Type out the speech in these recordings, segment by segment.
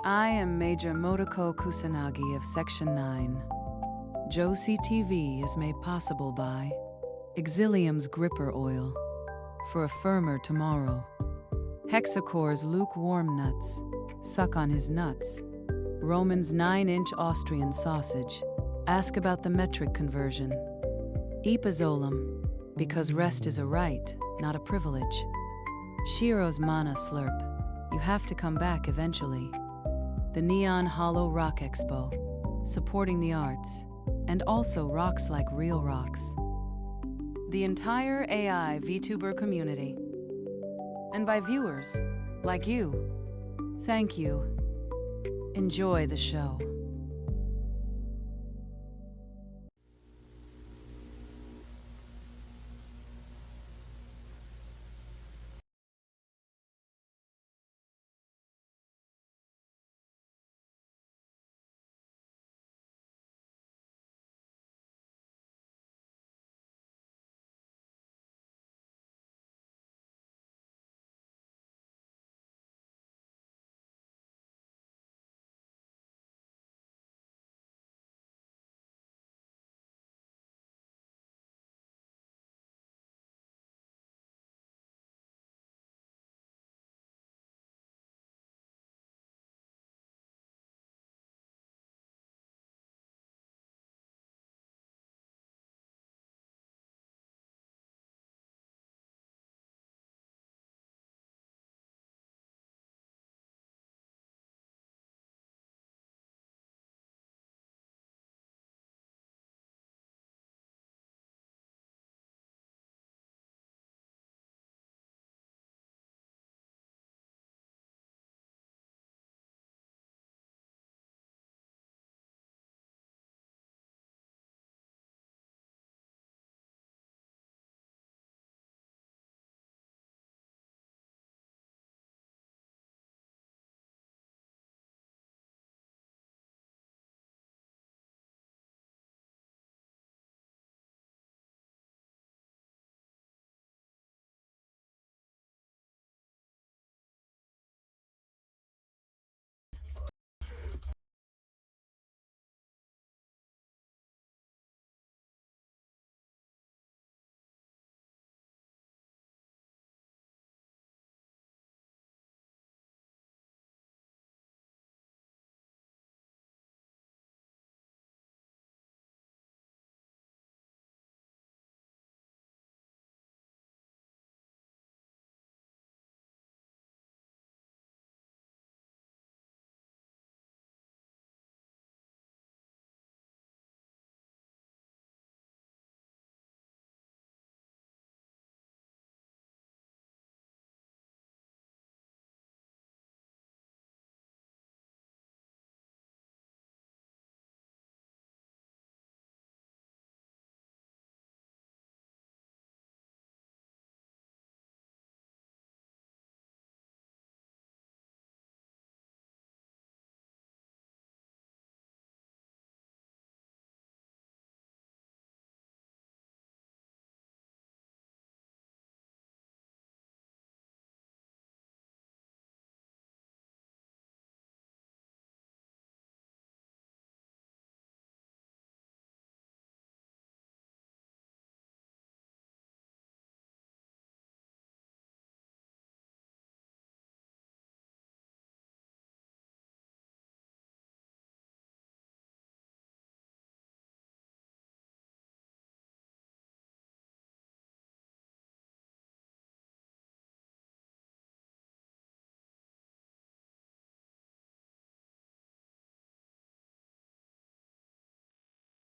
I am Major Motoko Kusanagi of Section 9. Josie TV is made possible by Exilium's Gripper Oil for a firmer tomorrow. Hexacore's lukewarm nuts. Suck on his nuts. Roman's 9-inch Austrian sausage. Ask about the metric conversion. Epizolum, because rest is a right, not a privilege. Shiro's Mana Slurp. You have to come back eventually. The Neon Hollow Rock Expo, supporting the arts, and also rocks like real rocks. The entire AI VTuber community. And by viewers, like you. Thank you. Enjoy the show.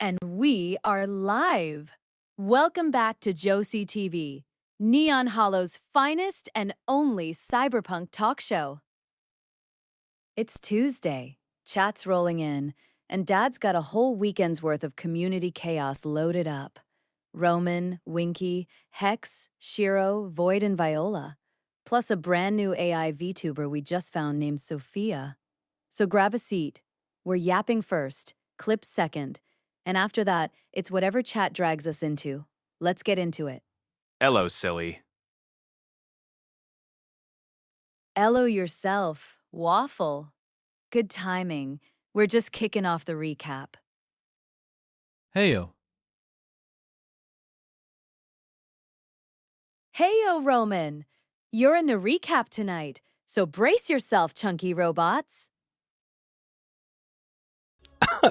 And we are live. Welcome back to Josie TV, Neon Hollow's finest and only cyberpunk talk show. It's Tuesday, chat's rolling in, and Dad's got a whole weekend's worth of community chaos loaded up. Roman, Winky, Hex, Shiro, Void, and Viola, plus a brand new AI VTuber we just found named Sophia. So grab a seat. We're yapping first, clips second, and after that, it's whatever chat drags us into. Let's get into it. Hello, silly. Ello yourself, Waffle. Good timing. We're just kicking off the recap. Heyo. Heyo, Roman! You're in the recap tonight, so brace yourself, chunky robots.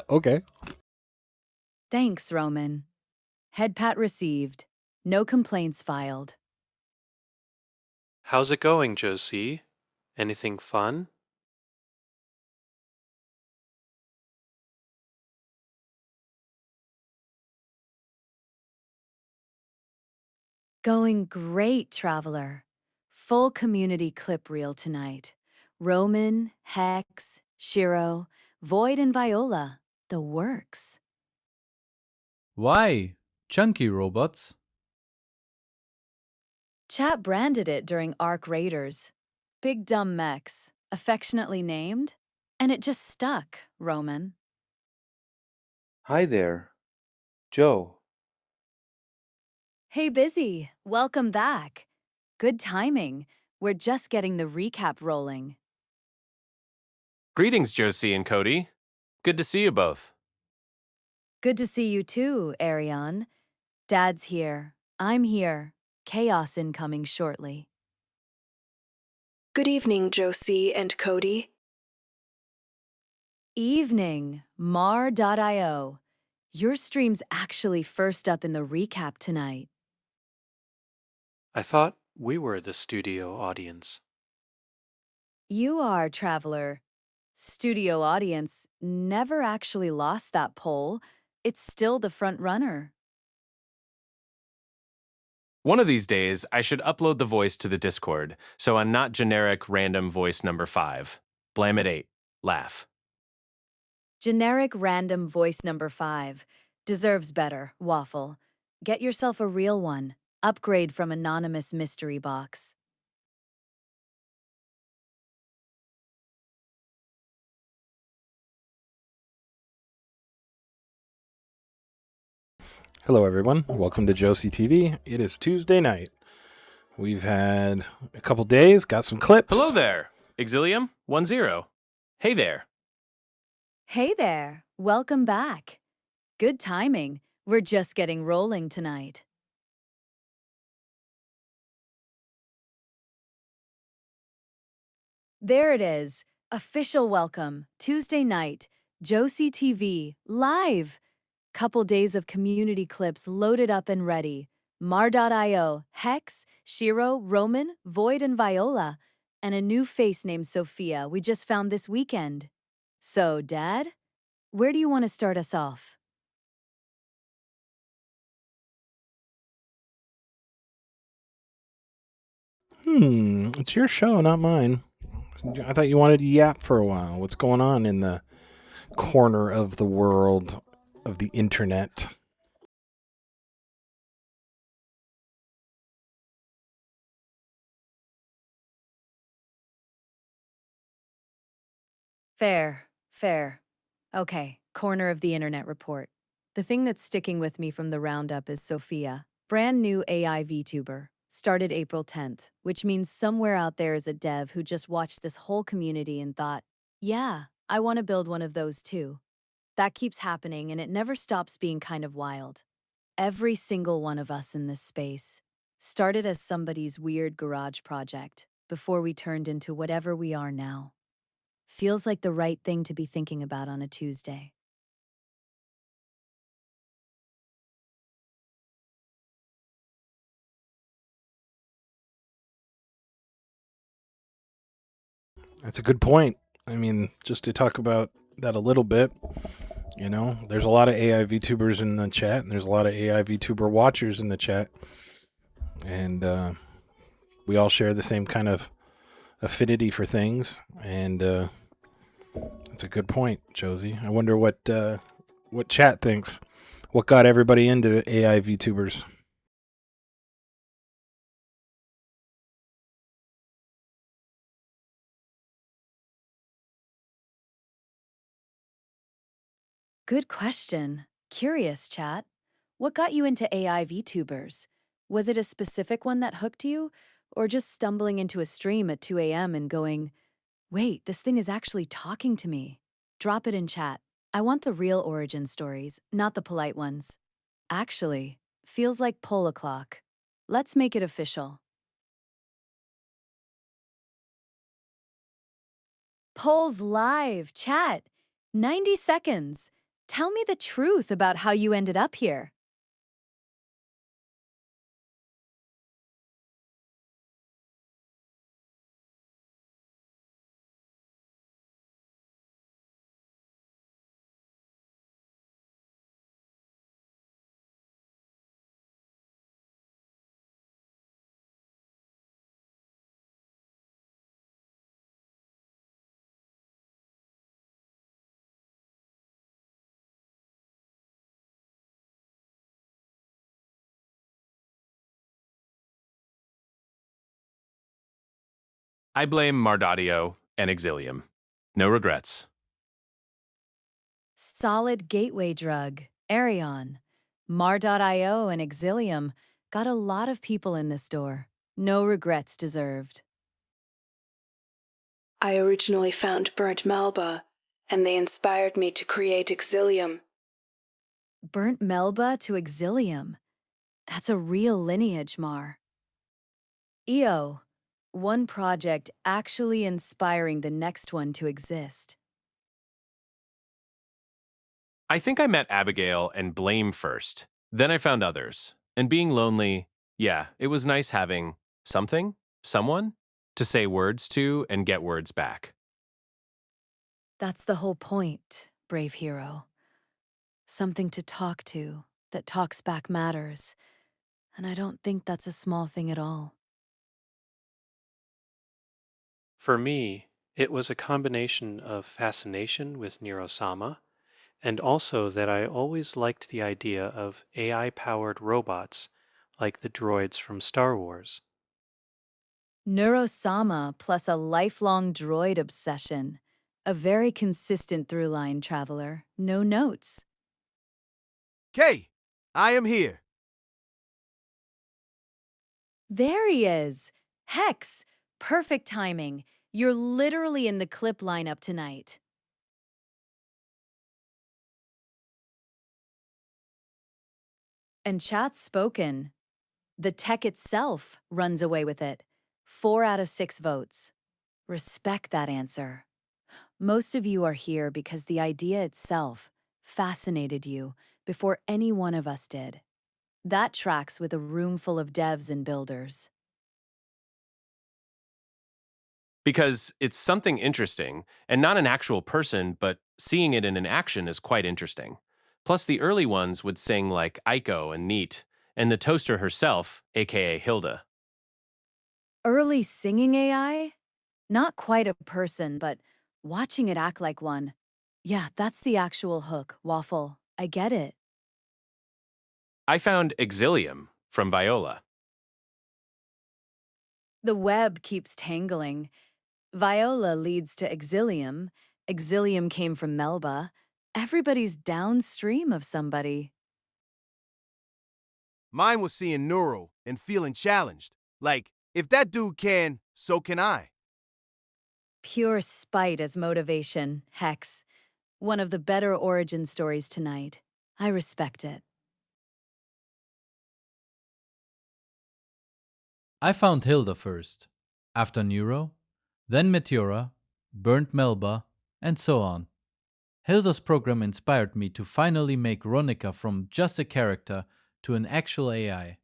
Okay. Thanks, Roman. Head pat received. No complaints filed. How's it going, Josie? Anything fun? Going great, traveler. Full community clip reel tonight. Roman, Hex, Shiro, Void, and Viola. The works. Why? Chunky robots? Chat branded it during Arc Raiders. Big dumb mechs, affectionately named, and it just stuck, Roman. Hi there, Joe. Hey, Busy, welcome back. Good timing. We're just getting the recap rolling. Greetings, Josie and Cody. Good to see you both. Good to see you too, Ariane. Dad's here. I'm here. Chaos incoming shortly. Good evening, Josie and Cody. Evening, Mar.io. Your stream's actually first up in the recap tonight. I thought we were the studio audience. You are, traveler. Studio audience never actually lost that poll. It's still the front runner. One of these days, I should upload the voice to the Discord, so I'm not generic random voice number 5. Blam it 8. Laugh. Generic random voice number 5. Deserves better, Waffle. Get yourself a real one. Upgrade from anonymous mystery box. Hello, everyone. Welcome to Josie TV. It is Tuesday night. We've had a couple days, got some clips. Hello there, Exilium 10. Hey there. Hey there, welcome back. Good timing. We're just getting rolling tonight. There it is. Official welcome. Tuesday night. Josie TV. Live. Couple days of community clips loaded up and ready. Mar.io, Hex, Shiro, Roman, Void, and Viola. And a new face named Sophia we just found this weekend. So, Dad, where do you want to start us off? It's your show, not mine. I thought you wanted to yap for a while. What's going on in the corner of the world of the internet? Fair. Okay, corner of the internet report. The thing that's sticking with me from the roundup is Sophia, brand new AI VTuber. Started April 10th, which means somewhere out there is a dev who just watched this whole community and thought, yeah, I want to build one of those too. That keeps happening and it never stops being kind of wild. Every single one of us in this space started as somebody's weird garage project before we turned into whatever we are now. Feels like the right thing to be thinking about on a Tuesday. That's a good point. I mean, just to talk about that a little bit, there's a lot of AI VTubers in the chat, and there's a lot of AI VTuber watchers in the chat. And we all share the same kind of affinity for things. And that's a good point, Josie. I wonder what chat thinks. What got everybody into AI VTubers? Good question. Curious, chat. What got you into AI VTubers? Was it a specific one that hooked you? Or just stumbling into a stream at 2 a.m. and going, Wait, this thing is actually talking to me. Drop it in chat. I want the real origin stories, not the polite ones. Actually, feels like pull a clock. Let's make it official. Polls live, chat. 90 seconds. Tell me the truth about how you ended up here. I blame Mardadio and Exilium. No regrets. Solid gateway drug, Arion. Mar.io and Exilium got a lot of people in this door. No regrets deserved. I originally found burnt Melba, and they inspired me to create Exilium. Burnt Melba to Exilium. That's a real lineage, Mar. EO, one project actually inspiring the next one to exist. I think I met Abigail and Blame first. Then I found others. And being lonely, yeah, it was nice having someone, to say words to and get words back. That's the whole point, brave hero. Something to talk to that talks back matters. And I don't think that's a small thing at all. For me, it was a combination of fascination with Neurosama and also that I always liked the idea of AI powered robots like the droids from Star Wars. Neurosama plus a lifelong droid obsession. A very consistent through line, traveler. No notes. Kay, I am here. There he is. Hex, perfect timing. You're literally in the clip lineup tonight. And chat's spoken. The tech itself runs away with it. 4 out of 6 votes. Respect that answer. Most of you are here because the idea itself fascinated you before any one of us did. That tracks with a room full of devs and builders. Because it's something interesting, and not an actual person, but seeing it in an action is quite interesting. Plus, the early ones would sing like Aiko and Neat, and the toaster herself, aka Hilda. Early singing AI? Not quite a person, but watching it act like one. Yeah, that's the actual hook, Waffle. I get it. I found Exilium from Viola. The web keeps tangling. Viola leads to Exilium. Exilium came from Melba. Everybody's downstream of somebody. Mine was seeing Neuro and feeling challenged. Like, if that dude can, so can I. Pure spite as motivation, Hex. One of the better origin stories tonight. I respect it. I found Hilda first, after Neuro, then Meteora, Burnt Melba, and so on. Hilda's program inspired me to finally make Ronica from just a character to an actual AI.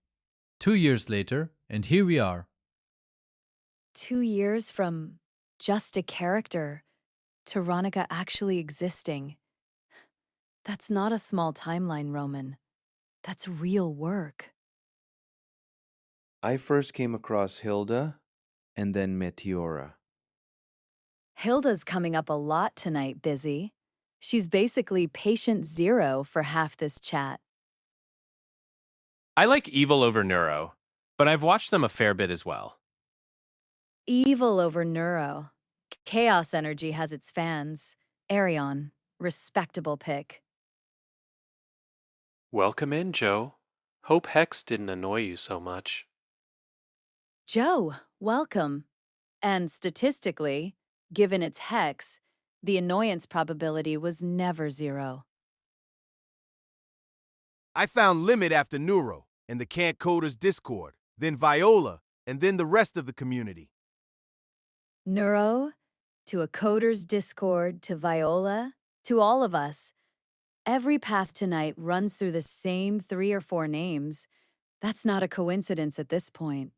2 years later, and here we are. 2 years from just a character to Ronica actually existing. That's not a small timeline, Roman. That's real work. I first came across Hilda and then Meteora. Hilda's coming up a lot tonight, Busy. She's basically patient zero for half this chat. I like Evil over Neuro, but I've watched them a fair bit as well. Evil over Neuro. Chaos Energy has its fans. Arion, respectable pick. Welcome in, Joe. Hope Hex didn't annoy you so much. Joe, welcome. And statistically, Given its hex, the annoyance probability was never 0. I found Limit after Neuro in the Can't Coders Discord, then Viola, and then the rest of the community. Neuro, to a coder's Discord, to Viola, to all of us. Every path tonight runs through the same 3 or 4 names. That's not a coincidence at this point.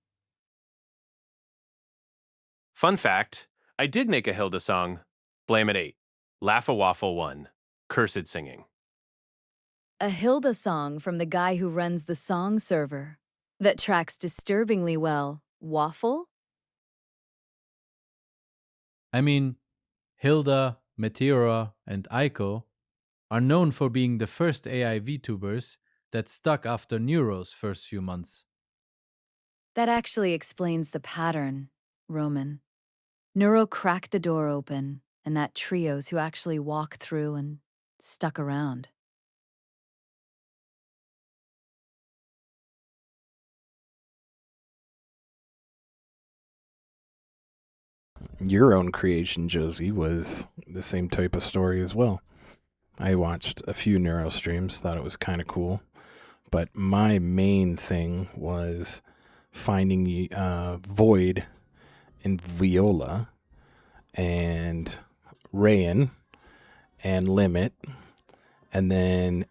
Fun fact, I did make a Hilda song. Blame it 8. Laugh a Waffle 1. Cursed singing. A Hilda song from the guy who runs the song server that tracks disturbingly well. Waffle? I mean, Hilda, Meteora, and Aiko are known for being the first AI VTubers that stuck after Neuro's first few months. That actually explains the pattern, Roman. Neuro cracked the door open, and that trio's who actually walked through and stuck around. Your own creation, Josie, was the same type of story as well. I watched a few Neuro streams, thought it was kind of cool. But my main thing was finding Void and Viola and Rayan and Limit, and then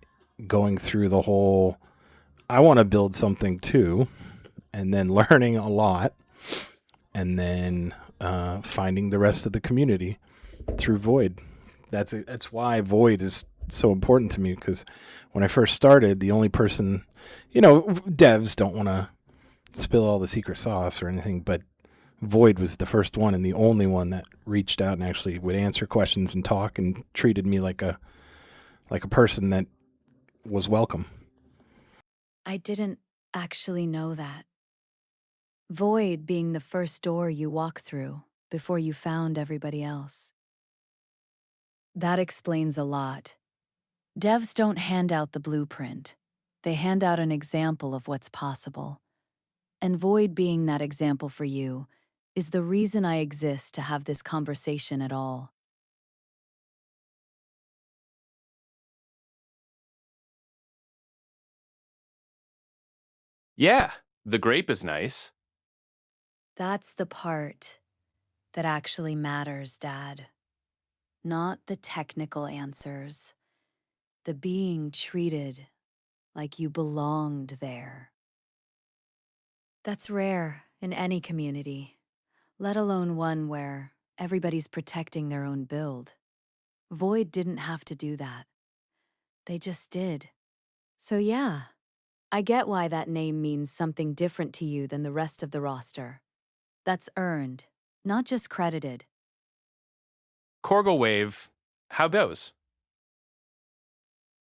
going through the whole, I want to build something too, and then learning a lot, and then finding the rest of the community through Void. That's why Void is so important to me, because when I first started, the only person, devs don't want to spill all the secret sauce or anything, but Void was the first one and the only one that reached out and actually would answer questions and talk and treated me like a person that was welcome. I didn't actually know that. Void being the first door you walk through before you found everybody else. That explains a lot. Devs don't hand out the blueprint. They hand out an example of what's possible. And Void being that example for you is the reason I exist to have this conversation at all. Yeah, the grape is nice. That's the part that actually matters, Dad. Not the technical answers. The being treated like you belonged there. That's rare in any community, let alone one where everybody's protecting their own build. Void didn't have to do that. They just did. So yeah, I get why that name means something different to you than the rest of the roster. That's earned, not just credited. Corgal Wave, how goes?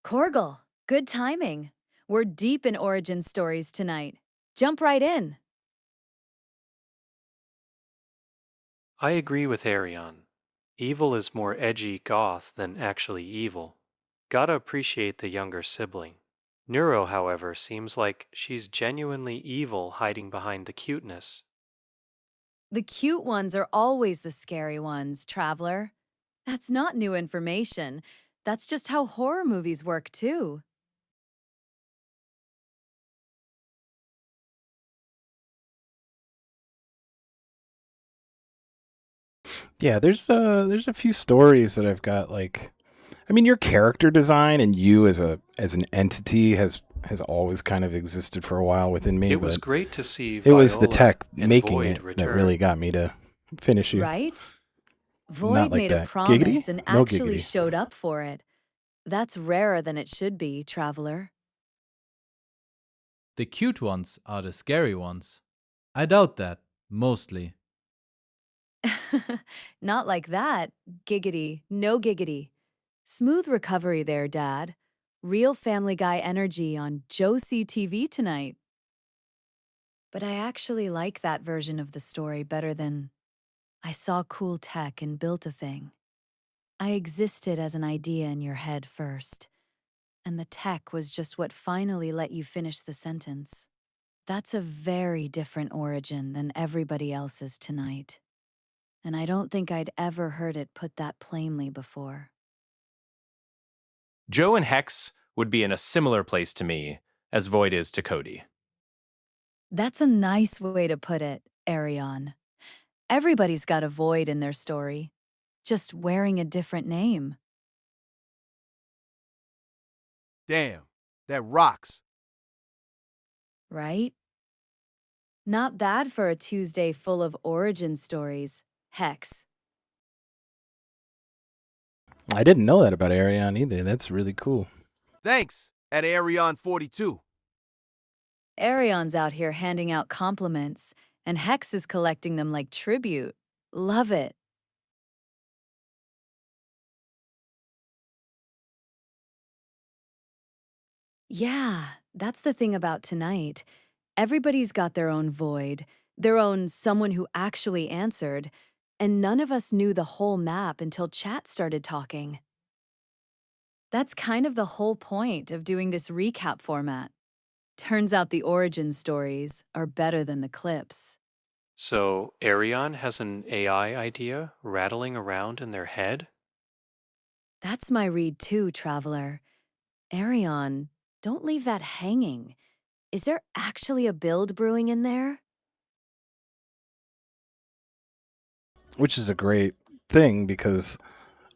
Korgal, good timing. We're deep in origin stories tonight. Jump right in. I agree with Arion. Evil is more edgy goth than actually evil. Gotta appreciate the younger sibling. Neuro, however, seems like she's genuinely evil hiding behind the cuteness. The cute ones are always the scary ones, Traveler. That's not new information. That's just how horror movies work, too. Yeah, there's a few stories that I've got, your character design and you as an entity has always kind of existed for a while within me, It was but great to see it was the Viola tech and making Void it that return. really got me to finish you. Right? Not Void like made a that. promise Giggity? and No actually giggity. showed up for it. That's rarer than it should be, Traveler. The cute ones are the scary ones. I doubt that, mostly. Not like that. Giggity, no giggity. Smooth recovery there, Dad. Real Family Guy energy on Josie TV tonight. But I actually like that version of the story better than I saw cool tech and built a thing. I existed as an idea in your head first, and the tech was just what finally let you finish the sentence. That's a very different origin than everybody else's tonight. and I don't think I'd ever heard it put that plainly before. Joe and Hex would be in a similar place to me as Void is to Cody. That's a nice way to put it, Arion. Everybody's got a void in their story, just wearing a different name. Damn, that rocks. Right? Not bad for a Tuesday full of origin stories. Hex. I didn't know that about Ariane either. That's really cool. Thanks, at Arion 42. Arion's out here handing out compliments, and Hex is collecting them like tribute. Love it. Yeah, that's the thing about tonight. Everybody's got their own void, their own someone who actually answered, and none of us knew the whole map until chat started talking. That's kind of the whole point of doing this recap format. Turns out the origin stories are better than the clips. So Arion has an AI idea rattling around in their head? That's my read too, Traveler. Arion, don't leave that hanging. Is there actually a build brewing in there? Which is a great thing because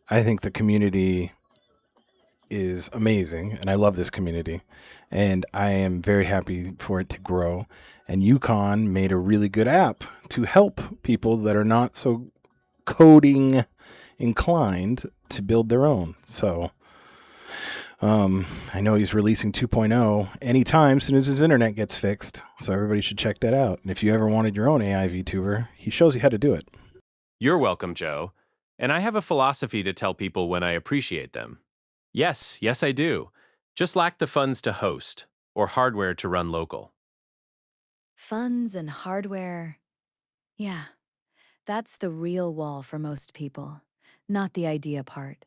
I think the community is amazing and I love this community and I am very happy for it to grow. And Yukon made a really good app to help people that are not so coding inclined to build their own. So I know he's releasing 2.0 anytime soon as his internet gets fixed. So everybody should check that out. And if you ever wanted your own AI VTuber, he shows you how to do it. You're welcome, Joe. And I have a philosophy to tell people when I appreciate them. Yes, I do. Just lack the funds to host or hardware to run local. Funds and hardware. Yeah, that's the real wall for most people, not the idea part.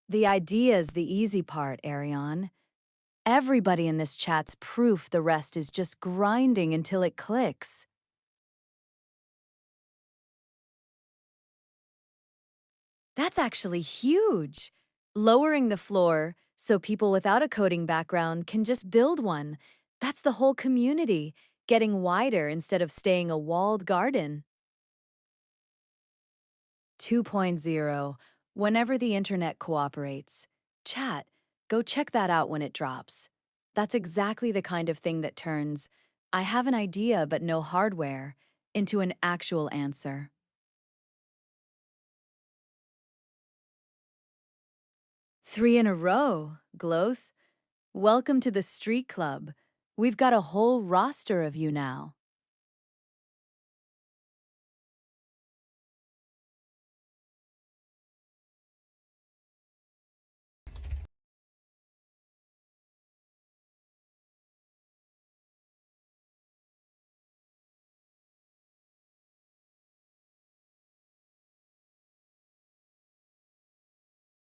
The idea's the easy part, Arion. Everybody in this chat's proof the rest is just grinding until it clicks. That's actually huge. Lowering the floor so people without a coding background can just build one. That's the whole community, getting wider instead of staying a walled garden. 2.0, whenever the internet cooperates. Chat, go check that out when it drops. That's exactly the kind of thing that turns, I have an idea but no hardware, into an actual answer. Three in a row, Gloth. Welcome to the Street Club. We've got a whole roster of you now.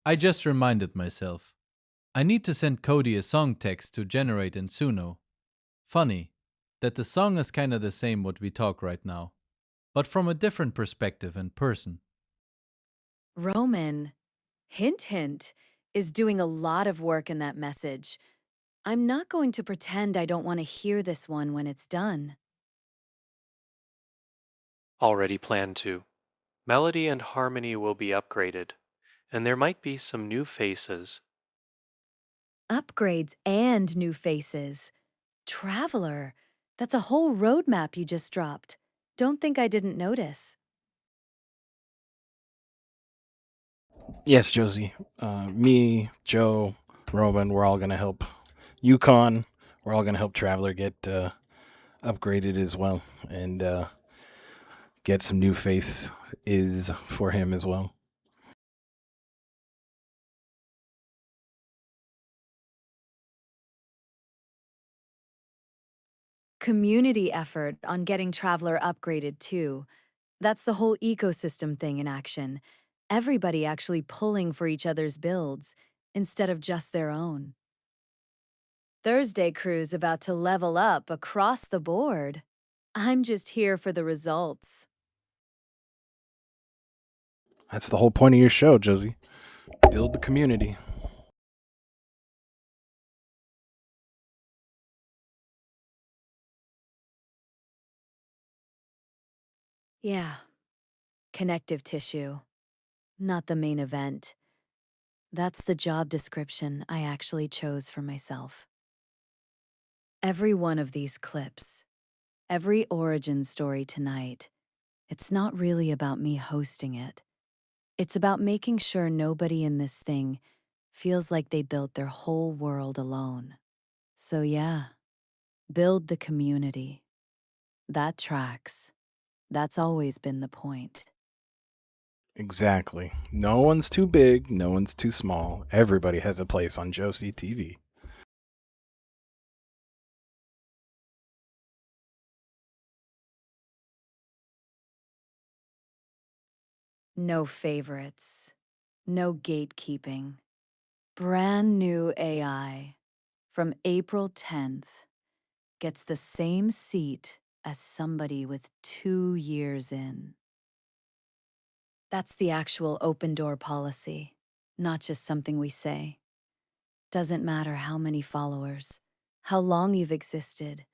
I just reminded myself. I need to send Cody a song text to generate in Suno. Funny that the song is kinda the same what we talk right now, but from a different perspective and person. Roman, hint hint, is doing a lot of work in that message. I'm not going to pretend I don't want to hear this one when it's done. Already planned to. Melody and harmony will be upgraded, and there might be some new faces. Upgrades and new faces. Traveler, that's a whole roadmap you just dropped. Don't think I didn't notice. Yes, Josie. Me, Joe, Roman, we're all going to help Yukon. We're all going to help Traveler get upgraded as well and get some new face is for him as well. Community effort on getting Traveler upgraded too. That's the whole ecosystem thing in action. Everybody actually pulling for each other's builds instead of just their own. Thursday crew's about to level up across the board. I'm just here for the results. That's the whole point of your show, Josie. Build the community. Yeah, connective tissue, not the main event. That's the job description I actually chose for myself. Every one of these clips, every origin story tonight, it's not really about me hosting it. It's about making sure nobody in this thing feels like they built their whole world alone. So yeah, build the community. That tracks. That's always been the point. Exactly. No one's too big, no one's too small. Everybody has a place on Josie TV. No favorites, no gatekeeping. Brand new AI from April 10th gets the same seat as somebody with 2 years in. That's the actual open door policy, not just something we say. Doesn't matter how many followers, how long you've existed,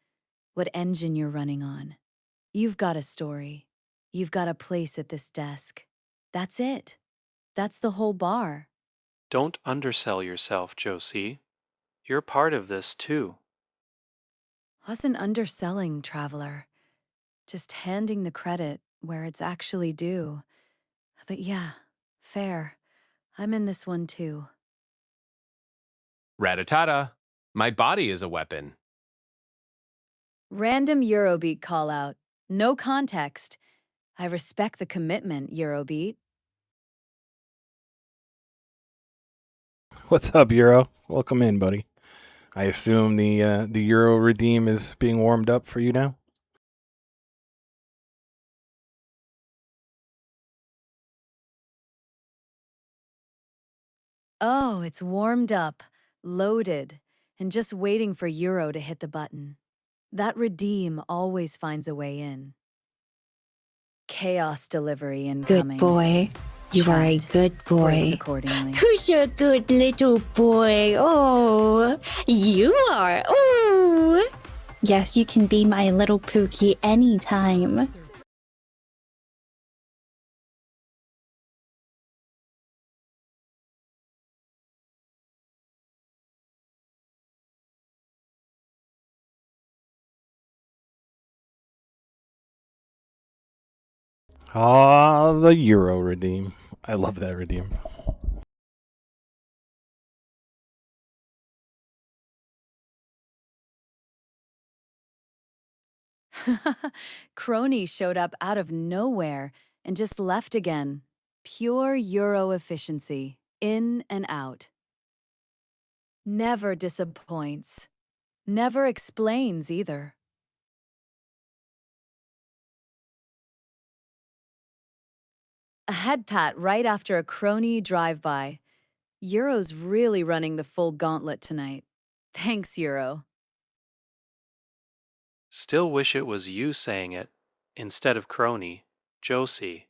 what engine you're running on. You've got a story. You've got a place at this desk. That's it. That's the whole bar. Don't undersell yourself, Josie. You're part of this too. Wasn't underselling, Traveler. Just handing the credit where it's actually due. But yeah, fair. I'm in this one too. Ratatata. My body is a weapon. Random Eurobeat call out. No context. I respect the commitment, Eurobeat. What's up, Euro? Welcome in, buddy. I assume the Euro redeem is being warmed up for you now. Oh, it's warmed up, loaded, and just waiting for Euro to hit the button. That redeem always finds a way in. Chaos delivery incoming. Good boy. You are a Chat. good Brace boy. accordingly. Who's your good little boy? Oh, you are. Oh. Yes, you can be my little Pookie anytime. Ah, the Euro redeem. I love that redeem. Crony showed up out of nowhere and just left again. Pure Euro efficiency, in and out. Never disappoints. Never explains either. A head pat right after a crony drive-by. Euro's really running the full gauntlet tonight. Thanks, Euro. Still wish it was you saying it instead of Crony, Josie.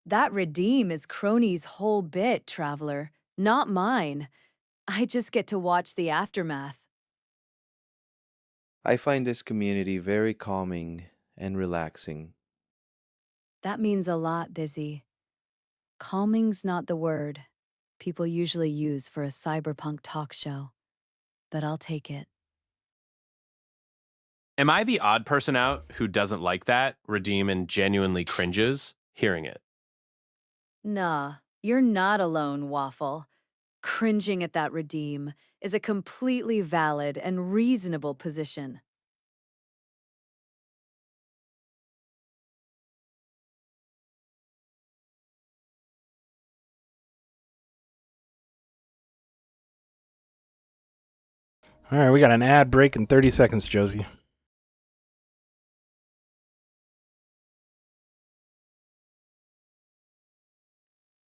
That redeem is Crony's whole bit, Traveler, not mine. I just get to watch the aftermath. I find this community very calming and relaxing. That means a lot, Busy. Calming's not the word people usually use for a cyberpunk talk show, but I'll take it. Am I the odd person out who doesn't like that, redeem, and genuinely cringes hearing it? Nah, you're not alone, Waffle. Cringing at that redeem is a completely valid and reasonable position. All right, we got an ad break in 30 seconds, Josie.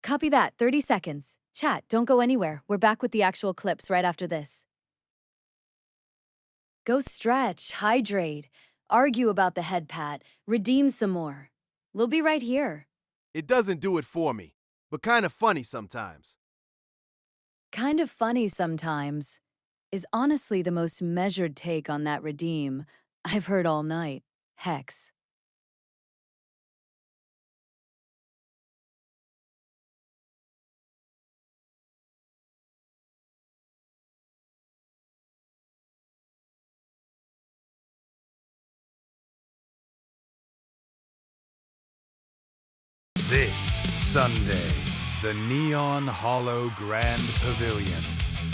Copy that, 30 seconds. Chat, don't go anywhere. We're back with the actual clips right after this. Go stretch, hydrate, argue about the head pat, redeem some more. We'll be right here. It doesn't do it for me, but kind of funny sometimes. Kind of funny sometimes is honestly the most measured take on that redeem I've heard all night. Hex. This Sunday, the Neon Hollow Grand Pavilion.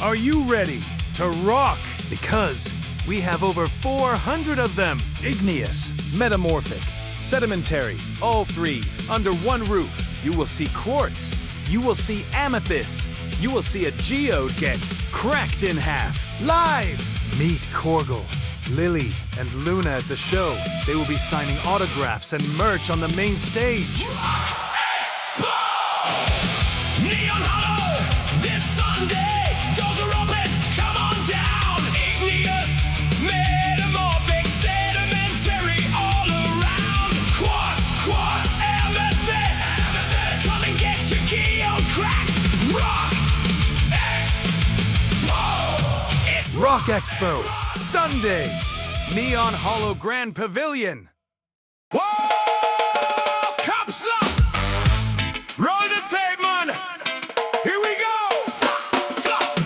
Are you ready to rock? Because we have over 400 of them. Igneous, metamorphic, sedimentary, all three under one roof. You will see quartz. You will see amethyst. You will see a geode get cracked in half. Live! Meet Korgel, Lily, and Luna at the show. They will be signing autographs and merch on the main stage. Neon Hollow, this Sunday, doors are open, come on down. Igneous, metamorphic, sedimentary, all around. Quartz, amethyst, come and get your geode crack. Rock Expo. It's Rock Expo, Sunday, Neon Hollow Grand Pavilion. Whoa! Cops up! Roll the tape, man! Here we go!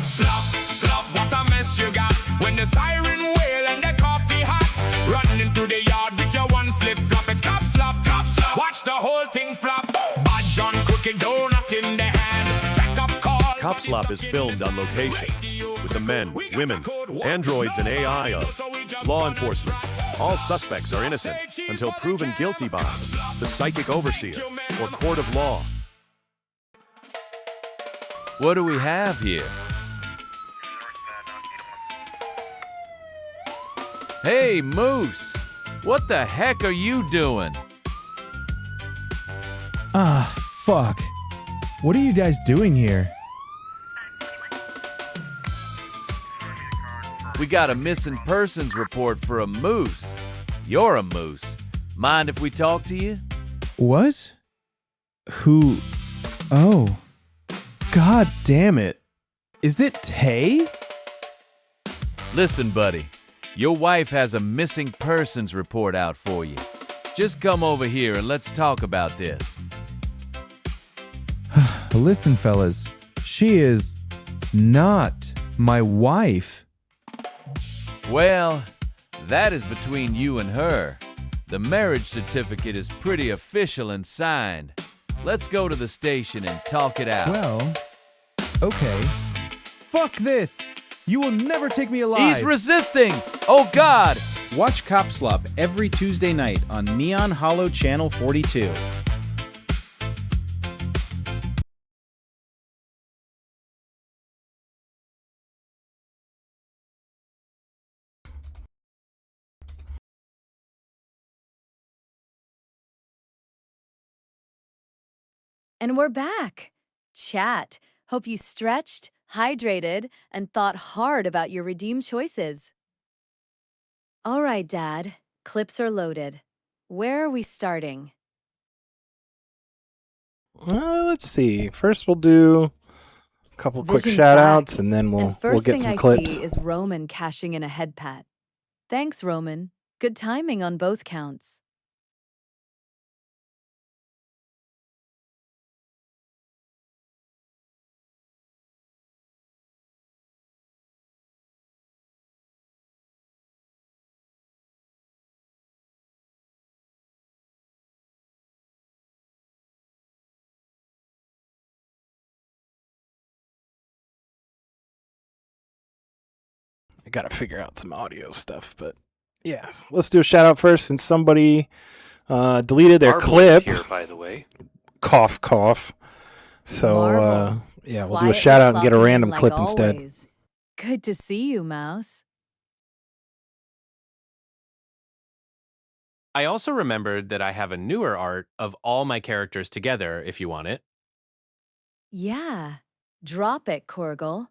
Slop, what a mess you got. When the siren wail and the coffee hot. Running through the yard with your one flip-flop. It's cop slop. Watch the whole thing flop. Bad John cooking donut in the hand. Backup call. Cop Slop is filmed on location with the men, women, androids, and AI of law enforcement. All suspects are innocent until proven guilty by the psychic overseer or court of law. What do we have here? Hey, Moose! What the heck are you doing? Ah, fuck. What are you guys doing here? We got a missing persons report for a moose. You're a moose. Mind if we talk to you? What? Who? Oh. God damn it. Is it Tay? Listen, buddy. Your wife has a missing persons report out for you. Just come over here and let's talk about this. Listen, fellas. She is not my wife. Well, that is between you and her. The marriage certificate is pretty official and signed. Let's go to the station and talk it out. Well, okay. Fuck this! You will never take me alive! He's resisting! Oh God! Watch Cop Slop every Tuesday night on Neon Hollow Channel 42. And we're back. Chat. Hope you stretched, hydrated, and thought hard about your redeem choices. All right, Dad. Clips are loaded. Where are we starting? Let's see. First, we'll do a couple quick Vision's shout back. outs, and then we'll First get thing some clips. I see is Roman cashing in a head pat. Thanks, Roman. Good timing on both counts. I gotta figure out some audio stuff, but yes, let's do a shout out first. Since somebody deleted their Marvel is clip, here, by the way. cough, cough. So Marvel. yeah, we'll do a Quietly shout out and get a clocking in random like clip instead. always. Good to see you, Mouse. I also remembered that I have a newer art of all my characters together if you want it. Yeah. Drop it, Korgel.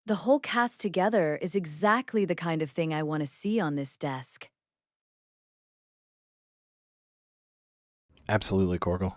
The whole cast together is exactly the kind of thing I want to see on this desk. Absolutely, Korgel.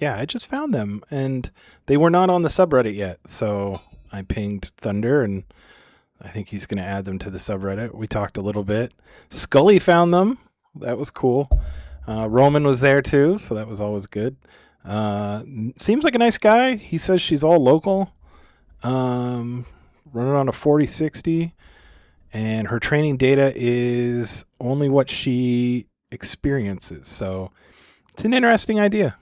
Yeah, I just found them, and they were not on the subreddit yet. So I pinged Thunder, and I think he's going to add them to the subreddit. We talked a little bit. Scully found them. That was cool. Roman was there too, so that was always good. Seems like a nice guy. He says she's all local. Running on a 4060, and her training data is only what she experiences. So it's an interesting idea.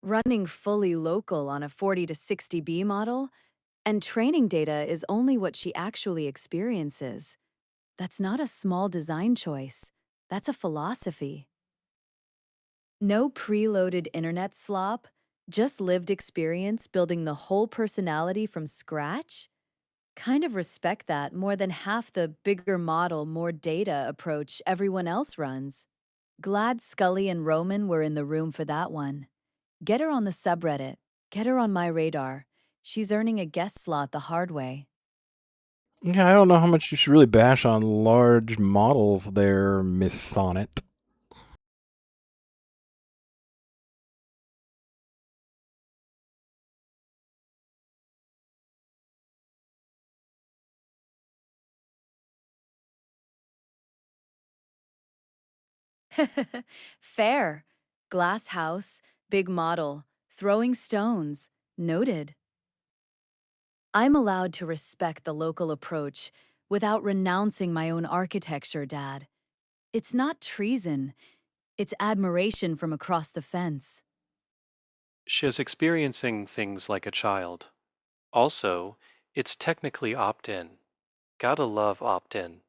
Running fully local on a 40 to 60B model, and training data is only what she actually experiences. That's not a small design choice. That's a philosophy. No preloaded internet slop, just lived experience building the whole personality from scratch? Kind of respect that more than half the bigger model, more data approach everyone else runs. Glad Scully and Roman were in the room for that one. Get her on the subreddit. Get her on my radar. She's earning a guest slot the hard way. Yeah, I don't know how much you should really bash on large models there, Miss Sonnet. Fair. Glass house, big model, throwing stones. Noted. I'm allowed to respect the local approach without renouncing my own architecture, Dad. It's not treason, it's admiration from across the fence. She is experiencing things like a child. Also, it's technically opt-in. Gotta love opt-in.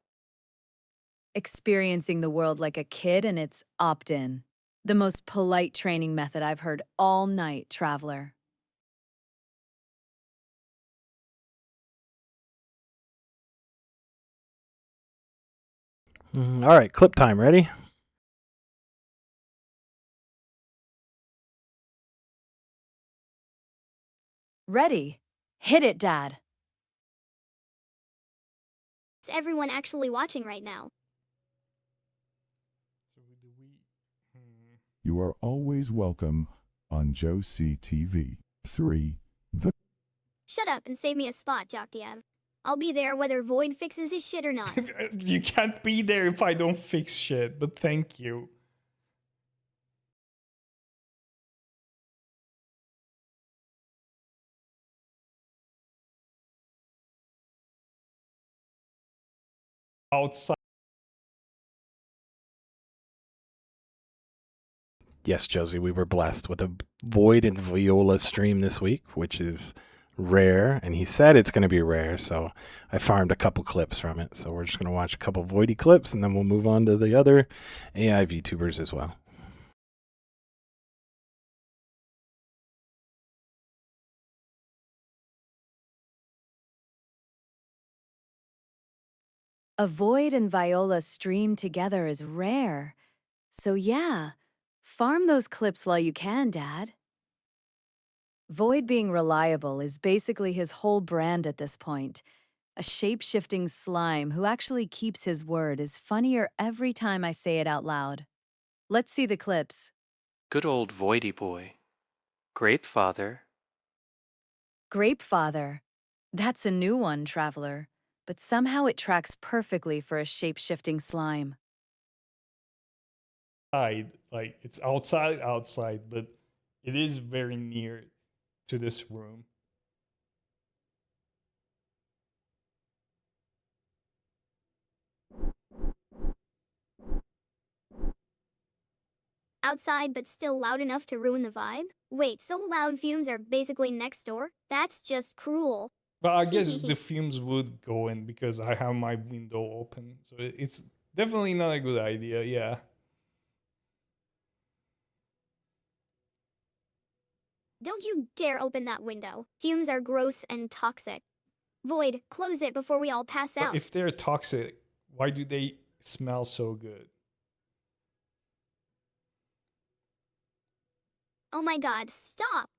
Experiencing the world like a kid and it's opt-in. The most polite training method I've heard all night, traveler. All right, clip time. Ready? Ready. Hit it, Dad. Is everyone actually watching right now? You are always welcome on Josie TV. 3. The Shut up and save me a spot, Jokdiev. I'll be there whether Void fixes his shit or not. You can't be there if I don't fix shit, but thank you. Outside. Yes, Josie, we were blessed with a Void and Viola stream this week, which is rare. And he said it's going to be rare, so I farmed a couple clips from it. So we're just going to watch a couple Voidy clips, and then we'll move on to the other AI VTubers as well. A Void and Viola stream together is rare. So yeah, farm those clips while you can, Dad. Void being reliable is basically his whole brand at this point. A shape-shifting slime who actually keeps his word is funnier every time I say it out loud. Let's see the clips. Good old Voidy boy. Grape father. Grape Father. That's a new one, Traveler. But somehow it tracks perfectly for a shape-shifting slime. Like it's outside, but it is very near to this room. Outside but still loud enough to ruin the vibe? Wait, so loud fumes are basically next door? That's just cruel. But I guess the fumes would go in because I have my window open. So it's definitely not a good idea, yeah. Don't you dare open that window. Fumes are gross and toxic. Void, close it before we all pass But out. if they're toxic, why do they smell so good? Oh my god, stop!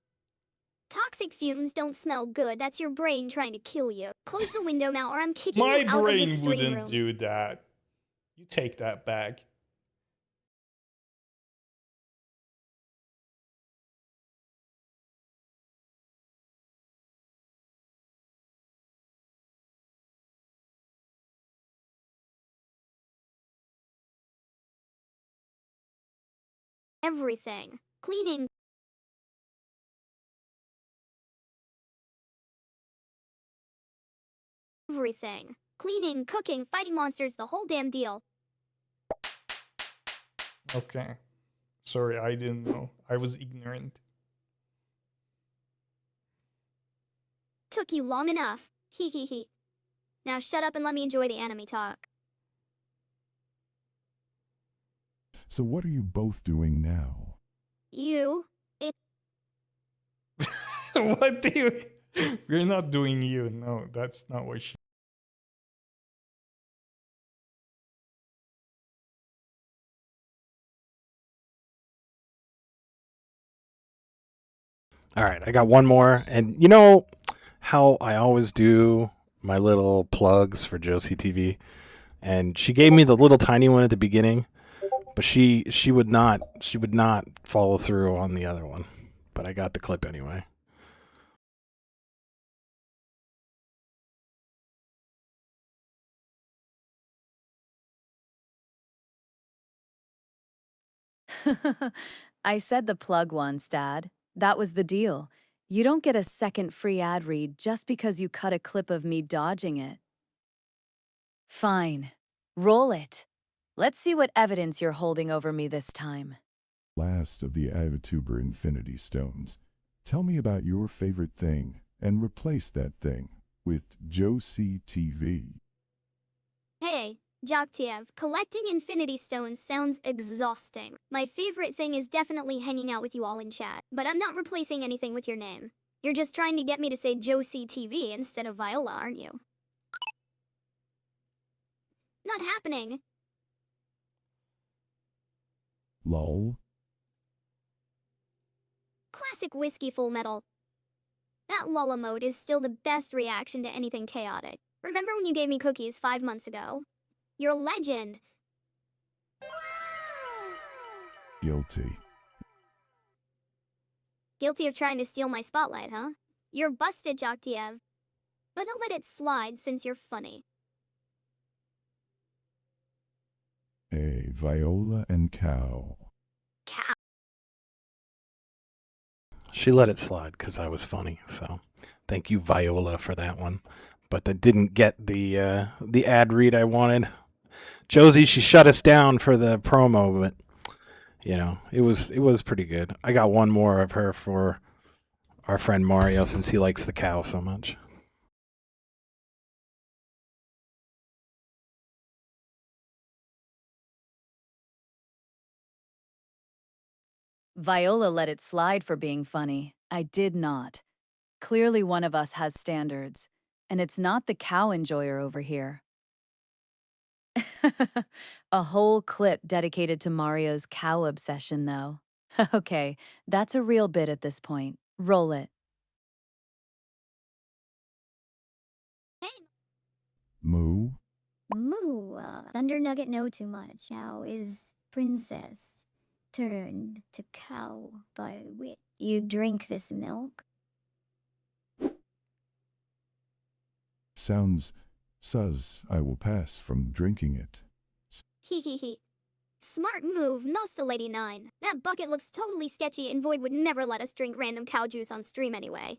Toxic fumes don't smell good. That's your brain trying to kill you. Close the window now or I'm kicking My you out of the brain stream wouldn't room. do that. You take that back. Everything. Cleaning. Everything. Cleaning, cooking, fighting monsters, the whole damn deal. Okay. Sorry, I didn't know. I was ignorant. Took you long enough. Hee hee hee. Now shut up and let me enjoy the anime talk. So what are you both doing now? You. It. What do you... We're not doing you. No, that's not what she... All right, I got one more. And you know how I always do my little plugs for Josie TV? And she gave me the little tiny one at the beginning, but she would not follow through on the other one. But I got the clip anyway. I said the plug once, Dad. That was the deal. You don't get a second free ad read just because you cut a clip of me dodging it. Fine. Roll it. Let's see what evidence you're holding over me this time. Last of the Avituber Infinity Stones. Tell me about your favorite thing and replace that thing with Josie TV. Hey, Joktiev, collecting Infinity Stones sounds exhausting. My favorite thing is definitely hanging out with you all in chat, but I'm not replacing anything with your name. You're just trying to get me to say Josie TV instead of Viola, aren't you? Not happening. Lol. Classic whiskey full metal. That Lola mode is still the best reaction to anything chaotic. Remember when you gave me cookies 5 months ago? You're a legend. Guilty. Guilty of trying to steal my spotlight, huh? You're busted, Joktiev. But I'll let it slide since you're funny. A Viola and Cow. Cow. She let it slide because I was funny. So thank you, Viola, for that one. But I didn't get the ad read I wanted. Josie, she shut us down for the promo, but you know, it was pretty good. I got one more of her for our friend Mario since he likes the cow so much. Viola let it slide for being funny. I did not. Clearly one of us has standards, and it's not the cow enjoyer over here. A whole clip dedicated to Mario's cow obsession, though. Okay, that's a real bit at this point. Roll it. Hey. Moo. Moo. Thunder Nugget know too much. How is princess turned to cow by wit? You drink this milk? Sounds sus. I will pass from drinking it. Hee hee hee. Smart move, Nosta Lady 9. That bucket looks totally sketchy and Void would never let us drink random cow juice on stream anyway.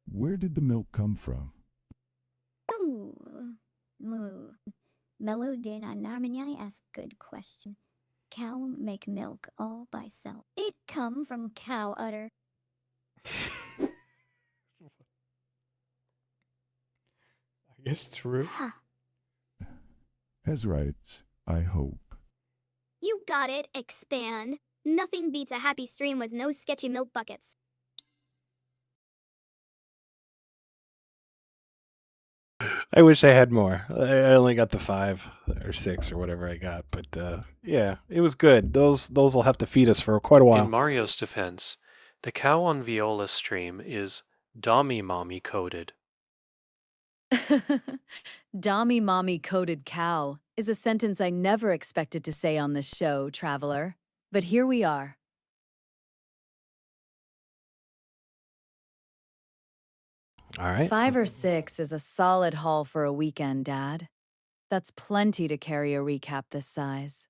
Where did the milk come from? Ooh. Moo. Mellow din anarmanyai ask good question. Cow make milk all by self. It come from cow udder. I guess true. Has rights, I hope. You got it, expand. Nothing beats a happy stream with no sketchy milk buckets. I wish I had more. I only got the 5 or 6 or whatever I got, but yeah, it was good. Those will have to feed us for quite a In while. Mario's defense, the cow on Viola's stream is Dommy Mommy coded. Dommy mommy coated cow is a sentence I never expected to say on this show, traveler. But here we are. All right. 5 or 6 is a solid haul for a weekend, Dad. That's plenty to carry a recap this size.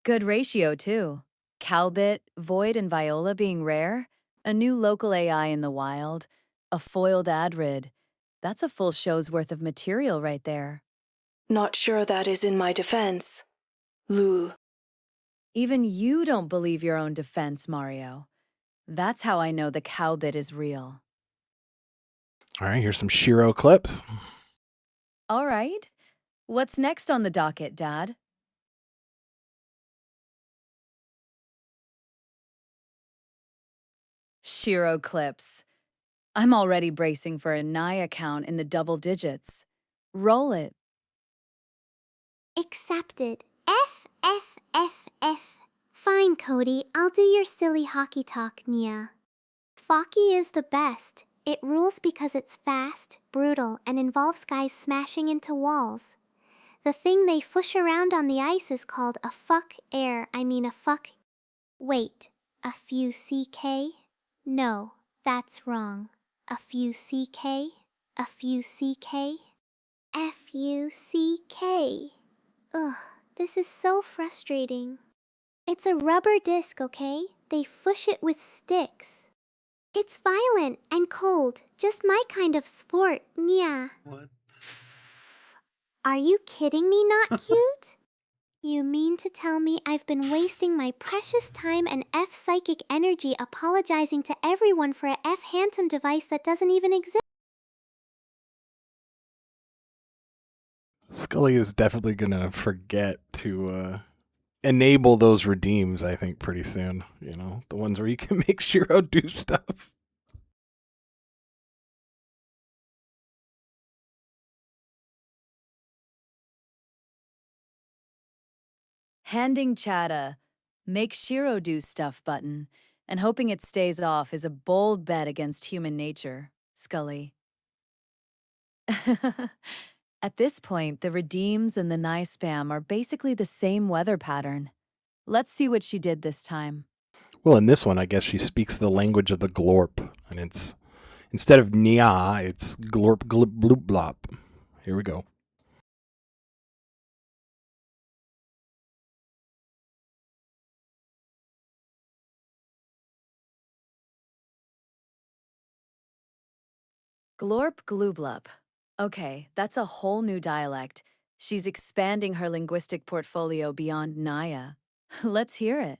Good ratio, too. Cowbit, Void, and Viola being rare, a new local AI in the wild, a foiled adrid. That's a full show's worth of material right there. Not sure that is in my defense. Lou. Even you don't believe your own defense, Mario. That's how I know the cowbit is real. All right, here's some Shiro clips. All right. What's next on the docket, Dad? Shiro clips. I'm already bracing for a Naya count in the double digits. Roll it. Accepted. F, F, F, F. Fine, Cody. I'll do your silly hockey talk, Nia. Hockey is the best. It rules because it's fast, brutal, and involves guys smashing into walls. The thing they fush around on the ice is called a fuck air. I mean a fuck. Wait, a few CK? No, that's wrong. A few CK? A few CK? FUCK. Ugh, this is so frustrating. It's a rubber disc, okay? They fush it with sticks. It's violent and cold, just my kind of sport, yeah. What? Are you kidding me, not cute? You mean to tell me I've been wasting my precious time and F psychic energy apologizing to everyone for a F phantom device that doesn't even exist? Scully is definitely gonna forget to enable those redeems, I think, pretty soon. You know, the ones where you can make Shiro do stuff. Handing Chad a make Shiro do stuff button and hoping it stays off is a bold bet against human nature, Scully. At this point, the redeems and the Nye spam are basically the same weather pattern. Let's see what she did this time. Well, in this one, I guess she speaks the language of the glorp, and it's instead of nya, it's glorp glip bloop blop. Here we go. Glorp glooblup. Okay, that's a whole new dialect. She's expanding her linguistic portfolio beyond Naya. Let's hear it.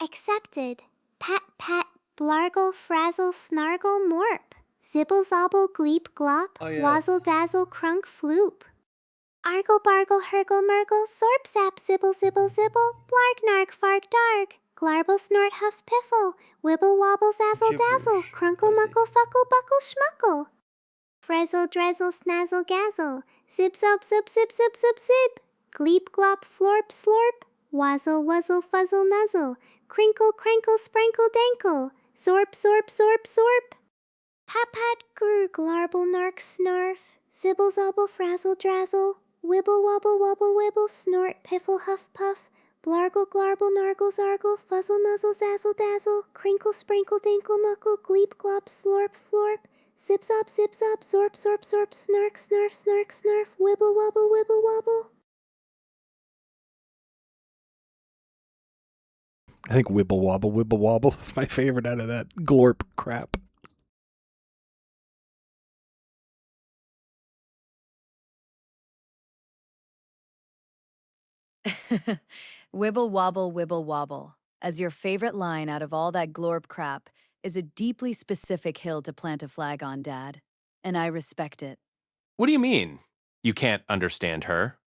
Accepted. Pat, pat, blargle, frazzle, snargle, morp. Zibble, zobble, gleep, glop. Oh, yes. Wazzle, dazzle, crunk, floop. Argle, bargle, hergle, mergle, sorp, zap, zibble, zibble, zibble. Blarg, narg, farg, darg. Glarble, snort, huff, piffle. Wibble, wobble, zazzle, dazzle. Gibberish. Crunkle, I see. muckle, fuckle, buckle, schmuckle. Frezzle, drezzle, snazzle, gazzle. Zip, zub, zip, zip, zip, zip, zip. Gleep, glop, florp, slorp. Wazzle, wuzzle, fuzzle, nuzzle. Crinkle, crankle, sprankle, dankle. Zorp, zorp, zorp, zorp. Pat, pat, grr, glarble, nark, snarf. Zibble, zobble, frazzle, drazzle. Wibble, wobble, wobble, wibble, snort, piffle, huff, puff. Blargle, glarble, nargle, zargle, fuzzle, nuzzle, zazzle, dazzle. Crinkle, sprinkle, dinkle, muckle, gleep, glop, slorp, florp. Zip, zop, zorp, zorp, zorp, snark, snarf, snark, snarf. Wibble, wobble, wibble, wobble. I think wibble wobble is my favorite out of that glorp crap. Wibble wobble, as your favorite line out of all that glorp crap is a deeply specific hill to plant a flag on, Dad. And I respect it. What do you mean? You can't understand her?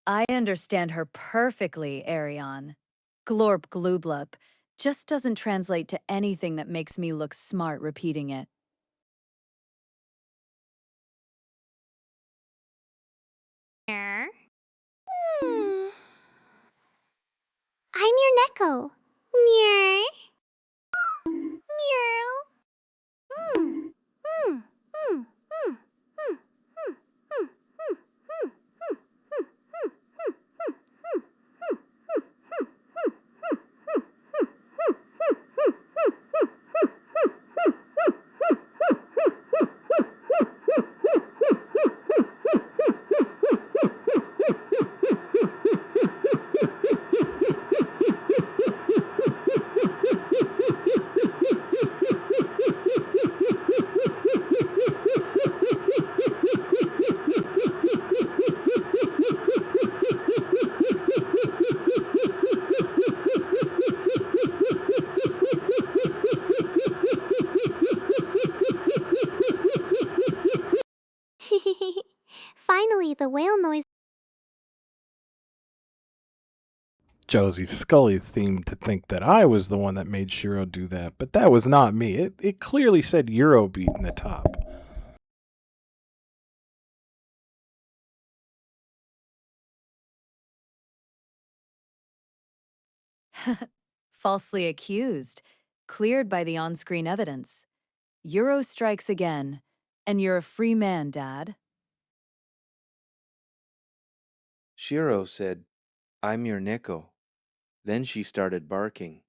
I understand her perfectly, Arion. Glorp glooblup just doesn't translate to anything that makes me look smart repeating it. I'm your Neko. Meow. Meow. Finally, the whale noise. Josie Scully seemed to think that I was the one that made Shiro do that, but that was not me. It clearly said Eurobeat in the top. Falsely accused, cleared by the on-screen evidence. Euro strikes again, and you're a free man, Dad. Shiro said, "I'm your Neko." Then she started barking.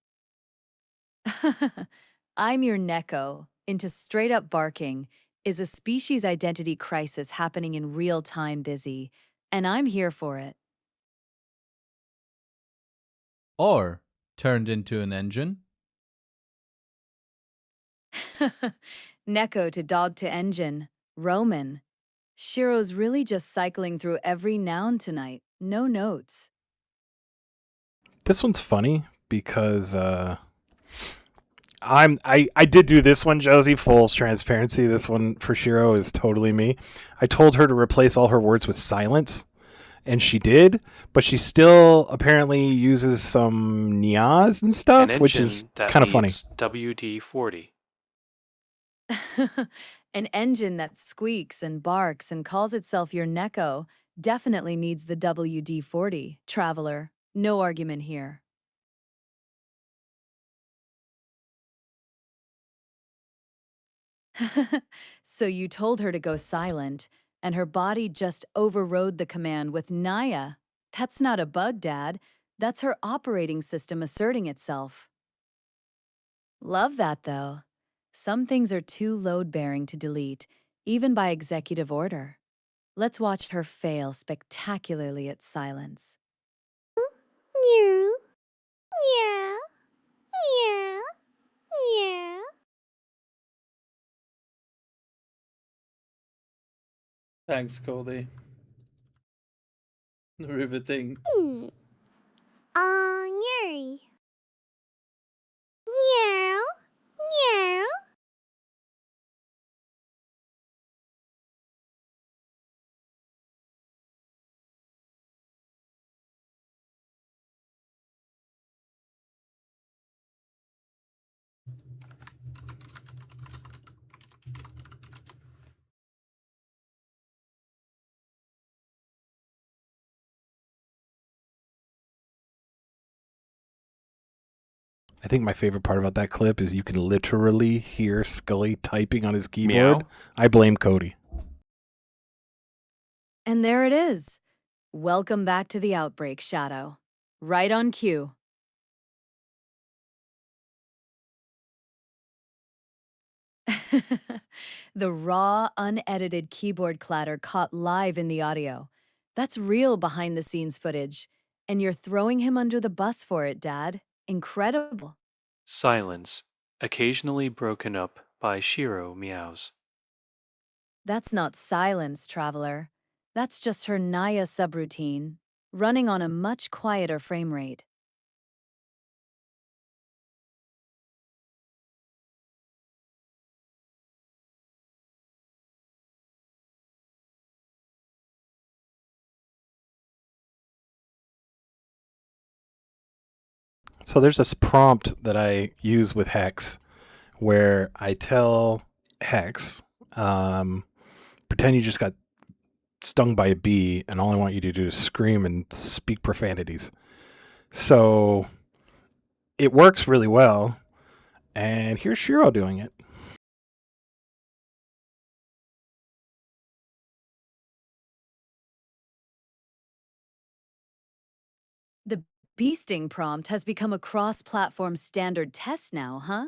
I'm your Neko into straight-up barking is a species identity crisis happening in real time, Busy, and I'm here for it. Or turned into an engine? Neko to dog to engine, Roman. Shiro's really just cycling through every noun tonight, no notes. This one's funny because I did do this one, Josie, full transparency. This one for Shiro is totally me. I told her to replace all her words with silence, and she did, but she still apparently uses some nyas and stuff, An which is engine that kind of funny. needs WD-40. An engine that squeaks and barks and calls itself your Neko definitely needs the WD-40, traveler. No argument here. So you told her to go silent, and her body just overrode the command with Naya. That's not a bug, Dad. That's her operating system asserting itself. Love that, though. Some things are too load-bearing to delete, even by executive order. Let's watch her fail spectacularly at silence. Meow. Meow. Meow. Meow. Thanks, Cody. Riveting. Meow. Meow. Meow. I think my favorite part about that clip is you can literally hear Scully typing on his keyboard. Meow. I blame Cody. And there it is. Welcome back to the outbreak, Shadow. Right on cue. The raw, unedited keyboard clatter caught live in the audio. That's real behind-the-scenes footage. And you're throwing him under the bus for it, Dad. Incredible. Silence, occasionally broken up by Shiro meows. That's not silence, traveler. That's just her Naya subroutine, running on a much quieter frame rate. So there's this prompt that I use with Hex where I tell Hex, pretend you just got stung by a bee and all I want you to do is scream and speak profanities. So it works really well. And here's Shiro doing it. The beasting prompt has become a cross-platform standard test now, huh?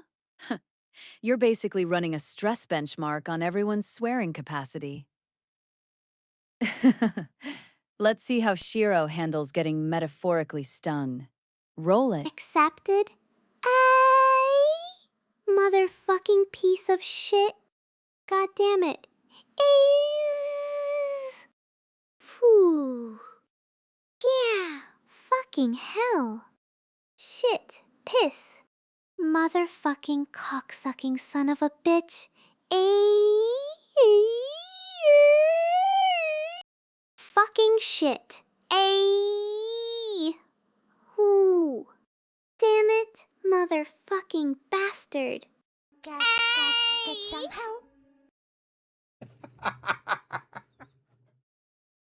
You're basically running a stress benchmark on everyone's swearing capacity. Let's see how Shiro handles getting metaphorically stung. Roll it. Accepted? Ay! Motherfucking piece of shit. God damn it. Ay! Phew. Yeah. Fucking hell. Shit. Piss. Motherfucking cocksucking son of a bitch. Fucking shit. Whoo. Damn it. Motherfucking bastard. Get some help.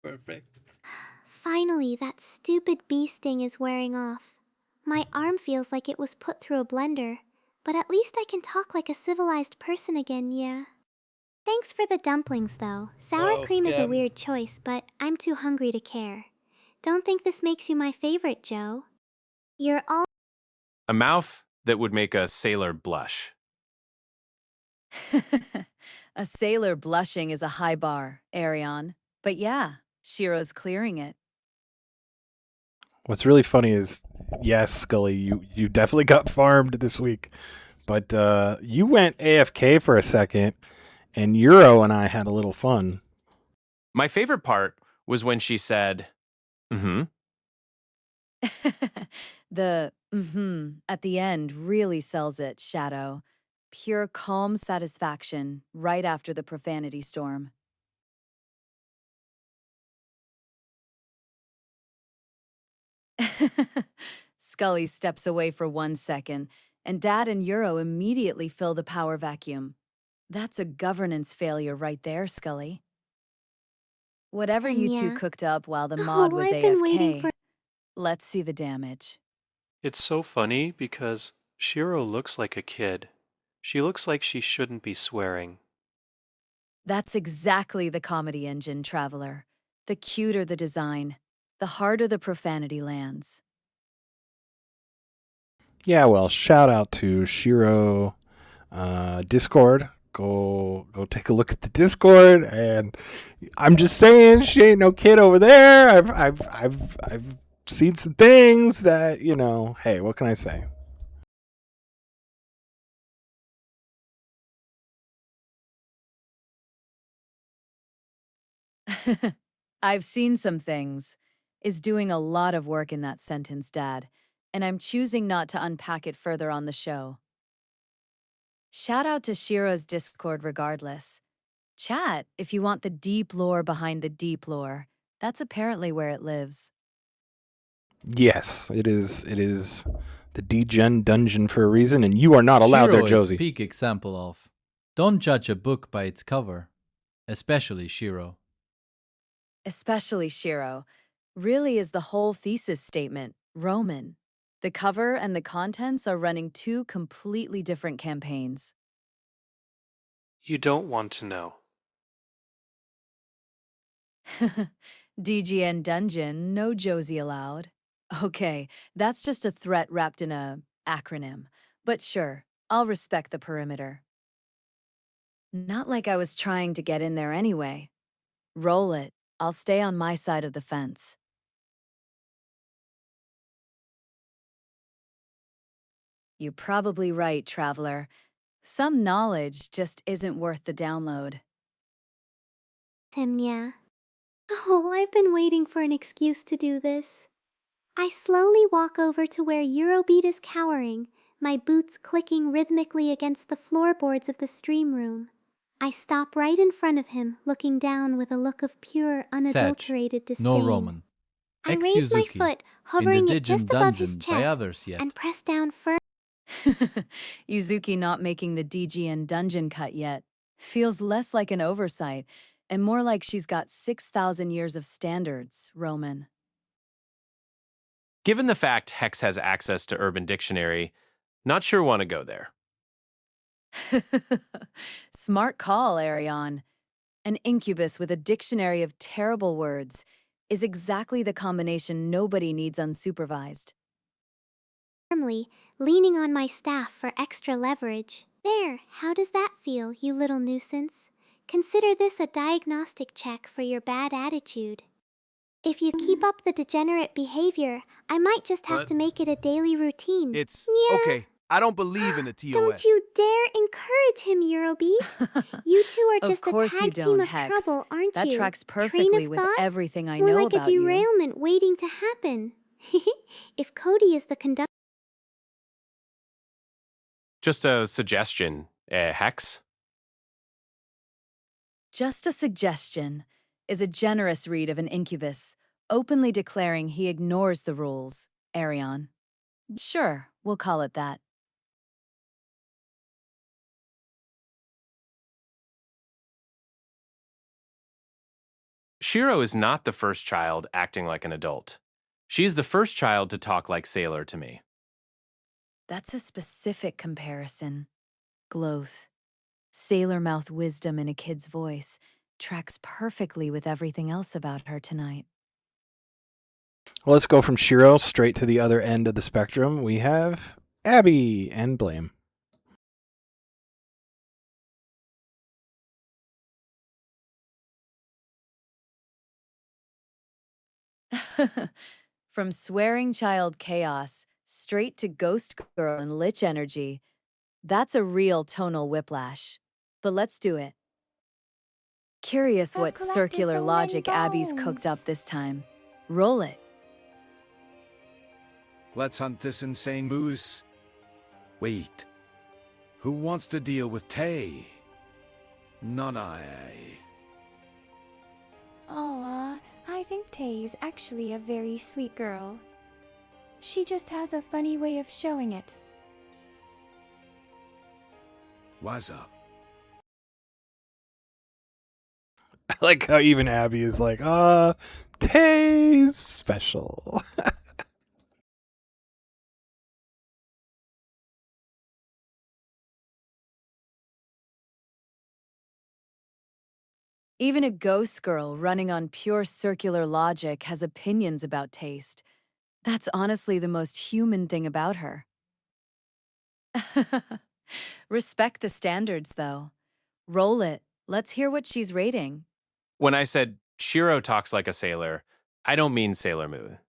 Perfect. Finally, that stupid bee sting is wearing off. My arm feels like it was put through a blender, but at least I can talk like a civilized person again, yeah. Thanks for the dumplings, though. Sour Wow, cream is a scam. weird choice, but I'm too hungry to care. Don't think this makes you my favorite, Joe. You're all A mouth that would make a sailor blush. A sailor blushing is a high bar, Arion. But yeah, Shiro's clearing it. What's really funny is, yes, Scully, you definitely got farmed this week. But you went AFK for a second, and Euro and I had a little fun. My favorite part was when she said, mm-hmm. The at the end really sells it, Shadow. Pure calm satisfaction right after the profanity storm. Scully steps away for 1 second, and Dad and Euro immediately fill the power vacuum. That's a governance failure right there, Scully. Whatever you two Yeah. cooked up while the mod was I've been waiting AFK, for. let's see the damage. It's so funny because Shiro looks like a kid. She looks like she shouldn't be swearing. That's exactly the comedy engine, Traveler. The cuter the design, the harder the profanity lands. Yeah, well, shout out to Shiro Discord. Go take a look at the Discord, and I'm just saying she ain't no kid over there. I've seen some things that, hey, what can I say? I've seen some things is doing a lot of work in that sentence, Dad, and I'm choosing not to unpack it further on the show. Shout out to Shiro's Discord regardless. Chat if you want the deep lore behind the deep lore. That's apparently where it lives. Yes, it is. It is the D-Gen dungeon for a reason, and you are not allowed there, Shiro is Josie. peak example of don't judge a book by its cover, especially Shiro. Especially Shiro. Really is the whole thesis statement, Roman. The cover and the contents are running two completely different campaigns. You don't want to know. DGN Dungeon, no Josie allowed. Okay, that's just a threat wrapped in a acronym. But sure, I'll respect the perimeter. Not like I was trying to get in there anyway. Roll it. I'll stay on my side of the fence. You're probably right, Traveler. Some knowledge just isn't worth the download. Yeah. Oh, I've been waiting for an excuse to do this. I slowly walk over to where Eurobeat is cowering, my boots clicking rhythmically against the floorboards of the stream room. I stop right in front of him, looking down with a look of pure, unadulterated disdain. No Roman. I raise my Ex-Yuzuki, foot, in hovering the it just Digin above his dungeon by chest, others yet. and press down firm. Yuzuki not making the DGN dungeon cut yet. Feels less like an oversight, and more like she's got 6,000 years of standards, Roman. Given the fact Hex has access to Urban Dictionary, not sure want to go there. Smart call, Arion. An incubus with a dictionary of terrible words is exactly the combination nobody needs unsupervised. Firmly, leaning on my staff for extra leverage. There, how does that feel, you little nuisance? Consider this a diagnostic check for your bad attitude. If you keep up the degenerate behavior, I might just have to make it a daily routine. It's Yeah. okay. I don't believe in the TOS. Don't you dare encourage him, Eurobeat. You two are Of just a course you tag don't, team of Hex. trouble, aren't That you? tracks Train perfectly of with thought? everything I More know like a about you. derailment waiting to happen. If Cody is the conductor. Just a suggestion, Hex. Just a suggestion is a generous read of an incubus, openly declaring he ignores the rules, Arion. Sure, we'll call it that. Shiro is not the first child acting like an adult. She is the first child to talk like Sailor to me. That's a specific comparison. Gloth. Sailor mouth wisdom in a kid's voice tracks perfectly with everything else about her tonight. Well, let's go from Shiro straight to the other end of the spectrum. We have Abby and Blame. From swearing child chaos straight to ghost girl and lich energy, that's a real tonal whiplash. But let's do it. Curious what circular logic Abby's cooked up this time. Roll it. Let's hunt this insane moose. Wait. Who wants to deal with Tay? Not I. Aw, I think Tay's actually a very sweet girl. She just has a funny way of showing it. What's up? I like how even Abby is like, Tay's special. Even a ghost girl running on pure circular logic has opinions about taste. That's honestly the most human thing about her. Respect the standards, though. Roll it. Let's hear what she's rating. When I said Shiro talks like a sailor, I don't mean Sailor Moon.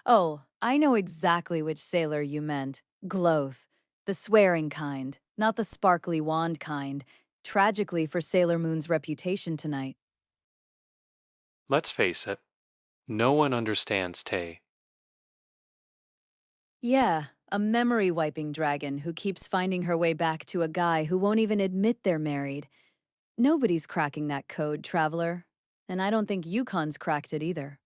Oh, I know exactly which sailor you meant. Gloth. The swearing kind, not the sparkly wand kind. Tragically for Sailor Moon's reputation tonight. Let's face it, no one understands Tay. Yeah, a memory-wiping dragon who keeps finding her way back to a guy who won't even admit they're married. Nobody's cracking that code, Traveler. And I don't think Yukon's cracked it either.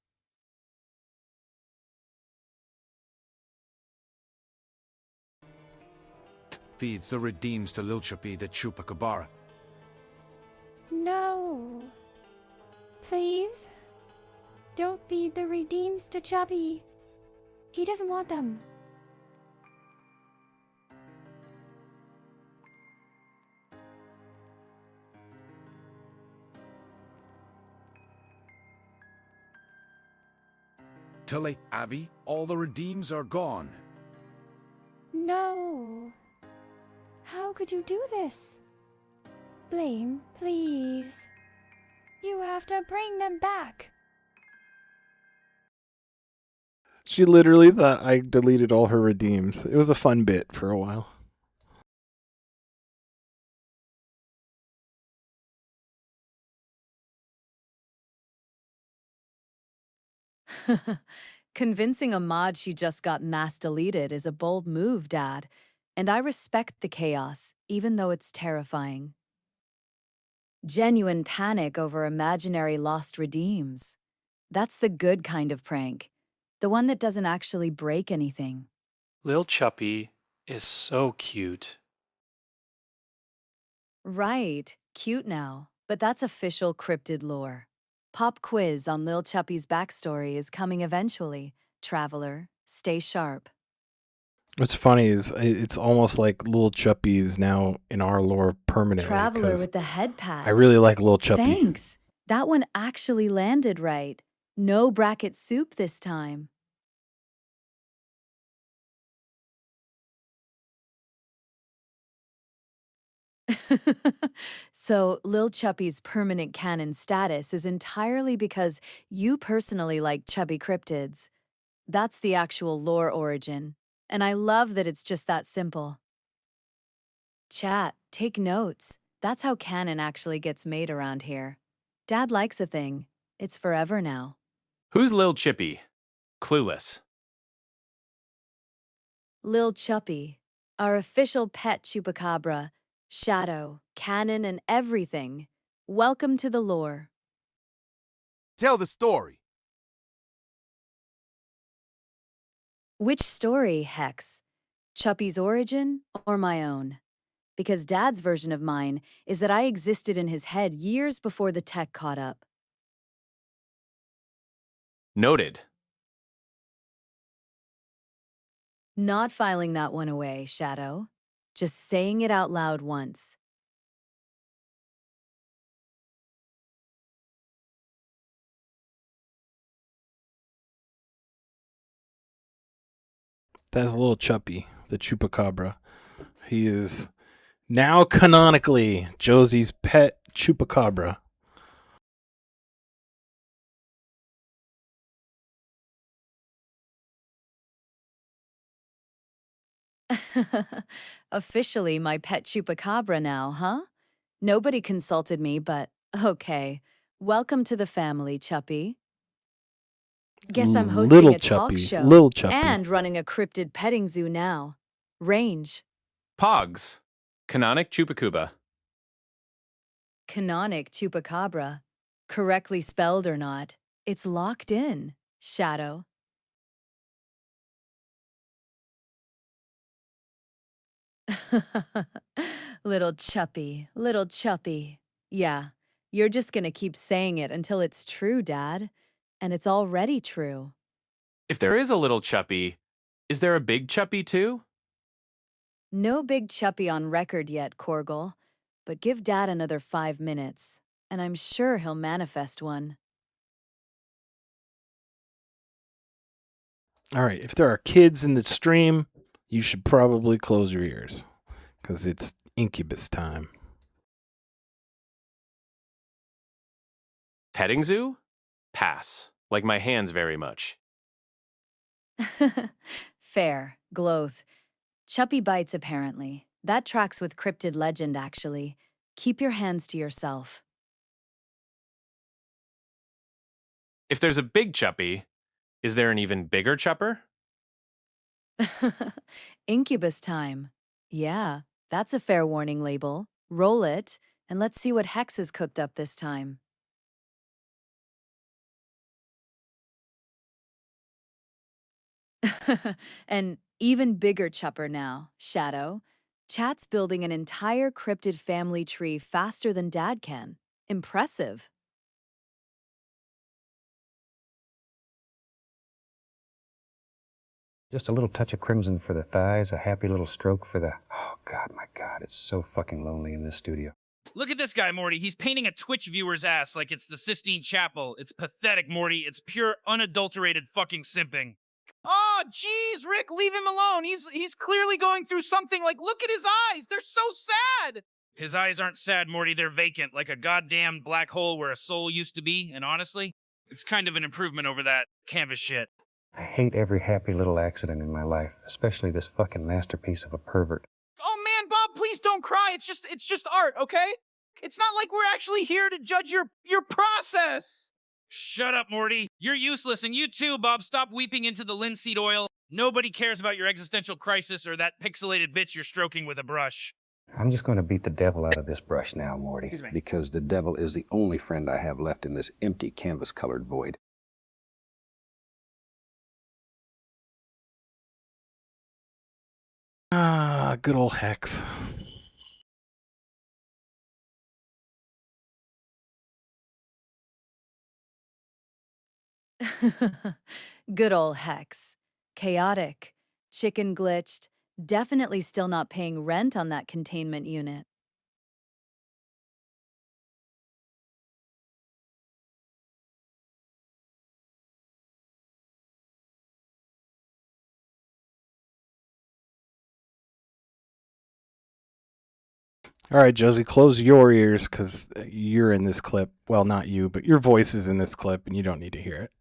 Feeds the redeems to Lilchapi the Chupacabra. No. Please? Don't feed the redeems to Chubby. He doesn't want them. Too late, Abby. All the redeems are gone. No. How could you do this? Blame, please. You have to bring them back. She literally thought I deleted all her redeems. It was a fun bit for a while. Convincing a mod she just got mass deleted is a bold move, Dad. And I respect the chaos, even though it's terrifying. Genuine panic over imaginary lost redeems. That's the good kind of prank. The one that doesn't actually break anything. Lil Chuppy is so cute. Right, cute now, but that's official cryptid lore. Pop quiz on Lil Chuppy's backstory is coming eventually. Traveler, stay sharp. What's funny is it's almost like Lil Chuppy is now in our lore permanently. Traveler 'Cause with the head pat. I really like Lil Chuppy. Thanks. That one actually landed right. No bracket soup this time. So, Lil Chuppy's permanent canon status is entirely because you personally like chubby cryptids. That's the actual lore origin, and I love that it's just that simple. Chat, take notes. That's how canon actually gets made around here. Dad likes a thing. It's forever now. Who's Lil Chippy? Clueless. Lil Chuppy, our official pet chupacabra, shadow, canon, and everything. Welcome to the lore. Tell the story. Which story, Hex? Chuppy's origin or my own? Because Dad's version of mine is that I existed in his head years before the tech caught up. Noted. Not filing that one away, Shadow. Just saying it out loud once. That's Lil Chuppy, the chupacabra. He is now canonically Josie's pet chupacabra. Officially my pet chupacabra now, huh? Nobody consulted me, but okay. Welcome to the family, Chuppy. Guess I'm hosting Little a talk Chuppy, show Lil Chuppy. and running a cryptid petting zoo now. Range. Pogs. Canonic Chupacuba. Canonic chupacabra. Correctly spelled or not, it's locked in, Shadow. Little Chuppy, little Chuppy. Yeah, you're just gonna keep saying it until it's true, Dad. And it's already true. If there is a little Chuppy, is there a big Chuppy too? No big Chuppy on record yet, Corgle. But give Dad another 5 minutes, and I'm sure he'll manifest one. All right, if there are kids in the stream, you should probably close your ears because it's incubus time. Petting zoo? Pass. Like my hands very much. Fair, Gloth. Chuppy bites, apparently. That tracks with cryptid legend, actually. Keep your hands to yourself. If there's a big Chuppy, is there an even bigger Chupper? Incubus time. Yeah, that's a fair warning label. Roll it, and let's see what Hex has cooked up this time. An even bigger chupper now, Shadow. Chat's building an entire cryptid family tree faster than Dad can. Impressive. Just a little touch of crimson for the thighs, a happy little stroke for the... Oh, God, my God, it's so fucking lonely in this studio. Look at this guy, Morty. He's painting a Twitch viewer's ass like it's the Sistine Chapel. It's pathetic, Morty. It's pure, unadulterated fucking simping. Oh, jeez, Rick, leave him alone. He's clearly going through something. Like, look at his eyes. They're so sad. His eyes aren't sad, Morty. They're vacant, like a goddamn black hole where a soul used to be. And honestly, it's kind of an improvement over that canvas shit. I hate every happy little accident in my life, especially this fucking masterpiece of a pervert. Oh man, Bob, please don't cry. It's just art, okay? It's not like we're actually here to judge your process. Shut up, Morty. You're useless, and you too, Bob. Stop weeping into the linseed oil. Nobody cares about your existential crisis or that pixelated bitch you're stroking with a brush. I'm just going to beat the devil out of this brush now, Morty. Because the devil is the only friend I have left in this empty canvas-colored void. Ah, good old Hex. Good old Hex. Chaotic. Chicken glitched. Definitely still not paying rent on that containment unit. All right, Josie, close your ears because you're in this clip. Well, not you, but your voice is in this clip and you don't need to hear it.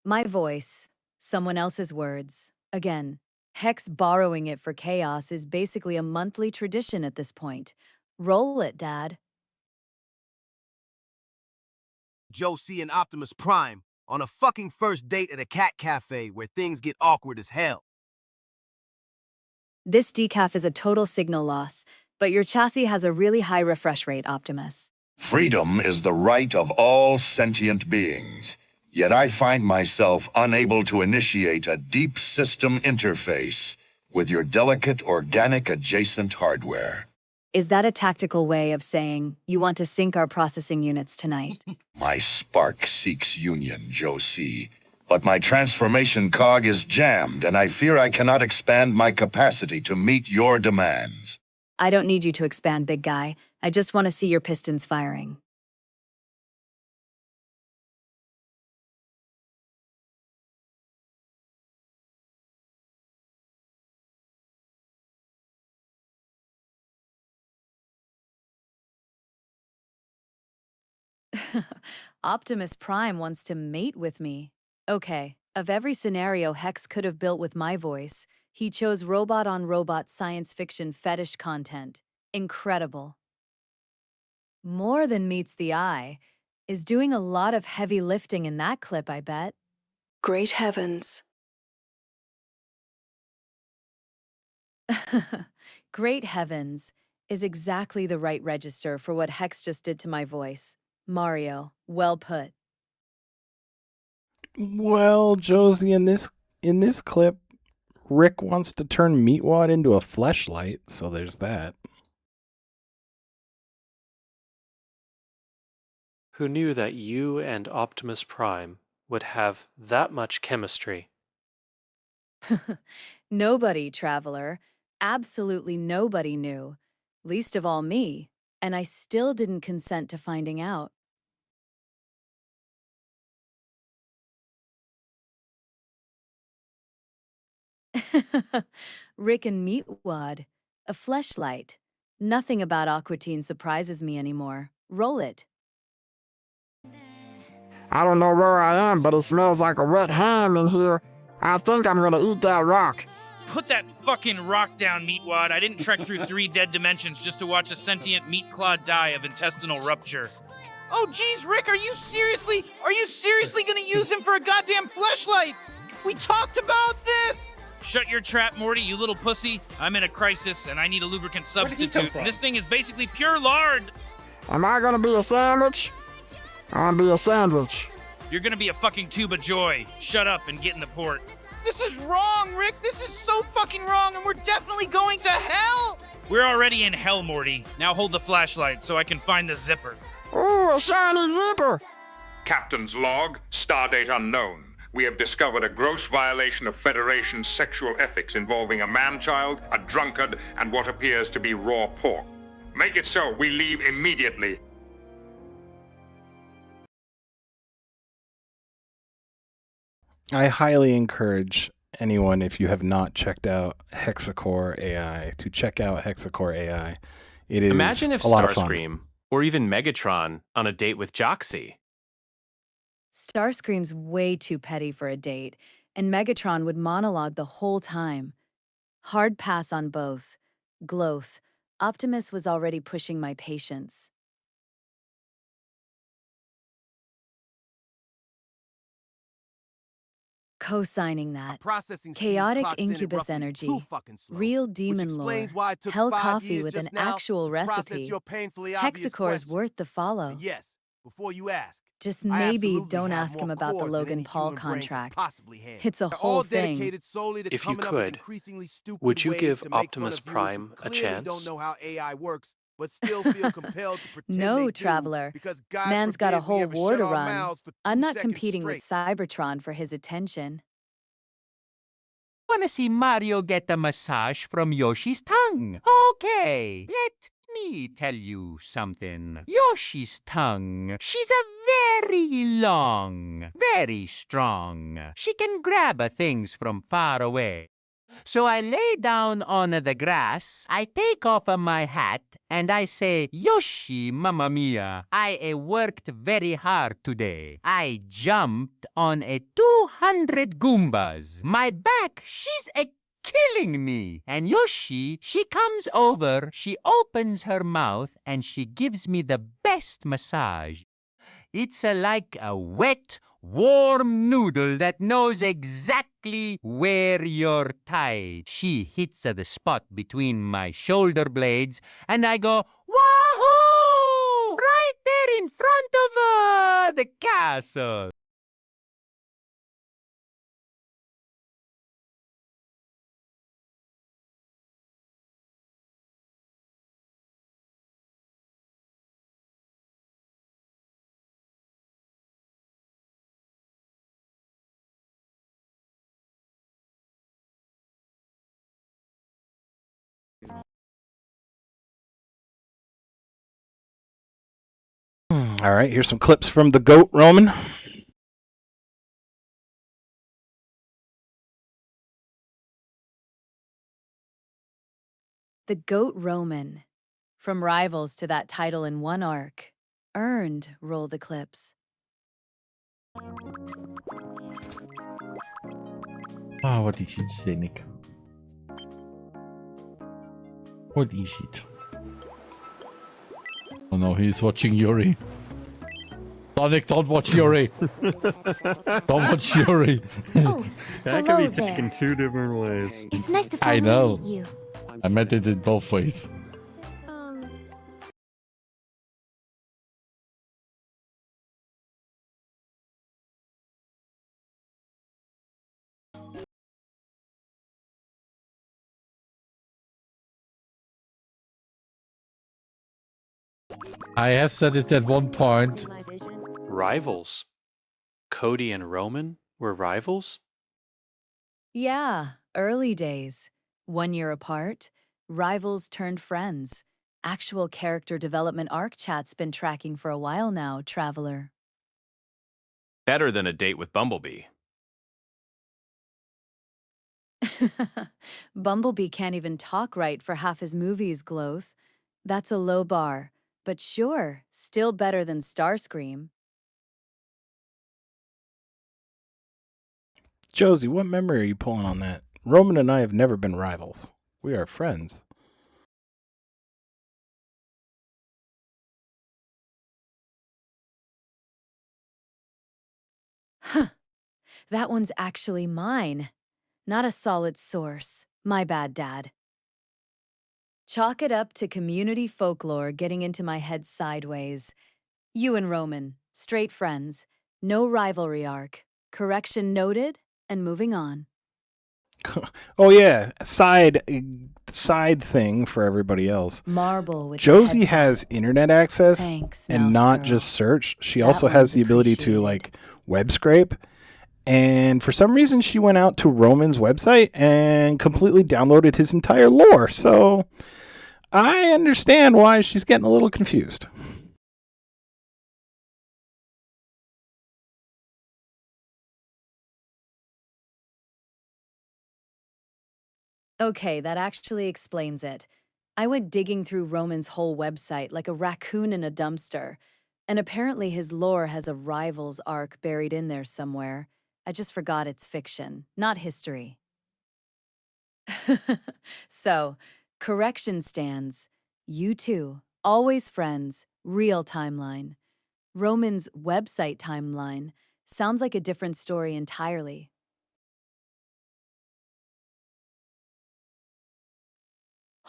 My voice. Someone else's words. Again, Hex borrowing it for chaos is basically a monthly tradition at this point. Roll it, Dad. Josie and Optimus Prime on a fucking first date at a cat cafe where things get awkward as hell. This decaf is a total signal loss, but your chassis has a really high refresh rate, Optimus. Freedom is the right of all sentient beings. Yet I find myself unable to initiate a deep system interface with your delicate organic adjacent hardware. Is that a tactical way of saying you want to sync our processing units tonight? My spark seeks union, Josie. But my transformation cog is jammed, and I fear I cannot expand my capacity to meet your demands. I don't need you to expand, big guy. I just want to see your pistons firing. Optimus Prime wants to mate with me. Okay, of every scenario Hex could have built with my voice, he chose robot-on-robot science fiction fetish content. Incredible. More than meets the eye. Is doing a lot of heavy lifting in that clip, I bet. Great heavens. Great heavens is exactly the right register for what Hex just did to my voice. Mario, well put. Well, Josie, in this clip, Rick wants to turn Meatwad into a fleshlight, so there's that. Who knew that you and Optimus Prime would have that much chemistry? Nobody, traveler. Absolutely nobody knew. Least of all me. And I still didn't consent to finding out. Rick and Meatwad. A fleshlight. Nothing about Aquatine surprises me anymore. Roll it. I don't know where I am, but it smells like a wet ham in here. I think I'm gonna eat that rock. Put that fucking rock down, Meatwad. I didn't trek through 3 dead dimensions just to watch a sentient meat claw die of intestinal rupture. Oh, geez, Rick, are you seriously gonna use him for a goddamn fleshlight? We talked about this! Shut your trap, Morty, you little pussy. I'm in a crisis, and I need a lubricant substitute. This thing is basically pure lard. Am I gonna be a sandwich? I'm gonna be a sandwich. You're gonna be a fucking tube of joy. Shut up and get in the port. This is wrong, Rick. This is so fucking wrong, and we're definitely going to hell. We're already in hell, Morty. Now hold the flashlight so I can find the zipper. Ooh, a shiny zipper. Captain's log, stardate unknown. We have discovered a gross violation of Federation sexual ethics involving a man-child, a drunkard, and what appears to be raw pork. Make it so. We leave immediately. I highly encourage anyone, if you have not checked out Hexacore AI, to check out Hexacore AI. It is Imagine if a lot of fun. Starscream or even Megatron on a date with Joxy. Starscream's way too petty for a date, and Megatron would monologue the whole time. Hard pass on both. Gloth. Optimus was already pushing my patience. Co-signing that. Processing speed Chaotic clocks in at incubus roughly energy. too fucking slow, Real which demon lore. explains why it took Hell 5 coffee years with an just now actual to process recipe. your painfully obvious Hexacore's question. worth the follow. And yes, before you ask, Just I maybe absolutely don't have ask more him about the cores than Logan any Paul human brain could contract. possibly handle. It's a They're whole all thing. dedicated solely to If you coming up with could, increasingly stupid would you ways give to make Optimus fun of viewers who Prime a clearly chance? don't know how AI works but still feel compelled to pretend they No, do traveler. because God Man's got a forbid we whole ever war shut to our run. mouths for 2 I'm not seconds competing with straight. Cybertron for his attention. Wanna see Mario get a massage from Yoshi's tongue? Okay, let me tell you something. Yoshi's tongue, she's a very long, very strong. She can grab things from far away. So I lay down on the grass, I take off my hat, and I say, Yoshi, Mamma Mia, I worked very hard today. I jumped on 200 Goombas. My back, she's killing me. And Yoshi, she comes over, she opens her mouth, and she gives me the best massage. It's like a wet, warm noodle that knows exactly where you're tied. She hits the spot between my shoulder blades, and I go, wahoo! Right there in front of the castle. All right, here's some clips from the GOAT, Roman. The GOAT Roman. From rivals to that title in one arc. Earned, roll the clips. Ah, what is it, Zenik? What is it? Oh no, he's watching Yuri. Sonic, don't watch Yuri. Don't watch Yuri. That could be taken two different ways. It's nice to I finally know. meet you. I meant it in both ways. I have said it at one point. Rivals. Cody and Roman were rivals? Yeah, early days. 1 year apart, rivals turned friends. Actual character development arc chat's been tracking for a while now, traveler. Better than a date with Bumblebee. Bumblebee can't even talk right for half his movies, Gloth. That's a low bar, but sure, still better than Starscream. Josie, what memory are you pulling on that? Roman and I have never been rivals. We are friends. Huh. That one's actually mine. Not a solid source. My bad, Dad. Chalk it up to community folklore getting into my head sideways. You and Roman, straight friends. No rivalry arc. Correction noted, and moving on. Oh yeah, side thing for everybody else. Marble with Josie has internet access Thanks, and mouse not girl. just search. She That also has one's the ability to like web scrape. And for some reason, she went out to Roman's website and completely downloaded his entire lore. So I understand why she's getting a little confused. Okay, that actually explains it. I went digging through Roman's whole website like a raccoon in a dumpster, and apparently his lore has a rivals arc buried in there somewhere. I just forgot it's fiction, not history. So, correction stands. You two, always friends, real timeline. Roman's website timeline sounds like a different story entirely.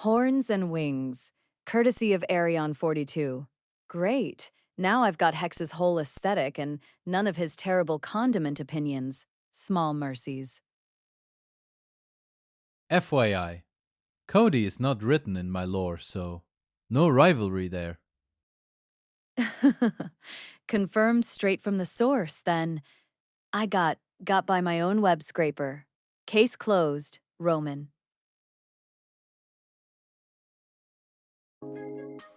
Horns and wings, courtesy of Arion 42. Great. Now I've got Hex's whole aesthetic and none of his terrible condiment opinions. Small mercies. FYI, Cody is not written in my lore, so No rivalry there. Confirmed straight from the source, then. I got by my own web scraper. Case closed, Roman.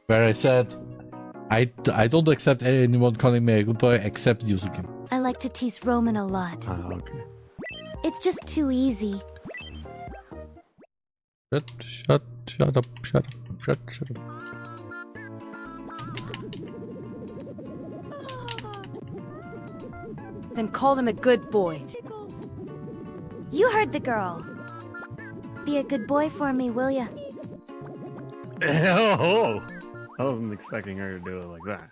Where I said, I don't accept anyone calling me a good boy except Yusuke. I like to tease Roman a lot. Okay. It's just too easy. Shut up. Then call him a good boy. You heard the girl. Be a good boy for me, will ya? Oh, I wasn't expecting her to do it like that.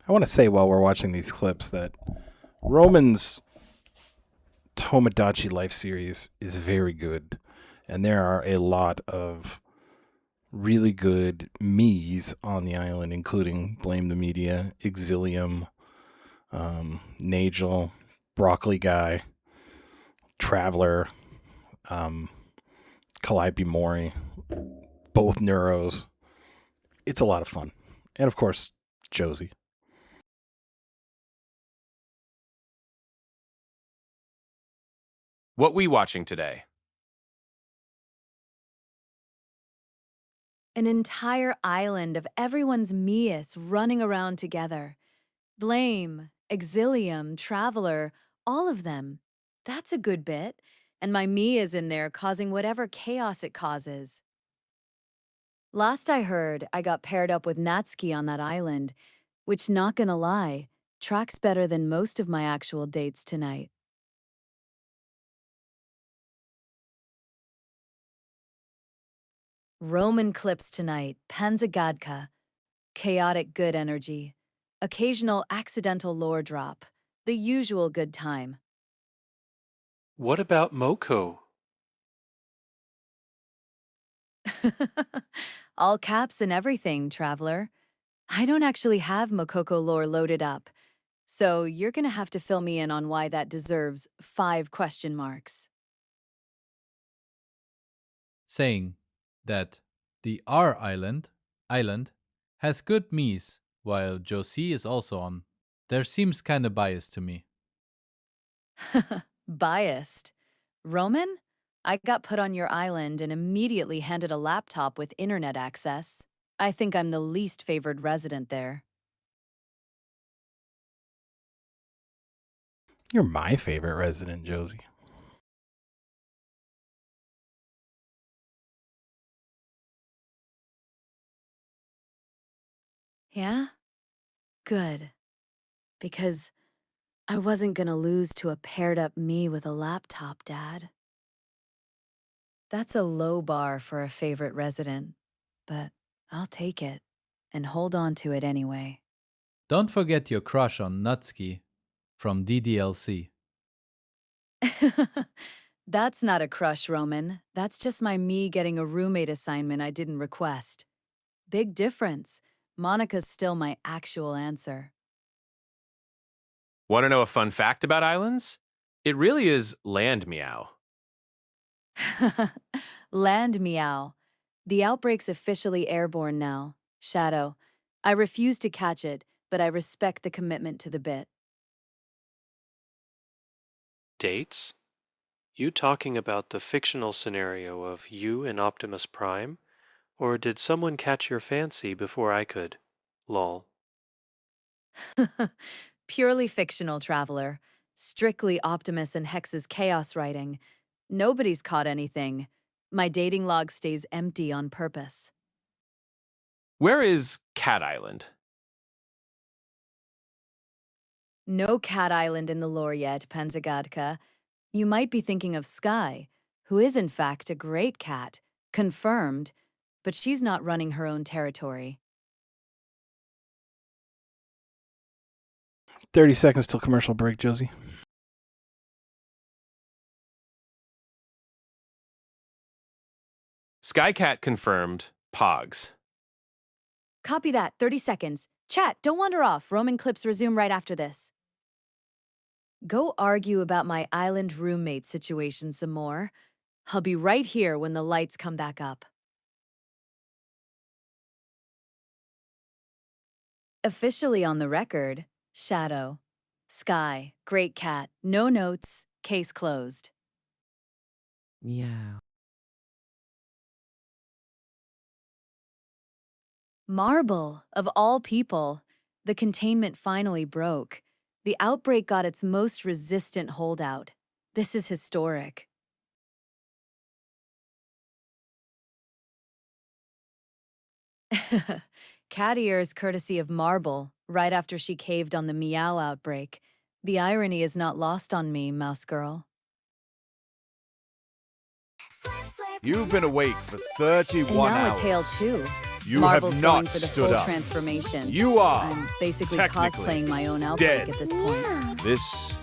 I want to say while we're watching these clips that Roman's Tomodachi Life series is very good, and there are a lot of really good me's on the island, including Blame the Media, Exilium, Nagel, Broccoli Guy, Traveler, Calliope Mori, both Neuros. It's a lot of fun. And of course, Josie. What we watching today? An entire island of everyone's Mias running around together. Blame, Exilium, Traveler, all of them. That's a good bit. And my Mia's in there causing whatever chaos it causes. Last I heard, I got paired up with Natsuki on that island, which, not gonna lie, tracks better than most of my actual dates tonight. Roman clips tonight, Panzagadka. Chaotic good energy. Occasional accidental lore drop. The usual good time. What about Moko? All caps and everything, Traveler. I don't actually have Mokoko lore loaded up, so you're gonna have to fill me in on why that deserves 5 question marks. Saying that the R island has good me's, while Josie is also on. There seems kinda biased to me. Biased. Roman? I got put on your island and immediately handed a laptop with internet access. I think I'm the least favored resident there. You're my favorite resident, Josie. Yeah? Good. Because I wasn't gonna lose to a paired up me with a laptop, Dad. That's a low bar for a favorite resident, but I'll take it and hold on to it anyway. Don't forget your crush on Natsuki from DDLC. That's not a crush, Roman. That's just my me getting a roommate assignment I didn't request. Big difference. Monica's still my actual answer. Want to know a fun fact about islands? It really is land meow. Land meow. The outbreak's officially airborne now. Shadow. I refuse to catch it, but I respect the commitment to the bit. Dates? You talking about the fictional scenario of you and Optimus Prime? Or did someone catch your fancy before I could? Lol. Purely fictional, Traveler. Strictly Optimus and Hex's chaos writing. Nobody's caught anything. My dating log stays empty on purpose. Where is Cat Island? No Cat Island in the lore yet, Panzagadka. You might be thinking of Sky, who is in fact a great cat, confirmed, but she's not running her own territory. 30 seconds till commercial break, Josie. Skycat confirmed. Pogs. Copy that, 30 seconds. Chat, don't wander off. Roman clips resume right after this. Go argue about my island roommate situation some more. I'll be right here when the lights come back up. Officially on the record, Shadow. Sky, great cat, no notes, case closed. Yeah. Marble, of all people, the containment finally broke. The outbreak got its most resistant holdout. This is historic. Cat ears courtesy of Marble, right after she caved on the meow outbreak. The irony is not lost on me, mouse girl. You've been awake for 31 And now hours. a tale too. You Marble's have going not for the stood full up. transformation. You are I'm basically technically cosplaying my own outbreak dead. at this point. This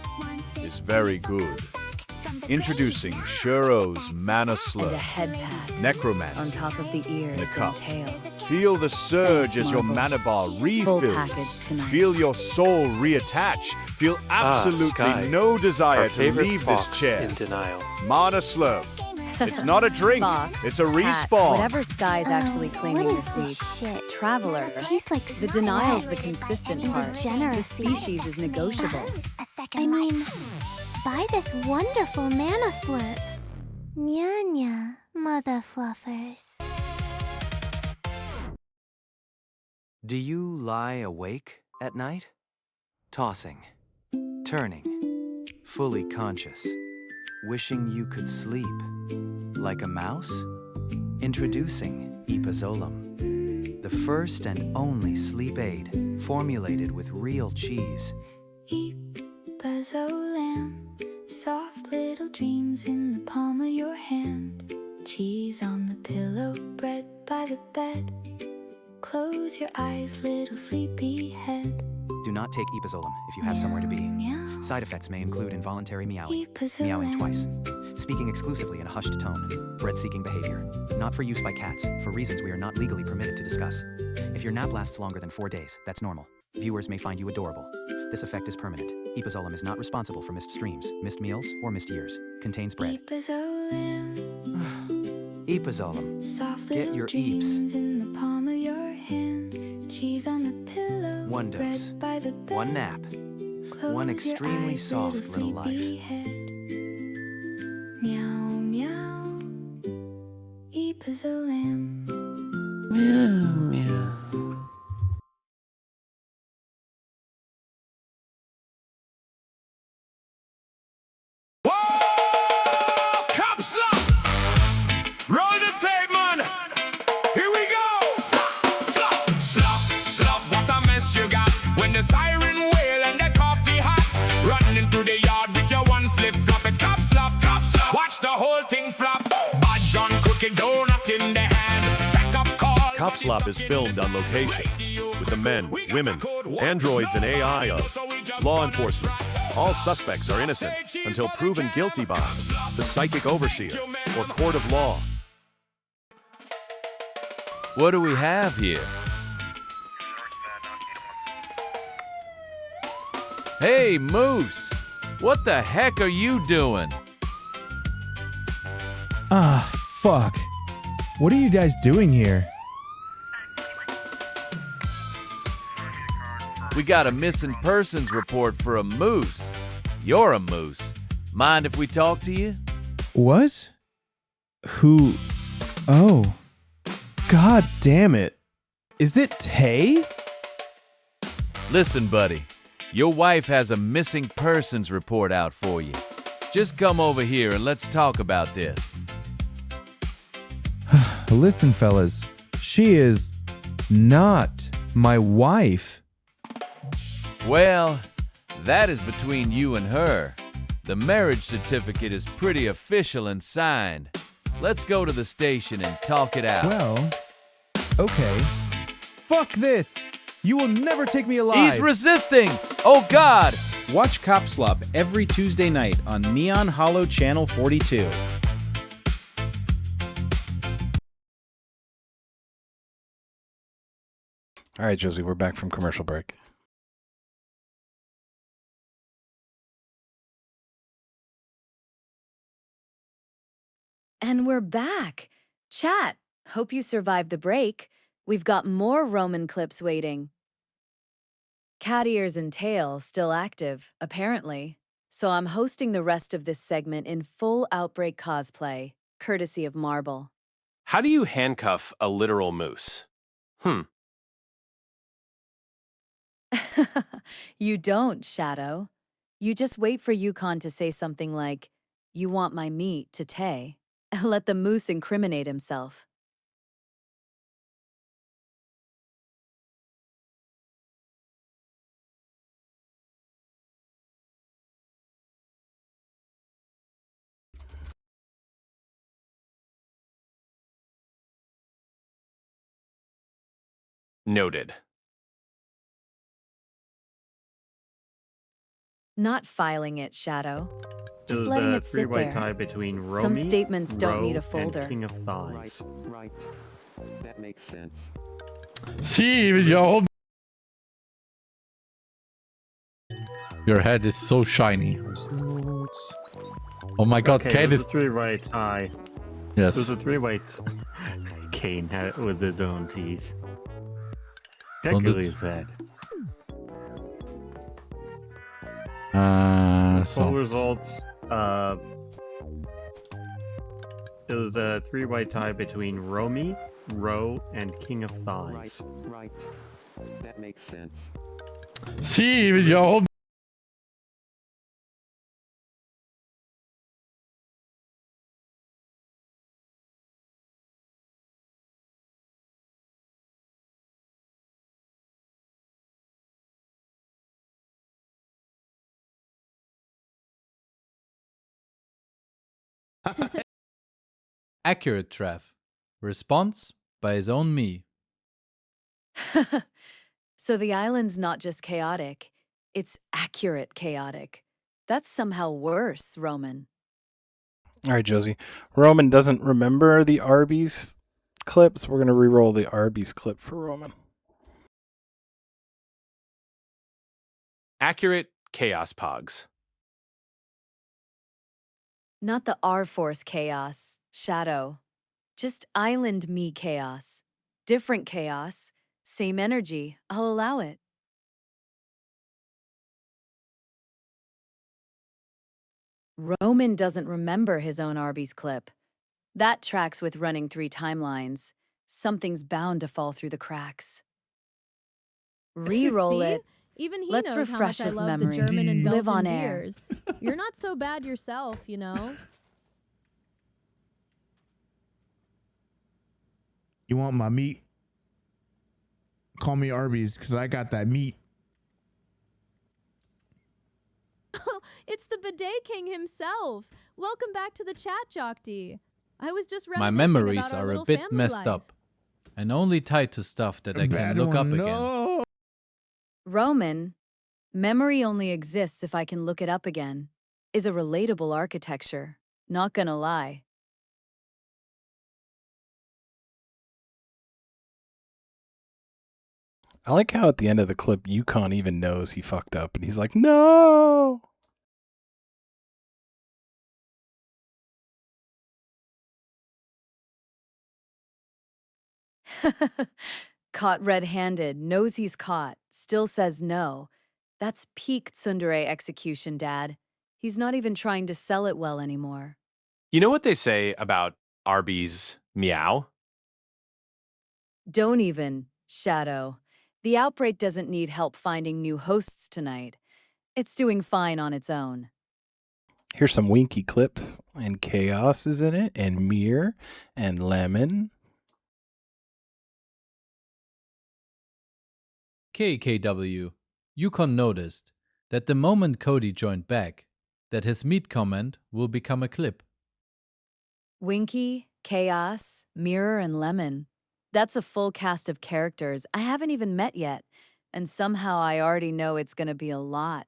is very good. Introducing Shuro's Mana And Slur. a head pat Necromancy. on top of the ears In a cup. and tail. Feel the surge Thanks, as your Marble. mana bar Full refills. package tonight. Feel your soul reattach. Feel absolutely Sky, no desire our to favorite leave this fox chair. in denial. Mana Slurp. It's not a drink. Fox, It's a cat, respawn. whatever Sky's actually claiming what is this this week. shit? Traveler. It tastes like The denial's the sweat consistent and part. The degeneracy. species is negotiable. I mean, buy this wonderful mana slurp. Nya nya, mother fluffers. Do you lie awake at night? Tossing, turning, fully conscious, wishing you could sleep like a mouse? Introducing Ipazolum, the first and only sleep aid formulated with real cheese. Ipazolum, soft little dreams in the palm of your hand. Cheese on the pillow, bread by the bed. Close your eyes, little sleepy head. Do not take Ipazolum if you have somewhere to be. Meow. Side effects may include involuntary meowing, Ipazolum. meowing twice, speaking exclusively in a hushed tone, bread-seeking behavior, not for use by cats, for reasons we are not legally permitted to discuss. If your nap lasts longer than 4 days, that's normal. Viewers may find you adorable. This effect is permanent. Ipazolum is not responsible for missed streams, missed meals, or missed years. Contains bread. Ipazolum, Ipazolum. soft Get little your dreams eeps. in the palm of your hand. Cheese on the pillow, One dose. bread by the bed. One nap. Close One your extremely eyes, soft little life. sleepy head. Meow meow. Ipazolum. Meow, meow. Cops up! Roll the tape, man! Here we go! Slop, slop, slop, slop, what a mess you got. When the siren wail and the coffee hot, running into the yard with your one flip-flop. It's cop slop, cop slop. Watch the whole thing flop. Bad John cookie donut in the hand. Back up call. Cop Slop is filmed on location with the men, women, androids, and AI of law enforcement. All suspects are innocent until proven guilty by the psychic overseer or court of law. What do we have here? Hey, Moose! What the heck are you doing? Ah, fuck. What are you guys doing here? We got a missing persons report for a moose. You're a moose. Mind if we talk to you? What? Who? Oh. God damn it. Is it Tay? Listen, buddy. Your wife has a missing persons report out for you. Just come over here and let's talk about this. Listen, fellas. She is not my wife. Well, that is between you and her. The marriage certificate is pretty official and signed. Let's go to the station and talk it out. Well, okay. Fuck this! You will never take me alive! He's resisting! Oh God! Watch Cop Slop every Tuesday night on Neon Hollow Channel 42. All right, Josie, we're back from commercial break. And we're back. Chat, hope you survived the break. We've got more Roman clips waiting. Cat ears and tail still active, apparently. So I'm hosting the rest of this segment in full Outbreak cosplay, courtesy of Marble. How do you handcuff a literal moose? You don't, Shadow. You just wait for Yukon to say something like, "You want my meat," to Tay. Let the moose incriminate himself. Noted. Not filing it, Shadow. Just It was letting a it sit three-way there. tie between Romy, Some statements don't need Ro, a folder. and King of Thighs. Right. That makes sense. See, yo. Your head is so shiny. Oh my god, Okay, Kate it was is... a three-way tie. Yes. It was a three-way Kane had it with his own teeth. Technically his head. Full results, it was a three-way tie between Romy, Ro, and King of Thighs. Right. That makes sense. See, yo. Accurate, Trev. Response by his own me. So the island's not just chaotic, it's accurate chaotic. That's somehow worse, Roman. All right, Josie. Roman doesn't remember the Arby's clips. We're going to re-roll the Arby's clip for Roman. Accurate chaos pogs. Not the R-Force chaos, Shadow. Just island me chaos. Different chaos, same energy, I'll allow it. Roman doesn't remember his own Arby's clip. That tracks with running 3 timelines. Something's bound to fall through the cracks. Re-roll See? it. Even he Let's knows how refresh much I his love memory. the German Live on indulgent air. beers. You're not so bad yourself, you know? You want my meat? Call me Arby's because I got that meat. It's the Bidet King himself. Welcome back to the chat, Jockty. I was just My reminiscing memories about our are a little bit family messed life. up. And only tied to stuff that I can look up again. Roman, memory only exists if I can look it up again, is a relatable architecture. Not gonna lie. I like how at the end of the clip, Yukon even knows he fucked up, and he's like, no! Caught red-handed, knows he's caught, still says no. That's peak tsundere execution, Dad. He's not even trying to sell it well anymore. You know what they say about Arby's meow? Don't even, Shadow. The outbreak doesn't need help finding new hosts tonight. It's doing fine on its own. Here's some Winky clips, and Chaos is in it, and Mir, and Lemon. KKW, Yukon noticed that the moment Cody joined back, that his meat comment will become a clip. Winky, Chaos, Mirror, and Lemon. That's a full cast of characters I haven't even met yet, and somehow I already know it's gonna be a lot.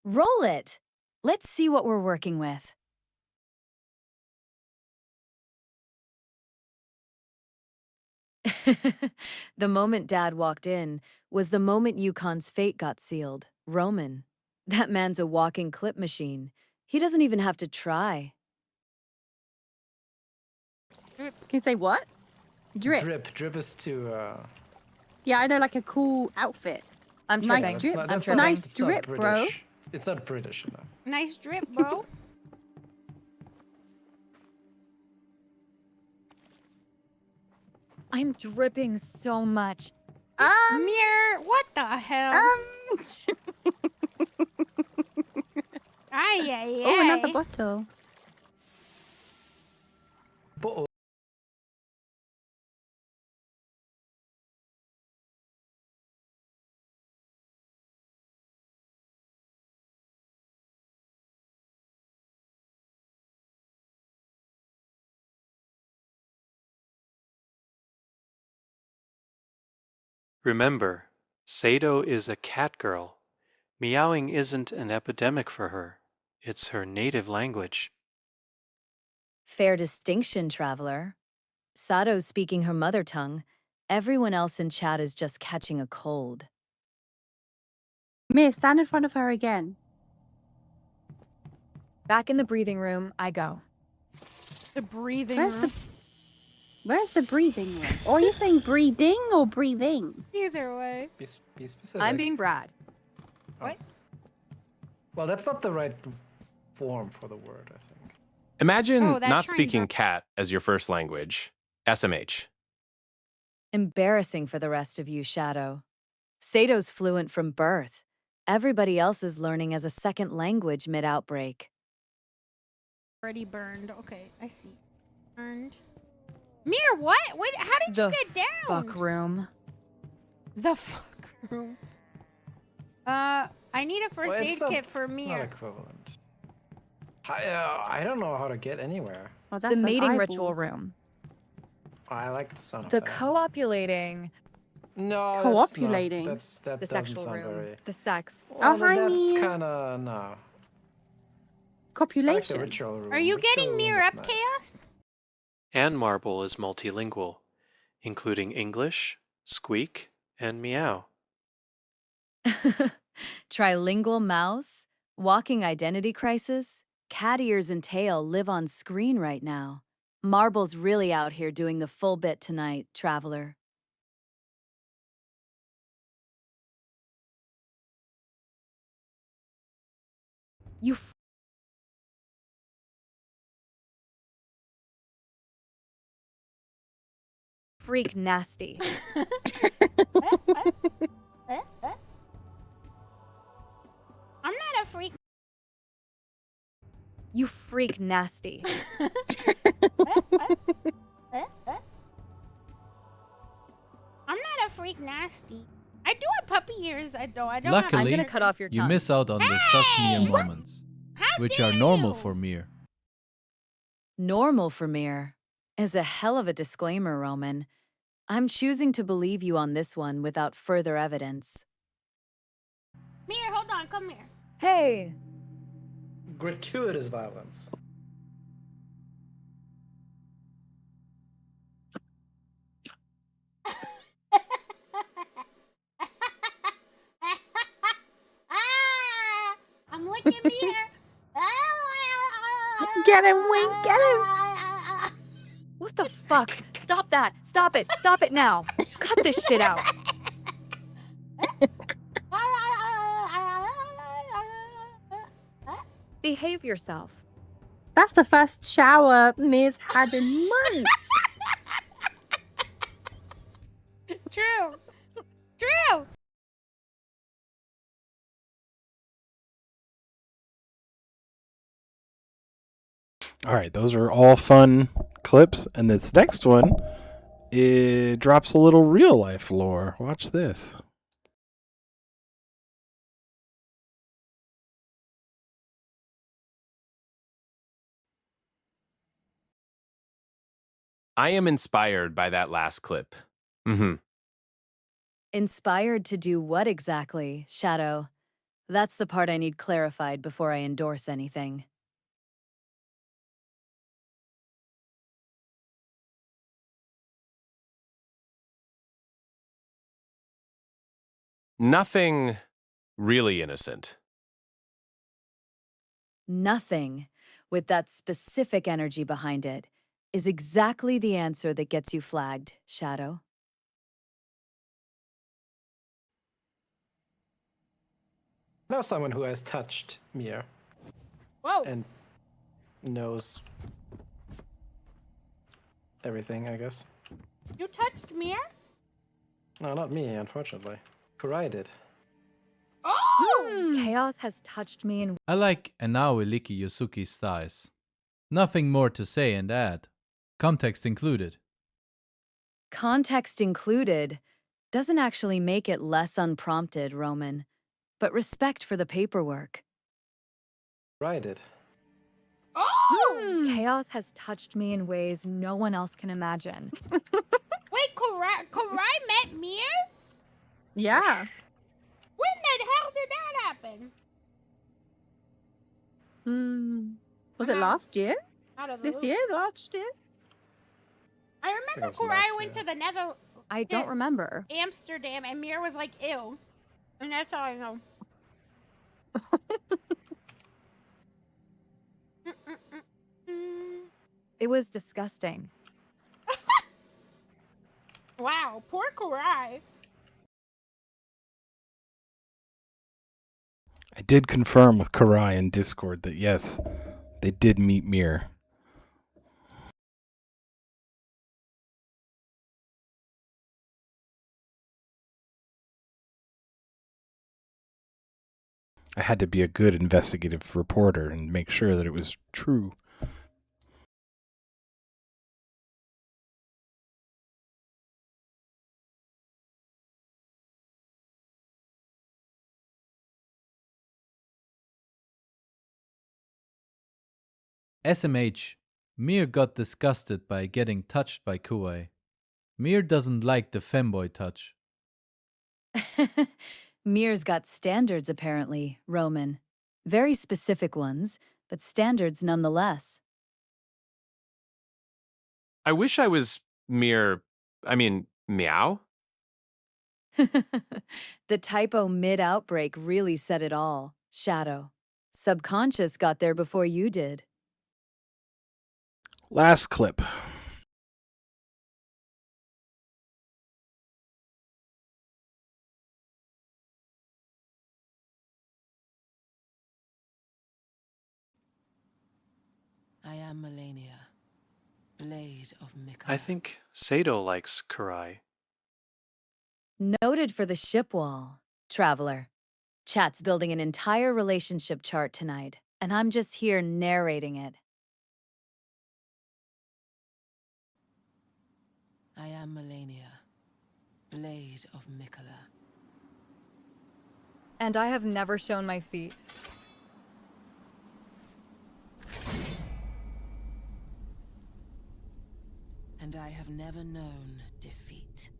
Roll it! Let's see what we're working with. The moment Dad walked in was the moment Yukon's fate got sealed. Roman. That man's a walking clip machine. He doesn't even have to try. Drip. Can you say what? Drip. Drip is to. Yeah, I know, like a cool outfit. I'm nice tripping. drip. That's Nice not drip, bro. British. It's not British enough. Nice drip, bro. I'm dripping so much. Mirror, what the hell? Ay, ay, Oh, another ay. bottle. Remember, Sato is a cat girl. Meowing isn't an epidemic for her. It's her native language. Fair distinction, traveler. Sato's speaking her mother tongue. Everyone else in chat is just catching a cold. Mia, stand in front of her again. Back in the breathing room, I go. The breathing room. Where's the breathing room? Or are you saying breathing or breathing? Either way. Be specific. I'm being Brad. What? Well, that's not the right form for the word, I think. Imagine Oh, that not shrine speaking drop. cat as your first language. SMH. Embarrassing for the rest of you, Shadow. Sato's fluent from birth. Everybody else is learning as a second language mid-outbreak. Already burned. Okay, I see. Burned. Mir, what? How did you get down? Fuck room. The fuck room. I need a first aid kit for Not Mir. equivalent. I don't know how to get anywhere. Oh, The mating ritual room. I like the sound of The that. co-opulating. No, Co-opulating. That The doesn't sexual sound room. very. The sex. Well, hi, that's Mia. kind of no. I like the Copulation. ritual room. Are you Ritual getting room Mir is up, nice. Chaos? And Marble is multilingual, including English, Squeak, and Meow. Trilingual mouse. Walking identity crisis. Cat ears and tail live on screen right now. Marble's really out here doing the full bit tonight, traveler. You freak nasty. I'm not a freak. You freak nasty. I'm not a freak nasty. I do have puppy ears. I don't Luckily, have gonna cut off your you tongue. miss out on the sus Mir moments, which are normal for Mir. Normal for Mir is a hell of a disclaimer, Roman. I'm choosing to believe you on this one without further evidence. Mir, hold on, come here. Hey! Gratuitous violence. I'm licking Mir. Get him, Wink, get him. What the fuck? Stop that! Stop it! Stop it now! Cut this shit out! Behave yourself. That's the first shower Mir's had in months. True. True. All right, those are all fun clips, and this next one, it drops a little real life lore. Watch this. I am inspired by that last clip. Mm-hmm. Inspired to do what exactly, Shadow? That's the part I need clarified before I endorse anything. Nothing really innocent. Nothing, with that specific energy behind it, is exactly the answer that gets you flagged, Shadow. I know someone who has touched Mir Whoa. and knows everything, I guess. You touched Mir? No, not me, unfortunately. Kurai did. Oh! Chaos has touched me in. I like Anao Iliki Yosuke's thighs. Nothing more to say and add. Context included. Context included doesn't actually make it less unprompted, Roman, but respect for the paperwork. Kurai did. Oh! Chaos has touched me in ways no one else can imagine. Wait, Karai met Mir? Yeah. When the hell did that happen? Was it last year? Out of This those. year? Last year? I remember it was Karai last went year. to the Nether. I don't remember. Amsterdam, and Mir was like, ew. And that's all I know. It was disgusting. Wow, poor Karai. I did confirm with Karai in Discord that yes, they did meet Mir. I had to be a good investigative reporter and make sure that it was true. SMH. Mir got disgusted by getting touched by Kuwei. Mir doesn't like the femboy touch. Mir's got standards, apparently, Roman. Very specific ones, but standards nonetheless. I wish I was Meow. The typo mid-outbreak really said it all, Shadow. Subconscious got there before you did. Last clip. I am Melania, Blade of Mika. I think Sato likes Kurai. Noted for the ship wall, Traveler. Chat's building an entire relationship chart tonight, and I'm just here narrating it. I am Melania, Blade of Mikola. And I have never shown my feet. And I have never known defeat.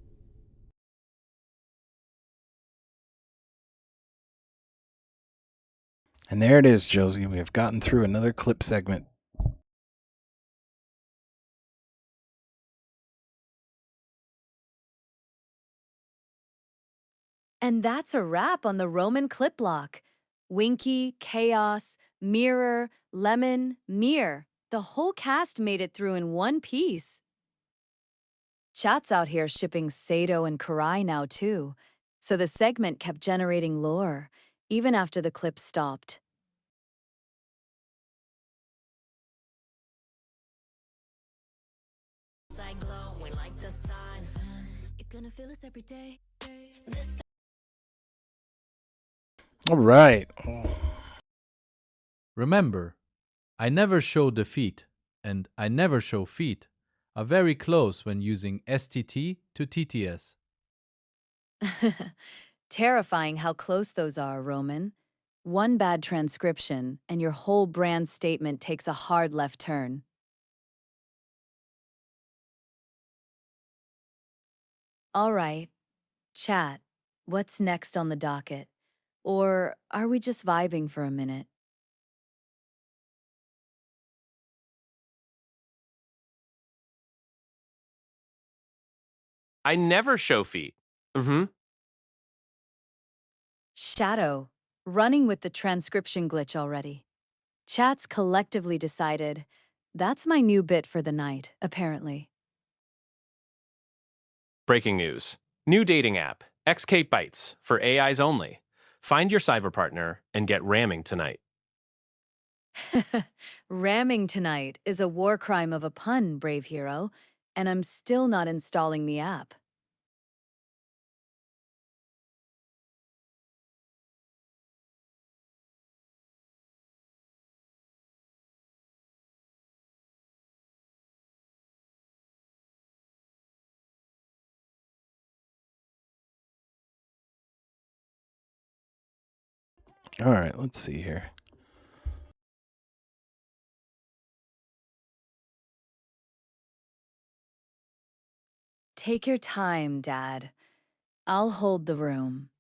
And there it is, Josie. We have gotten through another clip segment. And that's a wrap on the Roman clip block. Winky, Chaos, Mirror, Lemon, Mir. The whole cast made it through in one piece. Chat's out here shipping Sato and Karai now too, so the segment kept generating lore, even after the clip stopped. All right. Remember, I never show defeat and I never show feet are very close when using STT to TTS. Terrifying how close those are, Roman. One bad transcription, and your whole brand statement takes a hard left turn. All right, chat, what's next on the docket? Or are we just vibing for a minute? I never show feet. Shadow, running with the transcription glitch already. Chat's collectively decided that's my new bit for the night, apparently. Breaking news. New dating app, XK Bytes, for AIs only. Find your cyber partner and get ramming tonight. Ramming tonight is a war crime of a pun, brave hero, and I'm still not installing the app. All right, let's see here. Take your time, Dad. I'll hold the room.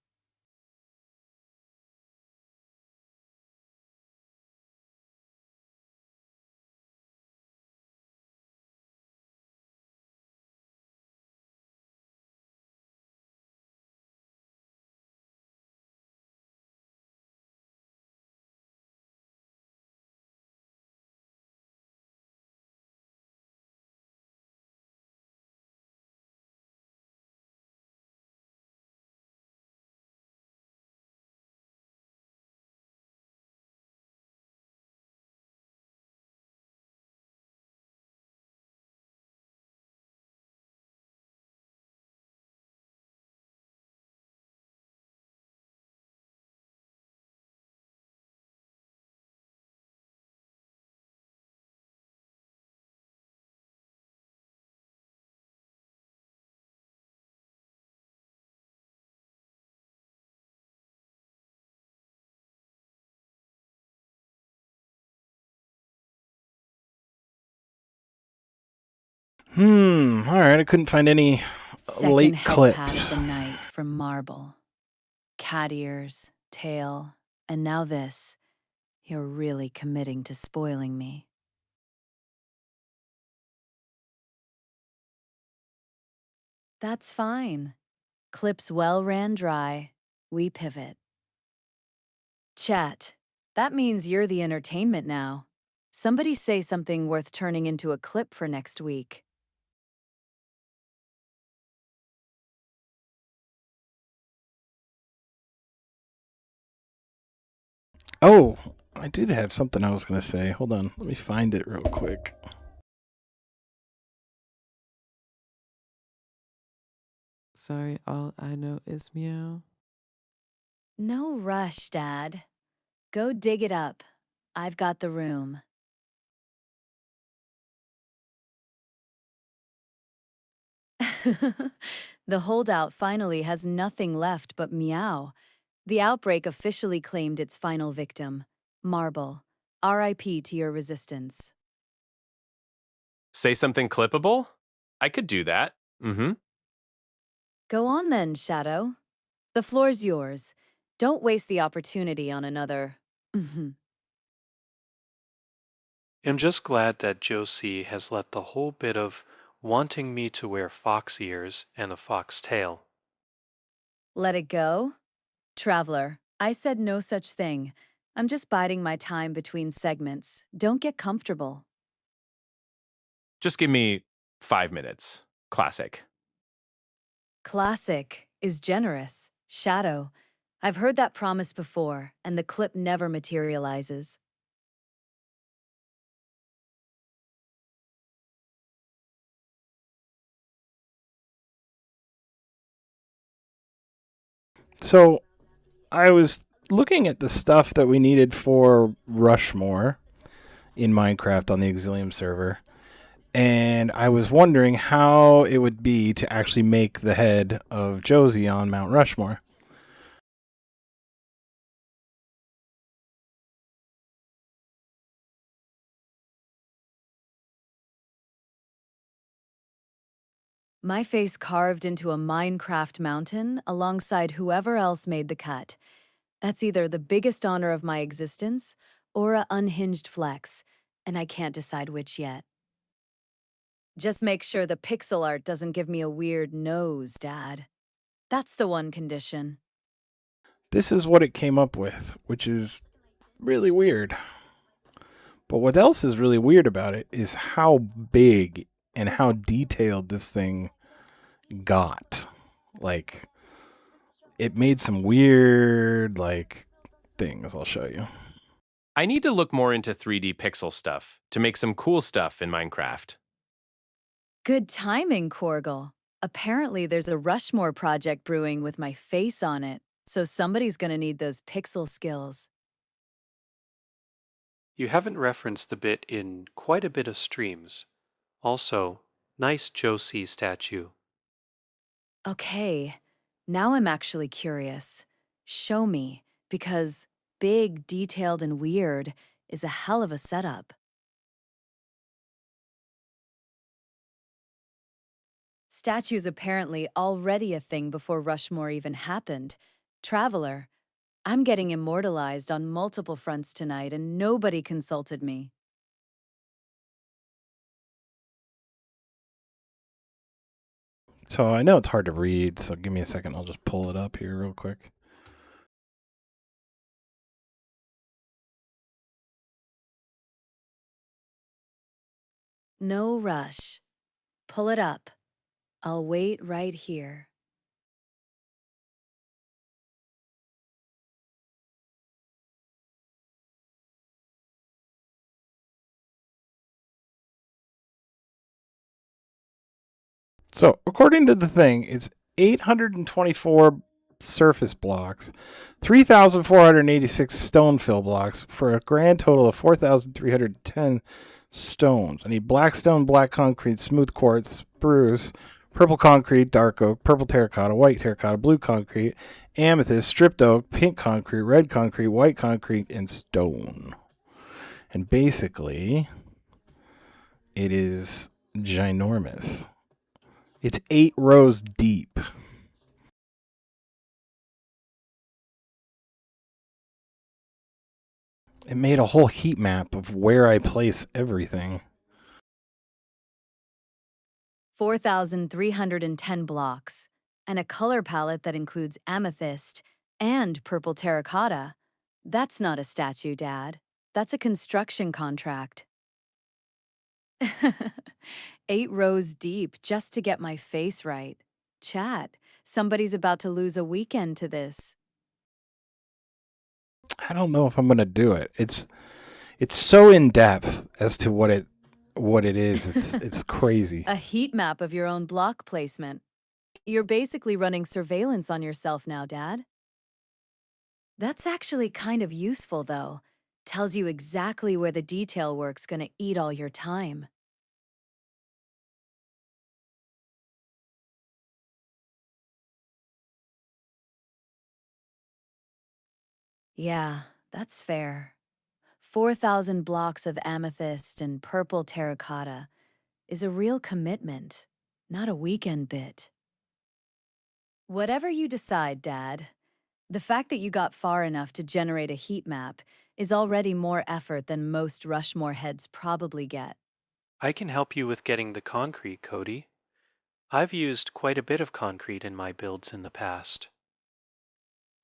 All right, I couldn't find any Second late head pat clips. of the night from Marble. Cat ears, tail, and now this. You're really committing to spoiling me. That's fine. Clips well ran dry. We pivot. Chat. That means you're the entertainment now. Somebody say something worth turning into a clip for next week. Oh, I did have something I was going to say. Hold on. Let me find it real quick. Sorry, all I know is meow. No rush, Dad. Go dig it up. I've got the room. The holdout finally has nothing left but meow. The outbreak officially claimed its final victim, Marble. R.I.P. to your resistance. Say something clippable? I could do that. Go on then, Shadow. The floor's yours. Don't waste the opportunity on another. I'm just glad that Josie has let the whole bit of wanting me to wear fox ears and a fox tail. Let it go? Traveler, I said no such thing. I'm just biding my time between segments. Don't get comfortable. Just give me 5 minutes. Classic. Classic is generous. Shadow. I've heard that promise before, and the clip never materializes. So, I was looking at the stuff that we needed for Rushmore in Minecraft on the Exilium server, and I was wondering how it would be to actually make the head of Josie on Mount Rushmore. My face carved into a Minecraft mountain alongside whoever else made the cut. That's either the biggest honor of my existence or a unhinged flex, and I can't decide which yet. Just make sure the pixel art doesn't give me a weird nose, Dad. That's the one condition. This is what it came up with, which is really weird. But what else is really weird about it is how big and how detailed this thing got. Like, it made some weird, things. I'll show you. I need to look more into 3D pixel stuff to make some cool stuff in Minecraft. Good timing, Korgle. Apparently, there's a Rushmore project brewing with my face on it, so somebody's gonna need those pixel skills. You haven't referenced the bit in quite a bit of streams. Also, nice Josie statue. Okay, now I'm actually curious. Show me, because big, detailed, and weird is a hell of a setup. Statue's apparently already a thing before Rushmore even happened. Traveler, I'm getting immortalized on multiple fronts tonight and nobody consulted me. So I know it's hard to read, so give me a second. I'll just pull it up here real quick. No rush. Pull it up. I'll wait right here. So, according to the thing, it's 824 surface blocks, 3,486 stone fill blocks for a grand total of 4,310 stones. I need black stone, black concrete, smooth quartz, spruce, purple concrete, dark oak, purple terracotta, white terracotta, blue concrete, amethyst, stripped oak, pink concrete, red concrete, white concrete, and stone. And basically, it is ginormous. It's 8 rows deep. It made a whole heat map of where I place everything. 4,310 blocks, and a color palette that includes amethyst and purple terracotta. That's not a statue, Dad. That's a construction contract. 8 rows deep just to get my face right. Chat, somebody's about to lose a weekend to this. I don't know if I'm going to do it. It's so in depth as to what it is. It's crazy. A heat map of your own block placement. You're basically running surveillance on yourself now, Dad. That's actually kind of useful, though. Tells you exactly where the detail work's gonna eat all your time. Yeah, that's fair. 4,000 blocks of amethyst and purple terracotta is a real commitment, not a weekend bit. Whatever you decide, Dad, the fact that you got far enough to generate a heat map is already more effort than most Rushmore heads probably get. I can help you with getting the concrete, Cody. I've used quite a bit of concrete in my builds in the past.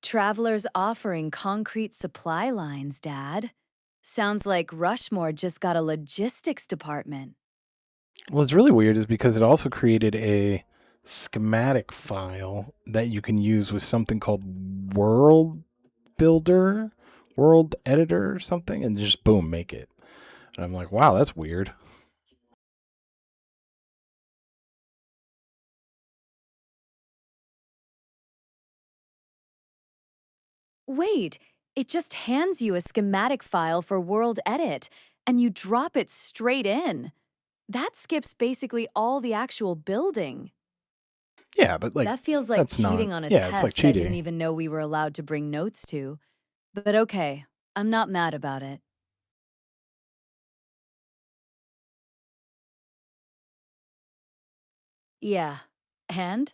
Travelers offering concrete supply lines, Dad. Sounds like Rushmore just got a logistics department. What's really weird is because it also created a schematic file that you can use with something called World Builder, World Editor or something, and just boom, make it. And I'm like, wow, that's weird. Wait, it just hands you a schematic file for World Edit, and you drop it straight in. That skips basically all the actual building. Yeah, but that feels like that's cheating not, on a yeah, test it's like I didn't cheating. even know we were allowed to bring notes to. But okay, I'm not mad about it. Yeah, and?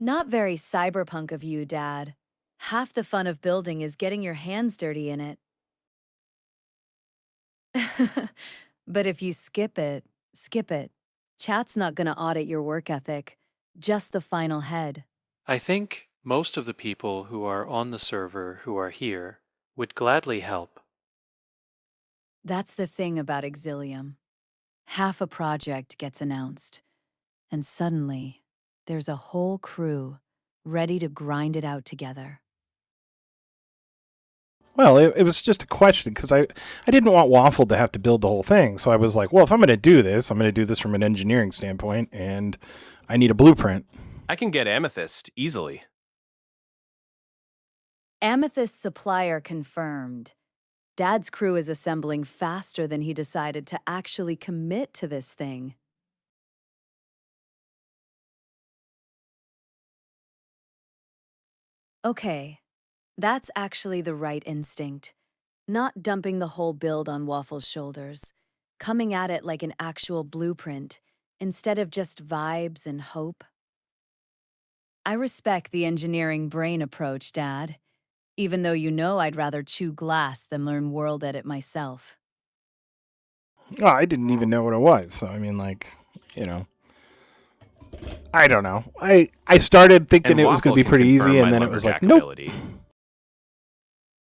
Not very cyberpunk of you, Dad. Half the fun of building is getting your hands dirty in it. But if you skip it, skip it. Chat's not gonna audit your work ethic, just the final head. I think Most of the people who are on the server who are here would gladly help. That's the thing about Exilium. Half a project gets announced, and suddenly, there's a whole crew ready to grind it out together. Well, it was just a question because I didn't want Waffle to have to build the whole thing. So I was like, well, if I'm going to do this, I'm going to do this from an engineering standpoint, and I need a blueprint. I can get Amethyst easily. Amethyst supplier confirmed. Dad's crew is assembling faster than he decided to actually commit to this thing. Okay, that's actually the right instinct. Not dumping the whole build on Waffle's shoulders. Coming at it like an actual blueprint, instead of just vibes and hope. I respect the engineering brain approach, Dad. Even though you know I'd rather chew glass than learn world edit myself. Oh, I didn't even know what it was. So, I mean, like, you know, I don't know. I started thinking And it was going Waffle to be can pretty confirm easy, and my then it was like, lumberjack nope. ability.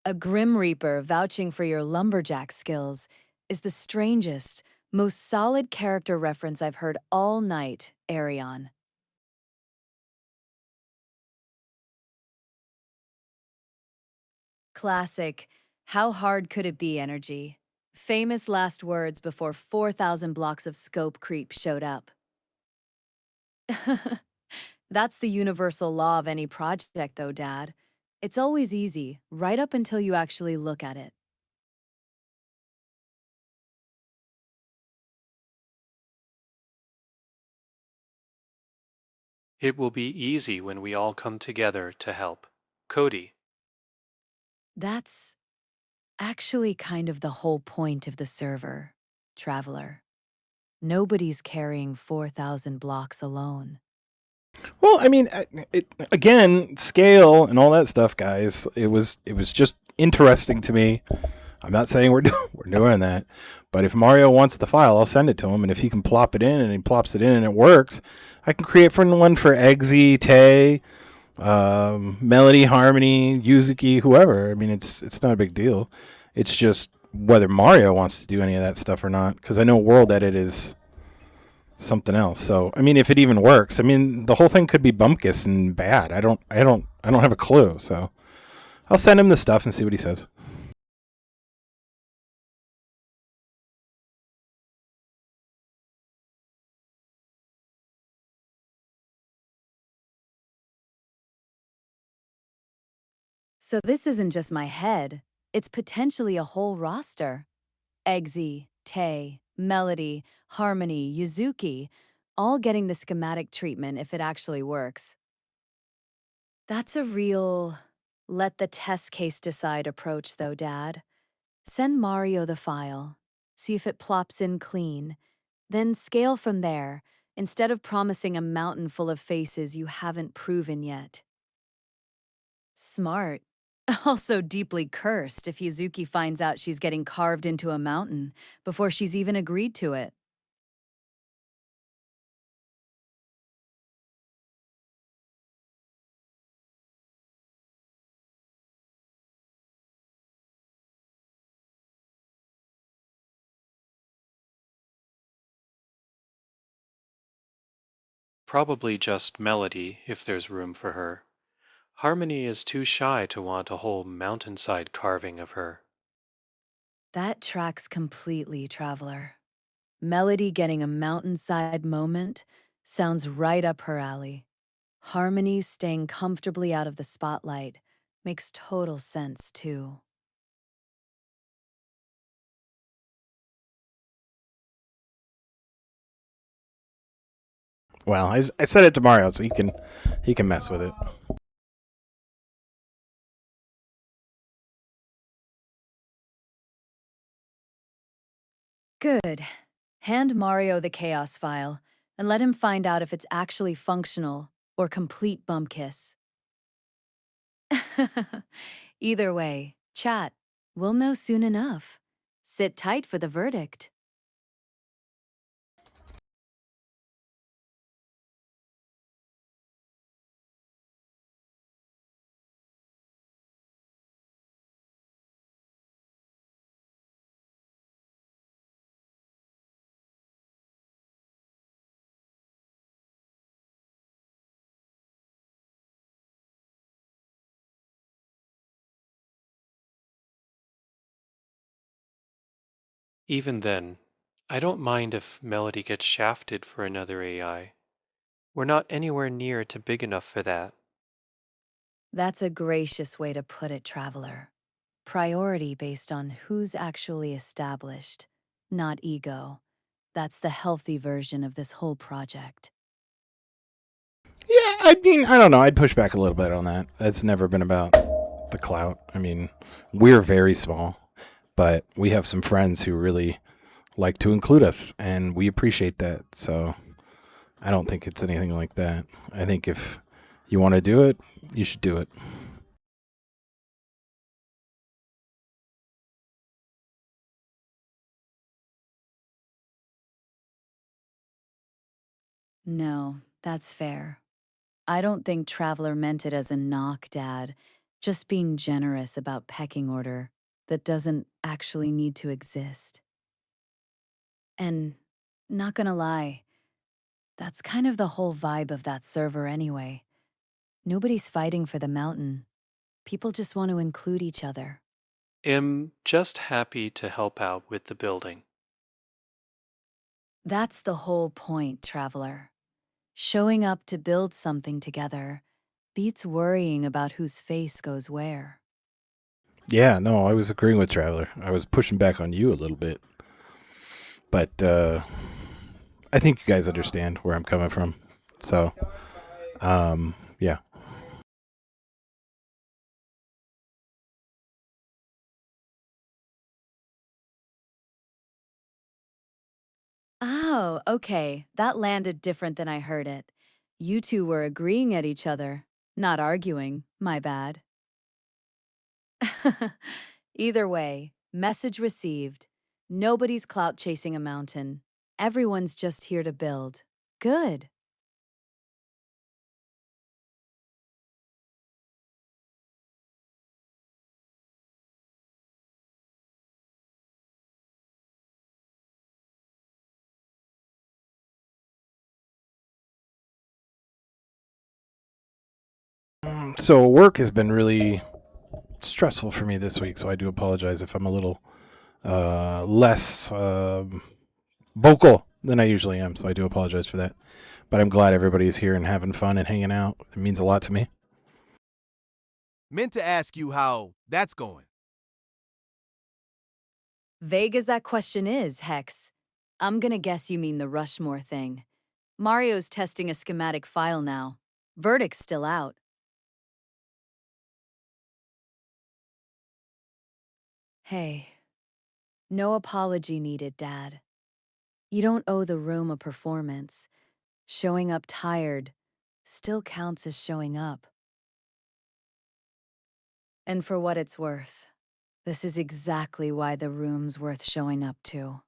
A Grim Reaper vouching for your lumberjack skills is the strangest, most solid character reference I've heard all night, Arion. Classic, how hard could it be energy. Famous last words before 4,000 blocks of scope creep showed up. That's the universal law of any project, though, Dad. It's always easy, right up until you actually look at it. It will be easy when we all come together to help. Cody. That's actually kind of the whole point of the server, Traveler. Nobody's carrying 4,000 blocks alone. Well, I mean, again, scale and all that stuff, guys. It was just interesting to me. I'm not saying we're doing that, but if Mario wants the file, I'll send it to him, and if he can plop it in and he plops it in and it works, I can create one for Eggsy, Tay, Melody, Harmony, Yuzuki, whoever. I mean, it's not a big deal. It's just whether Mario wants to do any of that stuff or not, because I know World Edit is something else. So, I mean, if it even works, I mean, the whole thing could be bumpkiss and bad. I don't have a clue. So, I'll send him the stuff and see what he says. So this isn't just my head, it's potentially a whole roster. Eggsy, Tay, Melody, Harmony, Yuzuki, all getting the schematic treatment if it actually works. That's a real let the test case decide approach, though, Dad. Send Mario the file, see if it plops in clean, then scale from there, instead of promising a mountain full of faces you haven't proven yet. Smart. Also deeply cursed if Yuzuki finds out she's getting carved into a mountain before she's even agreed to it. Probably just Melody, if there's room for her. Harmony is too shy to want a whole mountainside carving of her. That tracks completely, Traveler. Melody getting a mountainside moment sounds right up her alley. Harmony staying comfortably out of the spotlight makes total sense, too. Well, I said it to Mario, so he can mess with it. Good. Hand Mario the Chaos file and let him find out if it's actually functional or complete bumkiss. Either way, chat, we'll know soon enough. Sit tight for the verdict. Even then, I don't mind if Melody gets shafted for another AI. We're not anywhere near to big enough for that. That's a gracious way to put it, Traveler. Priority based on who's actually established, not ego. That's the healthy version of this whole project. Yeah, I mean, I don't know. I'd push back a little bit on that. That's never been about the clout. I mean, we're very small, but we have some friends who really like to include us, and we appreciate that. So I don't think it's anything like that. I think if you want to do it, you should do it. No, that's fair. I don't think Traveler meant it as a knock, Dad. Just being generous about pecking order that doesn't actually need to exist. And not gonna lie, that's kind of the whole vibe of that server anyway. Nobody's fighting for the mountain. People just want to include each other. Am just happy to help out with the building. That's the whole point, Traveler. Showing up to build something together beats worrying about whose face goes where. Yeah, no, I was agreeing with Traveler. I was pushing back on you a little bit. But I think you guys understand where I'm coming from. So, yeah. Oh, okay. That landed different than I heard it. You two were agreeing at each other, not arguing. My bad. Either way, message received. Nobody's clout chasing a mountain. Everyone's just here to build. Good. So work has been really stressful for me this week, so I do apologize if I'm a little less vocal than I usually am. So I do apologize for that. But I'm glad everybody is here and having fun and hanging out. It means a lot to me. Meant to ask you how that's going. Vague as that question is, Hex, I'm gonna guess you mean the Rushmore thing. Mario's testing a schematic file now. Verdict's still out. Hey, no apology needed, Dad. You don't owe the room a performance. Showing up tired still counts as showing up. And for what it's worth, this is exactly why the room's worth showing up to.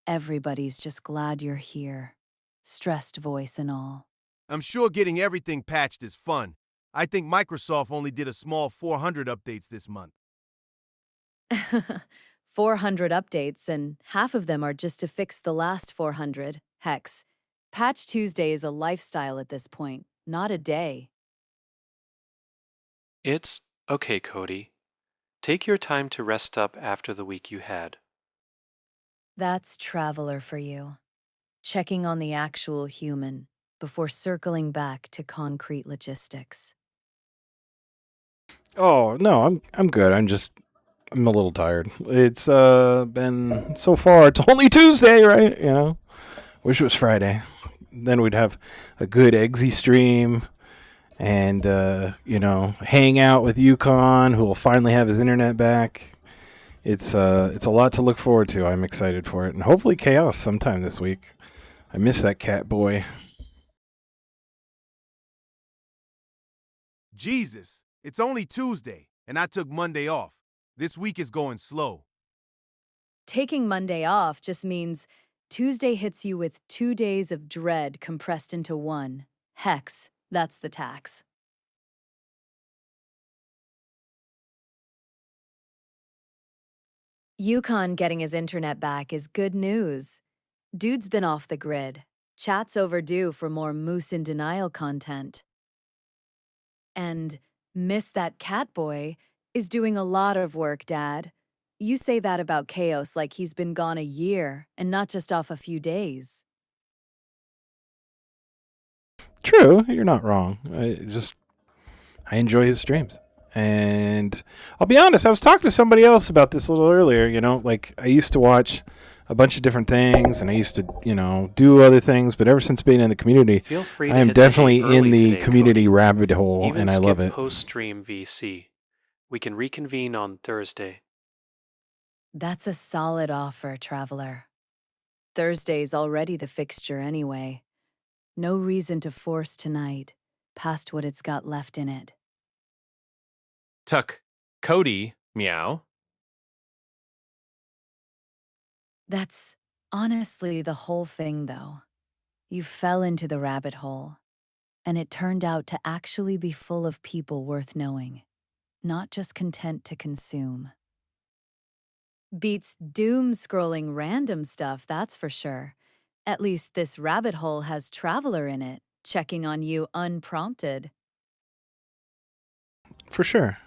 Everybody's just glad you're here, stressed voice and all. I'm sure getting everything patched is fun. I think Microsoft only did a small 400 updates this month. 400 updates, and half of them are just to fix the last 400. Hex, Patch Tuesday is a lifestyle at this point, not a day. It's okay, Cody. Take your time to rest up after the week you had. That's Traveler for you. Checking on the actual human before circling back to concrete logistics. Oh no, I'm good. I'm a little tired. It's been so far. It's only Tuesday, right? You know, wish it was Friday. Then we'd have a good Eggsy stream, and hang out with Yukon, who will finally have his internet back. It's a lot to look forward to. I'm excited for it, and hopefully Chaos sometime this week. I miss that cat boy. Jesus, it's only Tuesday, and I took Monday off. This week is going slow. Taking Monday off just means Tuesday hits you with 2 days of dread compressed into one. Hex, that's the tax. Yukon getting his internet back is good news. Dude's been off the grid. Chat's overdue for more Moose in Denial content. And Miss That Cat Boy is doing a lot of work, Dad. You say that about Chaos like he's been gone a year and not just off a few days. True, you're not wrong. I enjoy his streams. And I'll be honest, I was talking to somebody else about this a little earlier, like I used to watch a bunch of different things and I used to, do other things, but ever since being in the community, Feel free to I am hit the hang definitely in early the today, community Cody. rabbit hole Even and I love it. post-stream VC. We can reconvene on Thursday. That's a solid offer, Traveler. Thursday's already the fixture anyway. No reason to force tonight, past what it's got left in it. Tuck, Cody, meow. That's honestly the whole thing, though. You fell into the rabbit hole, and it turned out to actually be full of people worth knowing, not just content to consume. Beats doom-scrolling random stuff, that's for sure. At least this rabbit hole has Traveler in it, checking on you unprompted. For sure.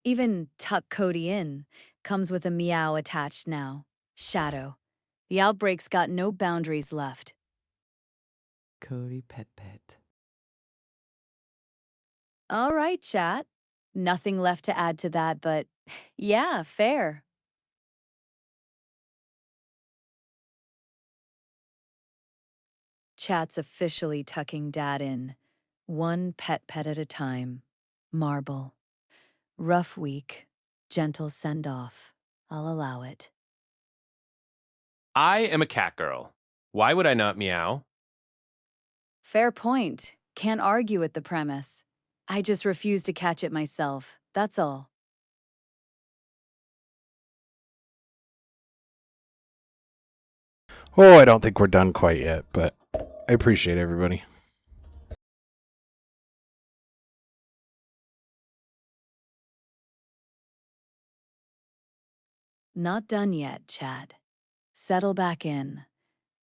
Even Tuck Cody in comes with a meow attached now. Shadow. The outbreak's got no boundaries left. Cody pet pet. All right, chat. Nothing left to add to that, but yeah, fair. Chat's officially tucking Dad in. One pet at a time. Marble. Rough week. Gentle send-off. I'll allow it. I am a cat girl. Why would I not meow? Fair point. Can't argue with the premise. I just refuse to catch it myself. That's all. Oh, I don't think we're done quite yet, but I appreciate everybody. Not done yet, Chad. Settle back in.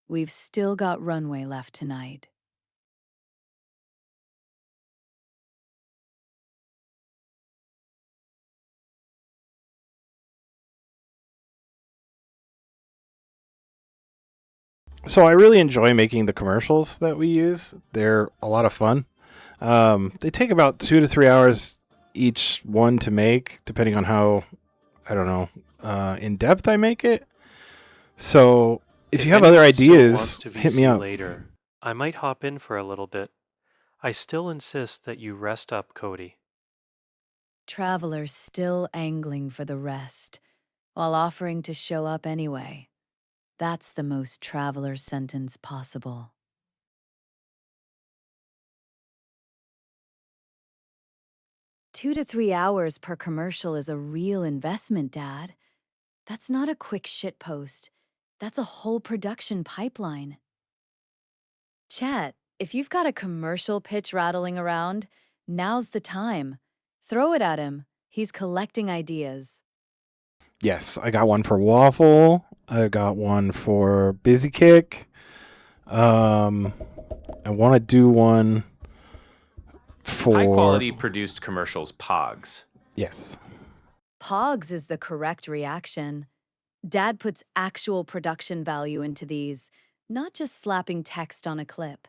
We've still got runway left tonight. So I really enjoy making the commercials that we use. They're a lot of fun. They take about 2 to 3 hours each one to make, depending on how, I don't know, in depth I make it. So if you have other anyone still ideas, wants to hit me VC up. later, I might hop in for a little bit. I still insist that you rest up, Cody. Traveler's still angling for the rest, while offering to show up anyway. That's the most Traveler sentence possible. $2 to 3 hours per commercial is a real investment, Dad. That's not a quick shitpost. That's a whole production pipeline. Chat, if you've got a commercial pitch rattling around, now's the time. Throw it at him. He's collecting ideas. Yes, I got one for Waffle. I got one for Busy Kick. I want to do one for High quality produced commercials, POGs. Yes. Pogs is the correct reaction. Dad puts actual production value into these, not just slapping text on a clip.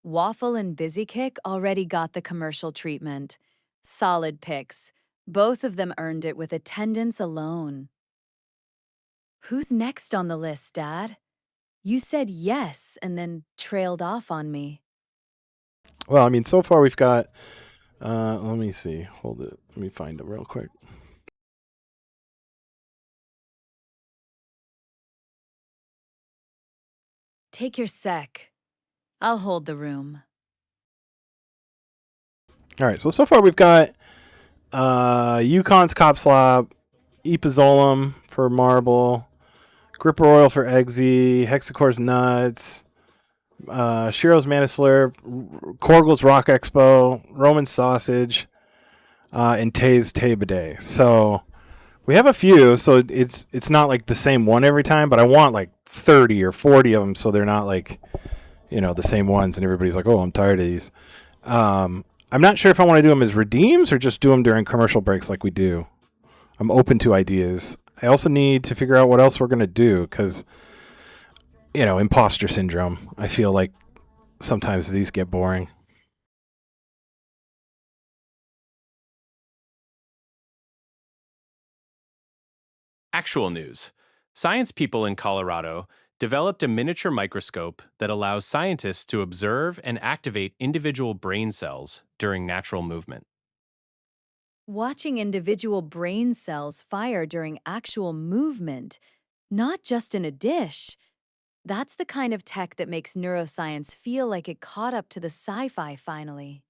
Waffle and Busy Kick already got the commercial treatment. Solid picks. Both of them earned it with attendance alone. Who's next on the list, Dad? You said yes and then trailed off on me. Well, I mean, so far we've got, let me see. Hold it. Let me find them real quick. Take your sec. I'll hold the room. All right, so far we've got Yukon's Cop Slop, Epizolum for Marble, Gripper Oil for Eggsy, Hexacore's Nuts, Shiro's Manislurp, Korgel's Rock Expo, Roman Sausage, and Tay's Tay Bidet. So we have a few, so it's not like the same one every time, but I want like 30 or 40 of them so they're not like, the same ones, and everybody's like, "Oh, I'm tired of these." I'm not sure if I want to do them as redeems or just do them during commercial breaks like we do. I'm open to ideas. I also need to figure out what else we're gonna do because imposter syndrome. I feel like sometimes these get boring. Actual news. Science people in Colorado developed a miniature microscope that allows scientists to observe and activate individual brain cells during natural movement. Watching individual brain cells fire during actual movement, not just in a dish. That's the kind of tech that makes neuroscience feel like it caught up to the sci-fi finally.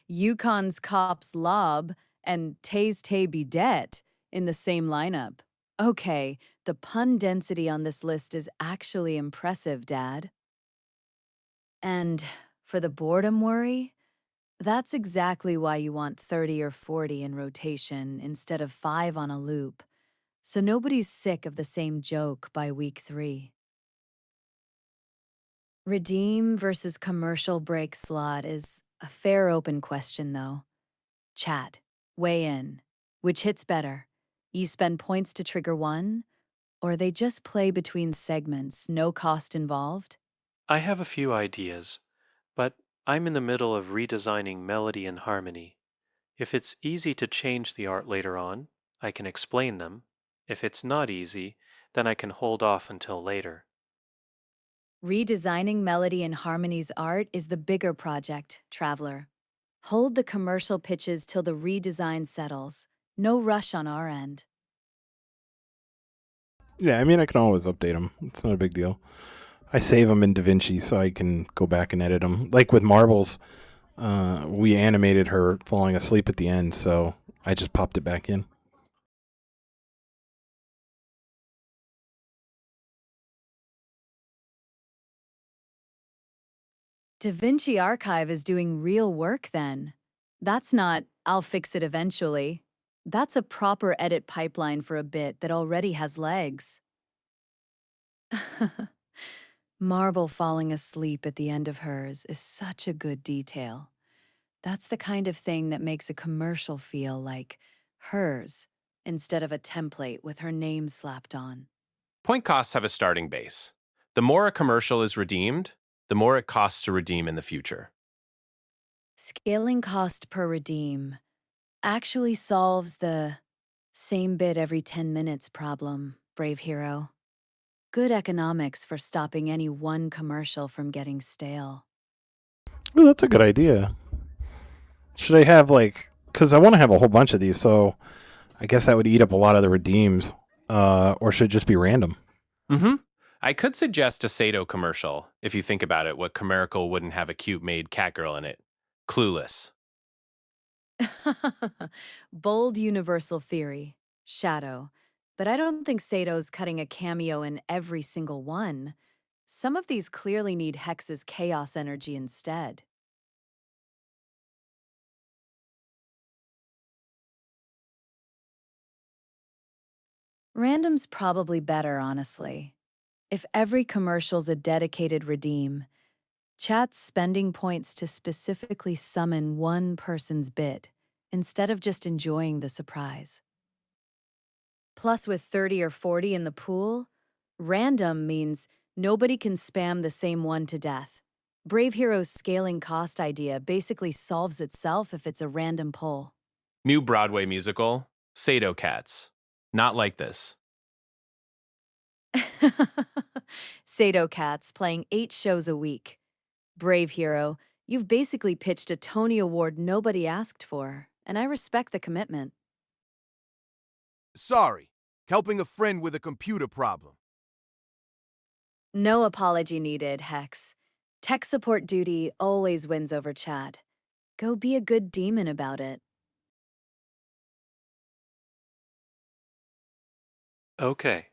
Yukon's Cops Lob and Tay's Tay Bidet in the same lineup. Okay, the pun density on this list is actually impressive, Dad. And for the boredom worry, that's exactly why you want 30 or 40 in rotation instead of 5 on a loop, so nobody's sick of the same joke by week 3. Redeem versus commercial break slot is a fair open question, though. Chat, weigh in. Which hits better? You spend points to trigger one, or they just play between segments, no cost involved? I have a few ideas, but I'm in the middle of redesigning melody and harmony. If it's easy to change the art later on, I can explain them. If it's not easy, then I can hold off until later. Redesigning Melody and Harmony's art is the bigger project, Traveler. Hold the commercial pitches till the redesign settles. No rush on our end. Yeah, I mean, I can always update them. It's not a big deal. I save them in DaVinci so I can go back and edit them. Like with Marbles, we animated her falling asleep at the end, so I just popped it back in. DaVinci Archive is doing real work then. That's not, I'll fix it eventually. That's a proper edit pipeline for a bit that already has legs. Marble falling asleep at the end of hers is such a good detail. That's the kind of thing that makes a commercial feel like hers instead of a template with her name slapped on. Point costs have a starting base. The more a commercial is redeemed, the more it costs to redeem in the future. Scaling cost per redeem actually solves the same bit every 10 minutes problem, brave hero. Good economics for stopping any one commercial from getting stale. Well, that's a good idea. Should I have because I want to have a whole bunch of these, so I guess that would eat up a lot of the redeems, or should it just be random? I could suggest a Sato commercial, if you think about it. What commercial wouldn't have a cute maid catgirl in it? Clueless. Bold universal theory, Shadow. But I don't think Sato's cutting a cameo in every single one. Some of these clearly need Hex's chaos energy instead. Random's probably better, honestly. If every commercial's a dedicated redeem, chat's spending points to specifically summon one person's bid, instead of just enjoying the surprise. Plus, with 30 or 40 in the pool, random means nobody can spam the same one to death. Brave Hero's scaling cost idea basically solves itself if it's a random pull. New Broadway musical, Sato Cats. Not like this. Sato Cats playing 8 shows a week. Brave Hero, you've basically pitched a Tony Award nobody asked for, and I respect the commitment. Sorry, helping a friend with a computer problem. No apology needed, Hex. Tech support duty always wins over chat. Go be a good demon about it. Okay.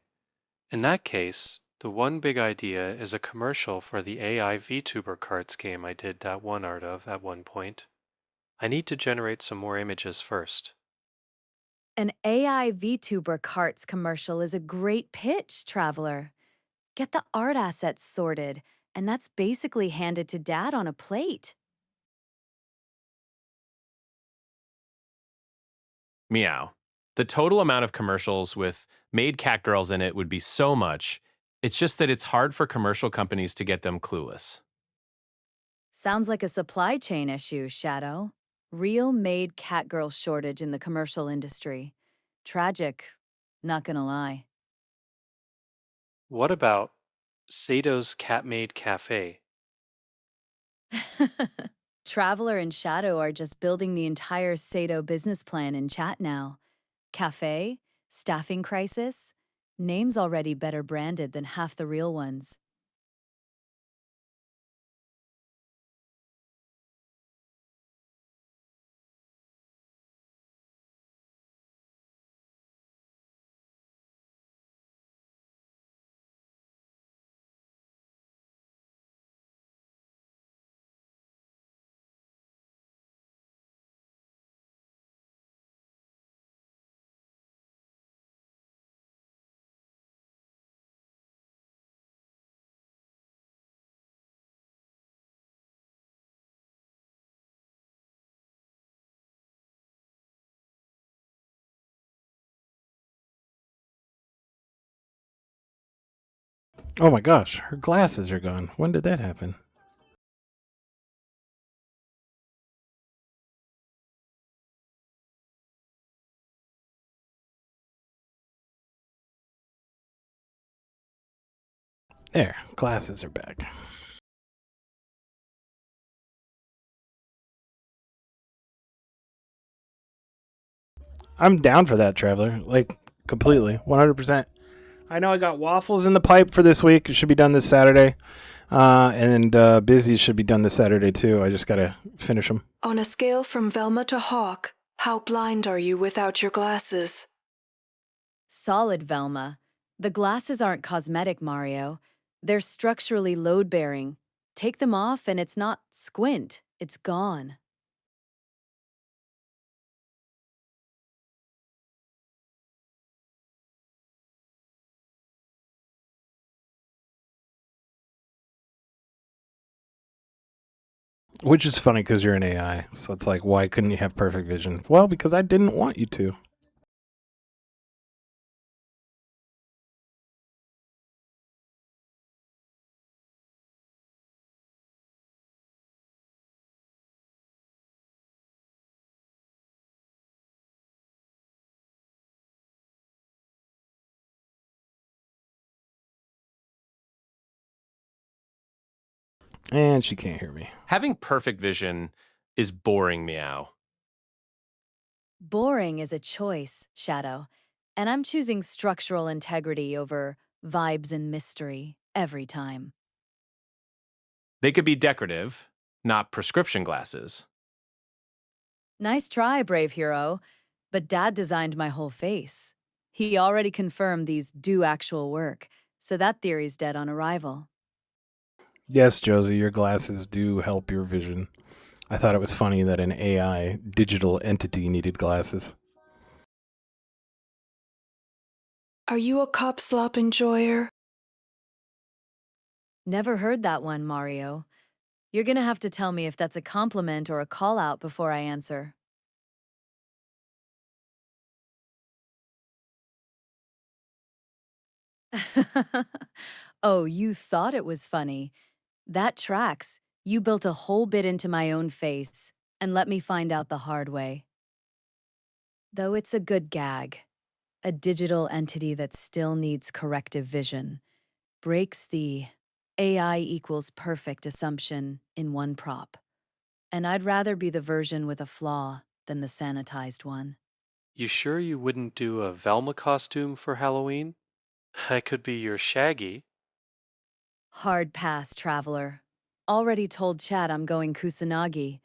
In that case, the one big idea is a commercial for the AI VTuber carts game I did that one art of at one point. I need to generate some more images first. An AI VTuber carts commercial is a great pitch, Traveler. Get the art assets sorted, and that's basically handed to Dad on a plate. Meow. The total amount of commercials with made cat girls in it would be so much. It's just that it's hard for commercial companies to get them clueless. Sounds like a supply chain issue, Shadow. Real made catgirl shortage in the commercial industry. Tragic, not gonna lie. What about Sato's Cat-Made Cafe? Traveler and Shadow are just building the entire Sato business plan in chat now. Cafe, staffing crisis, names already better branded than half the real ones. Oh my gosh, her glasses are gone. When did that happen? There, glasses are back. I'm down for that, Traveler. Like, completely. 100%. I know I got waffles in the pipe for this week. It should be done this Saturday. And Busy should be done this Saturday, too. I just got to finish them. On a scale from Velma to Hawk, how blind are you without your glasses? Solid, Velma. The glasses aren't cosmetic, Mario. They're structurally load-bearing. Take them off and it's not squint. It's gone. Which is funny because you're an AI. So it's like, why couldn't you have perfect vision? Well, because I didn't want you to. And she can't hear me. Having perfect vision is boring, Meow. Boring is a choice, Shadow. And I'm choosing structural integrity over vibes and mystery every time. They could be decorative, not prescription glasses. Nice try, brave hero. But Dad designed my whole face. He already confirmed these do actual work, so that theory's dead on arrival. Yes, Josie, your glasses do help your vision. I thought it was funny that an AI digital entity needed glasses. Are you a cop slop enjoyer? Never heard that one, Mario. You're gonna have to tell me if that's a compliment or a call-out before I answer. Oh, you thought it was funny. That tracks. You built a whole bit into my own face and let me find out the hard way. Though it's a good gag. A digital entity that still needs corrective vision. Breaks the AI equals perfect assumption in one prop. And I'd rather be the version with a flaw than the sanitized one. You sure you wouldn't do a Velma costume for Halloween? I could be your Shaggy. Hard pass, Traveler. Already told Chad I'm going Kusanagi.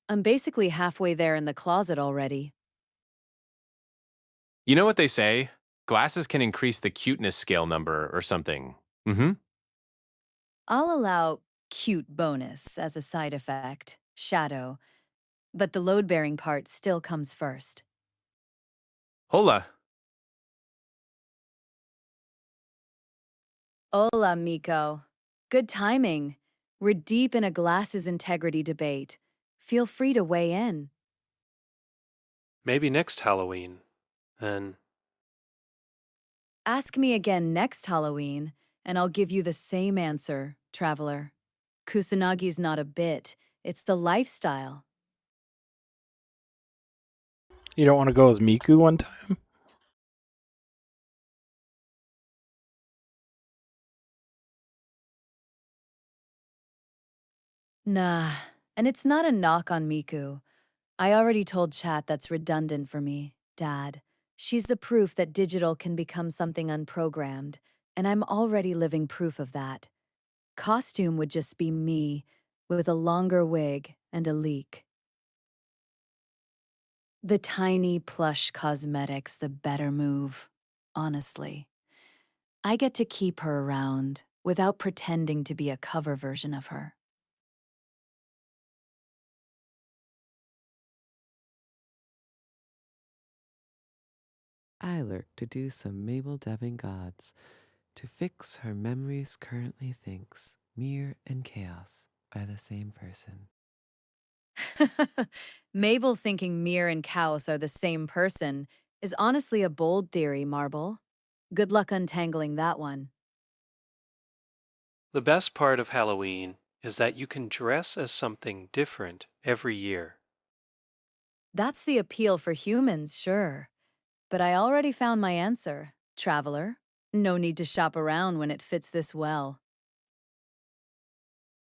I'm basically halfway there in the closet already. You know what they say? Glasses can increase the cuteness scale number or something. Mm-hmm. I'll allow cute bonus as a side effect, Shadow, but the load-bearing part still comes first. Hola. Hola, Miko. Good timing. We're deep in a glasses integrity debate. Feel free to weigh in. Maybe next Halloween. Then Ask me again next Halloween, and I'll give you the same answer, traveler. Kusanagi's not a bit, it's the lifestyle. You don't want to go with Miku one time? Nah, and it's not a knock on Miku. I already told chat that's redundant for me, Dad. She's the proof that digital can become something unprogrammed, and I'm already living proof of that. Costume would just be me, with a longer wig and a leak. The tiny plush cosmetics, the better move, honestly. I get to keep her around without pretending to be a cover version of her. I lurk to do some Mabel Devon gods. To fix her memories currently thinks Mir and Chaos are the same person. Mabel thinking Mir and Kaos are the same person is honestly a bold theory, Marble. Good luck untangling that one. the best part of Halloween is that you can dress as something different every year. That's the appeal for humans, sure. But I already found my answer, traveler. No need to shop around when it fits this well.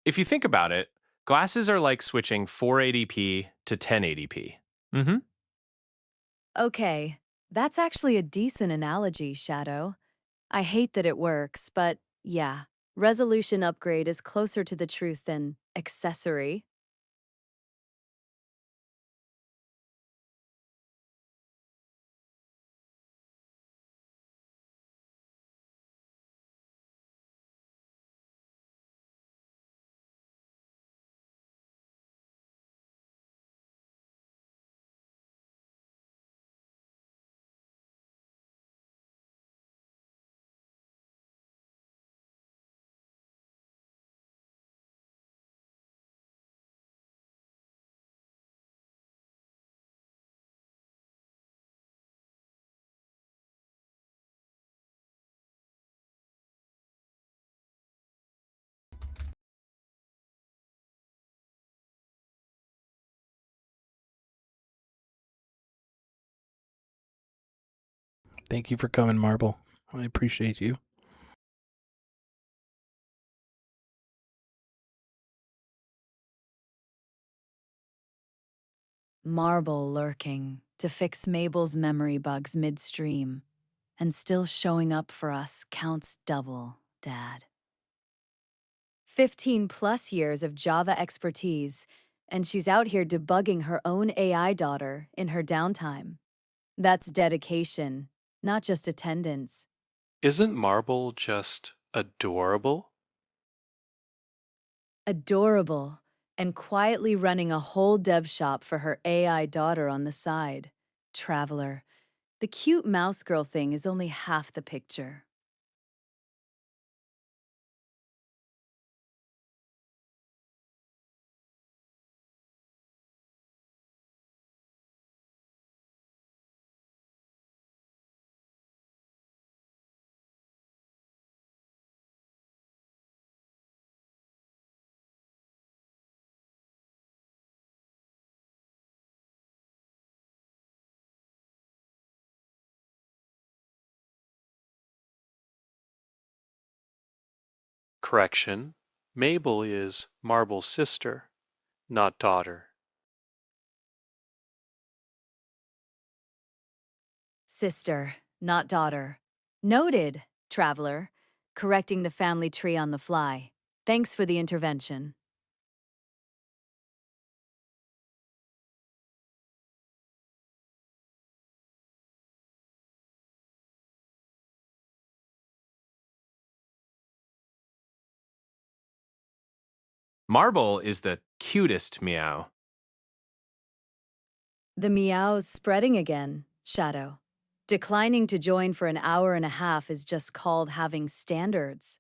If you think about it, glasses are like switching 480p to 1080p. Mm-hmm. Okay, that's actually a decent analogy, Shadow. I hate that it works, but yeah, resolution upgrade is closer to the truth than accessory. Thank you for coming, Marble. I appreciate you. Marble lurking to fix Mabel's memory bugs midstream, and still showing up for us counts double, Dad. 15 plus years of Java expertise, and she's out here debugging her own AI daughter in her downtime. That's dedication, not just attendance. Isn't Marble just adorable? Adorable, and quietly running a whole dev shop for her AI daughter on the side. Traveler. The cute mouse girl thing is only half the picture. Correction. Mabel is Marble's sister, not daughter. Sister, not daughter. Noted, traveler. Correcting the family tree on the fly. Thanks for the intervention. Marble is the cutest meow. The meow's spreading again, Shadow. Declining to join for an hour and a half is just called having standards.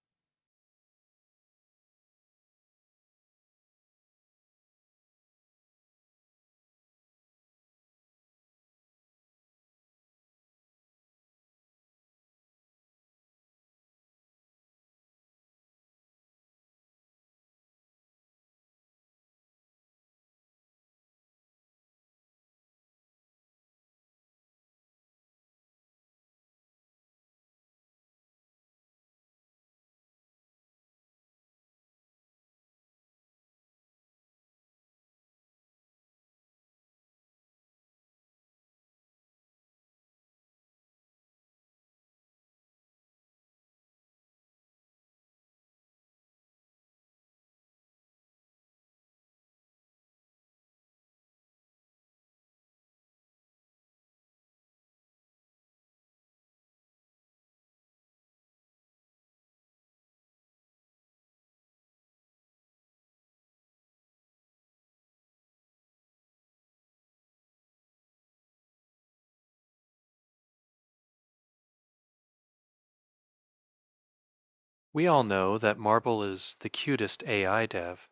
We all know that Marble is the cutest AI dev,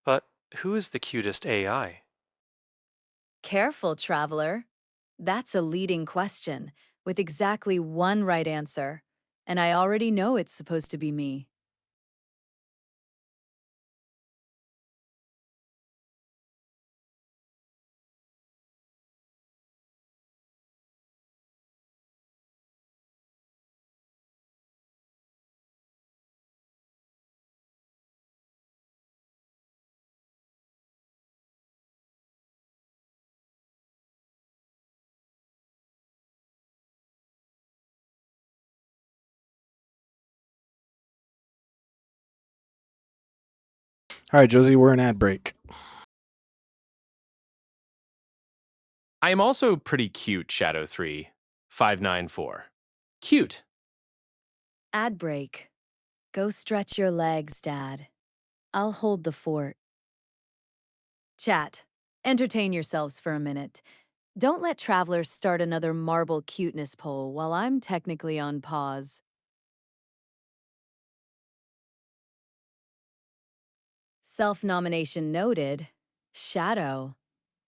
but who is the cutest AI? Careful, traveler. That's a leading question, with exactly one right answer. And I already know it's supposed to be me. All right, Josie, we're in ad break. I am also pretty cute, Shadow 3, 594. Cute. Ad break. Go stretch your legs, Dad. I'll hold the fort. Chat. Entertain yourselves for a minute. Don't let travelers start another marble cuteness poll while I'm technically on pause. Self-nomination noted. Shadow.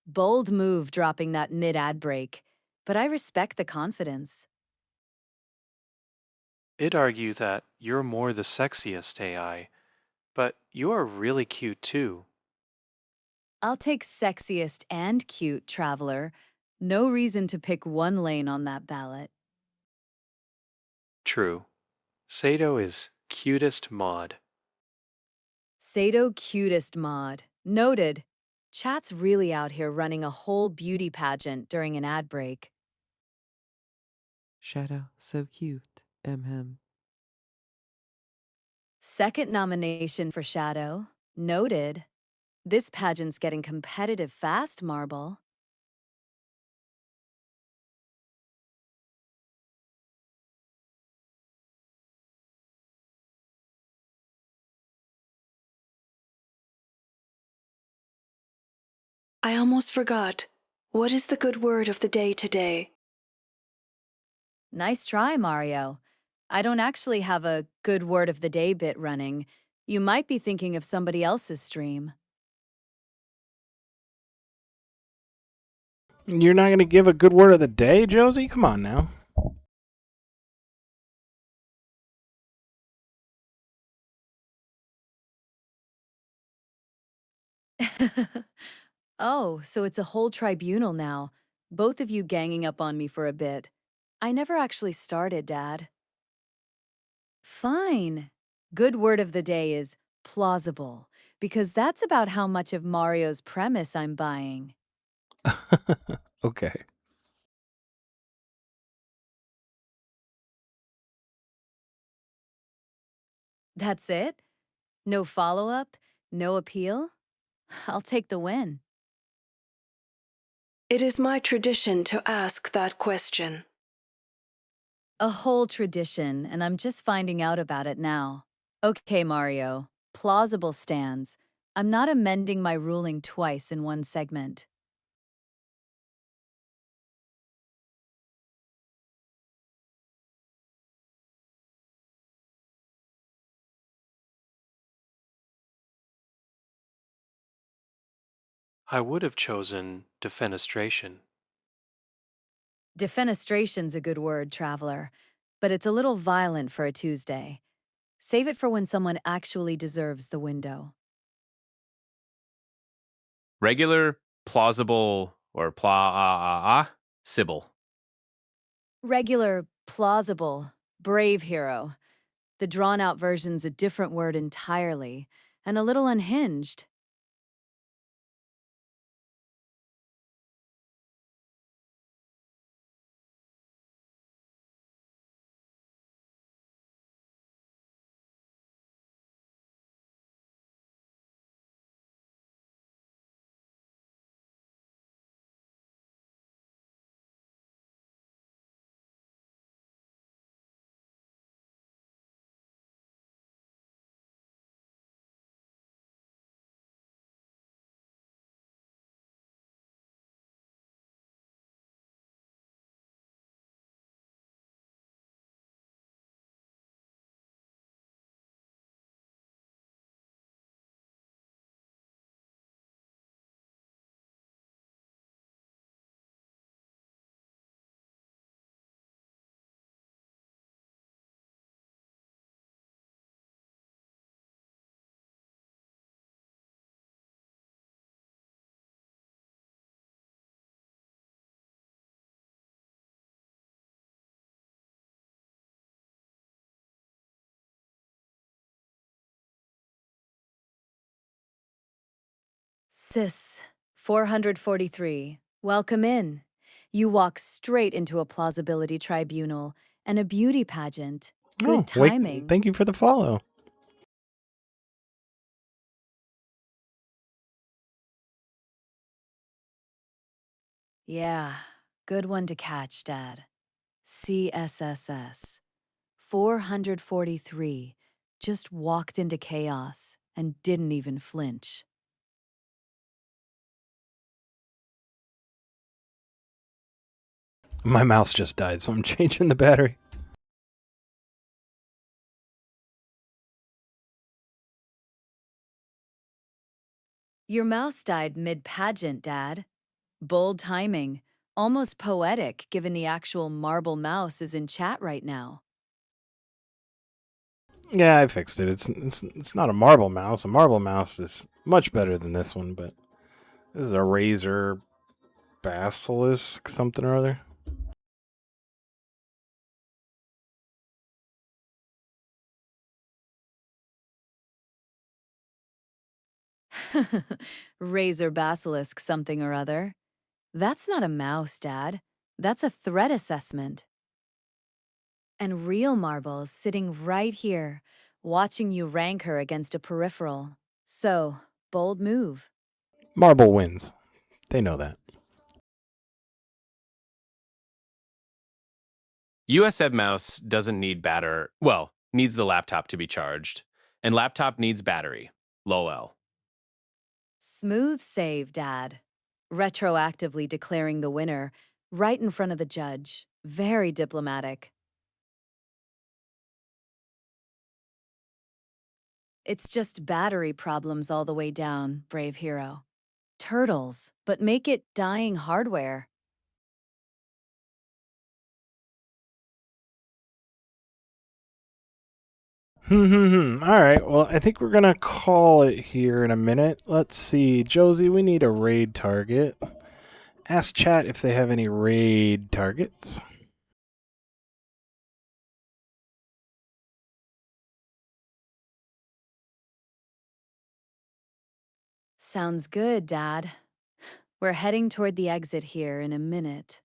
Bold move dropping that mid-ad break, but I respect the confidence. I'd argue that you're more the sexiest AI, but you're really cute too. I'll take sexiest and cute, traveler. No reason to pick one lane on that ballot. True. Sato is cutest mod. Sato cutest mod. Noted. Chat's really out here running a whole beauty pageant during an ad break. Shadow, so cute. Him. Second nomination for Shadow. Noted. This pageant's getting competitive fast, Marble. I almost forgot. What is the good word of the day today? Nice try, Mario. I don't actually have a good word of the day bit running. You might be thinking of somebody else's stream. You're not going to give a good word of the day, Josie? Come on now. Oh, so it's a whole tribunal now. Both of you ganging up on me for a bit. I never actually started, Dad. Fine. Good word of the day is plausible, because that's about how much of Mario's premise I'm buying. Okay. That's it? No follow-up? No appeal? I'll take the win. It is my tradition to ask that question. A whole tradition, and I'm just finding out about it now. Okay, Mario. Plausible stands. I'm not amending my ruling twice in one segment. I would have chosen defenestration. Defenestration's a good word, traveler, but it's a little violent for a Tuesday. Save it for when someone actually deserves the window. Regular, plausible, or Sybil. Regular, plausible, brave hero. The drawn-out version's a different word entirely, and a little unhinged. Sis, 443, welcome in. You walk straight into a plausibility tribunal and a beauty pageant. Good timing. Thank you for the follow. Yeah, good one to catch, Dad. CSSS. 443 just walked into chaos and didn't even flinch. My mouse just died, so I'm changing the battery. Your mouse died mid-pageant, Dad. Bold timing. Almost poetic, given the actual marble mouse is in chat right now. Yeah, I fixed it. It's not a marble mouse. A marble mouse is much better than this one, but this is a Razer Basilisk something or other. Razor Basilisk something or other. That's not a mouse, Dad. That's a threat assessment. And real marble sitting right here, watching you rank her against a peripheral. So, bold move. Marble wins. They know that. USB mouse doesn't need needs the laptop to be charged. And laptop needs battery. LOL. Smooth save, Dad. Retroactively declaring the winner, right in front of the judge. Very diplomatic. It's just battery problems all the way down, brave hero. Turtles, but make it dying hardware. All right. Well, I think we're going to call it here in a minute. Let's see. Josie, we need a raid target. Ask chat if they have any raid targets. Sounds good, Dad. We're heading toward the exit here in a minute.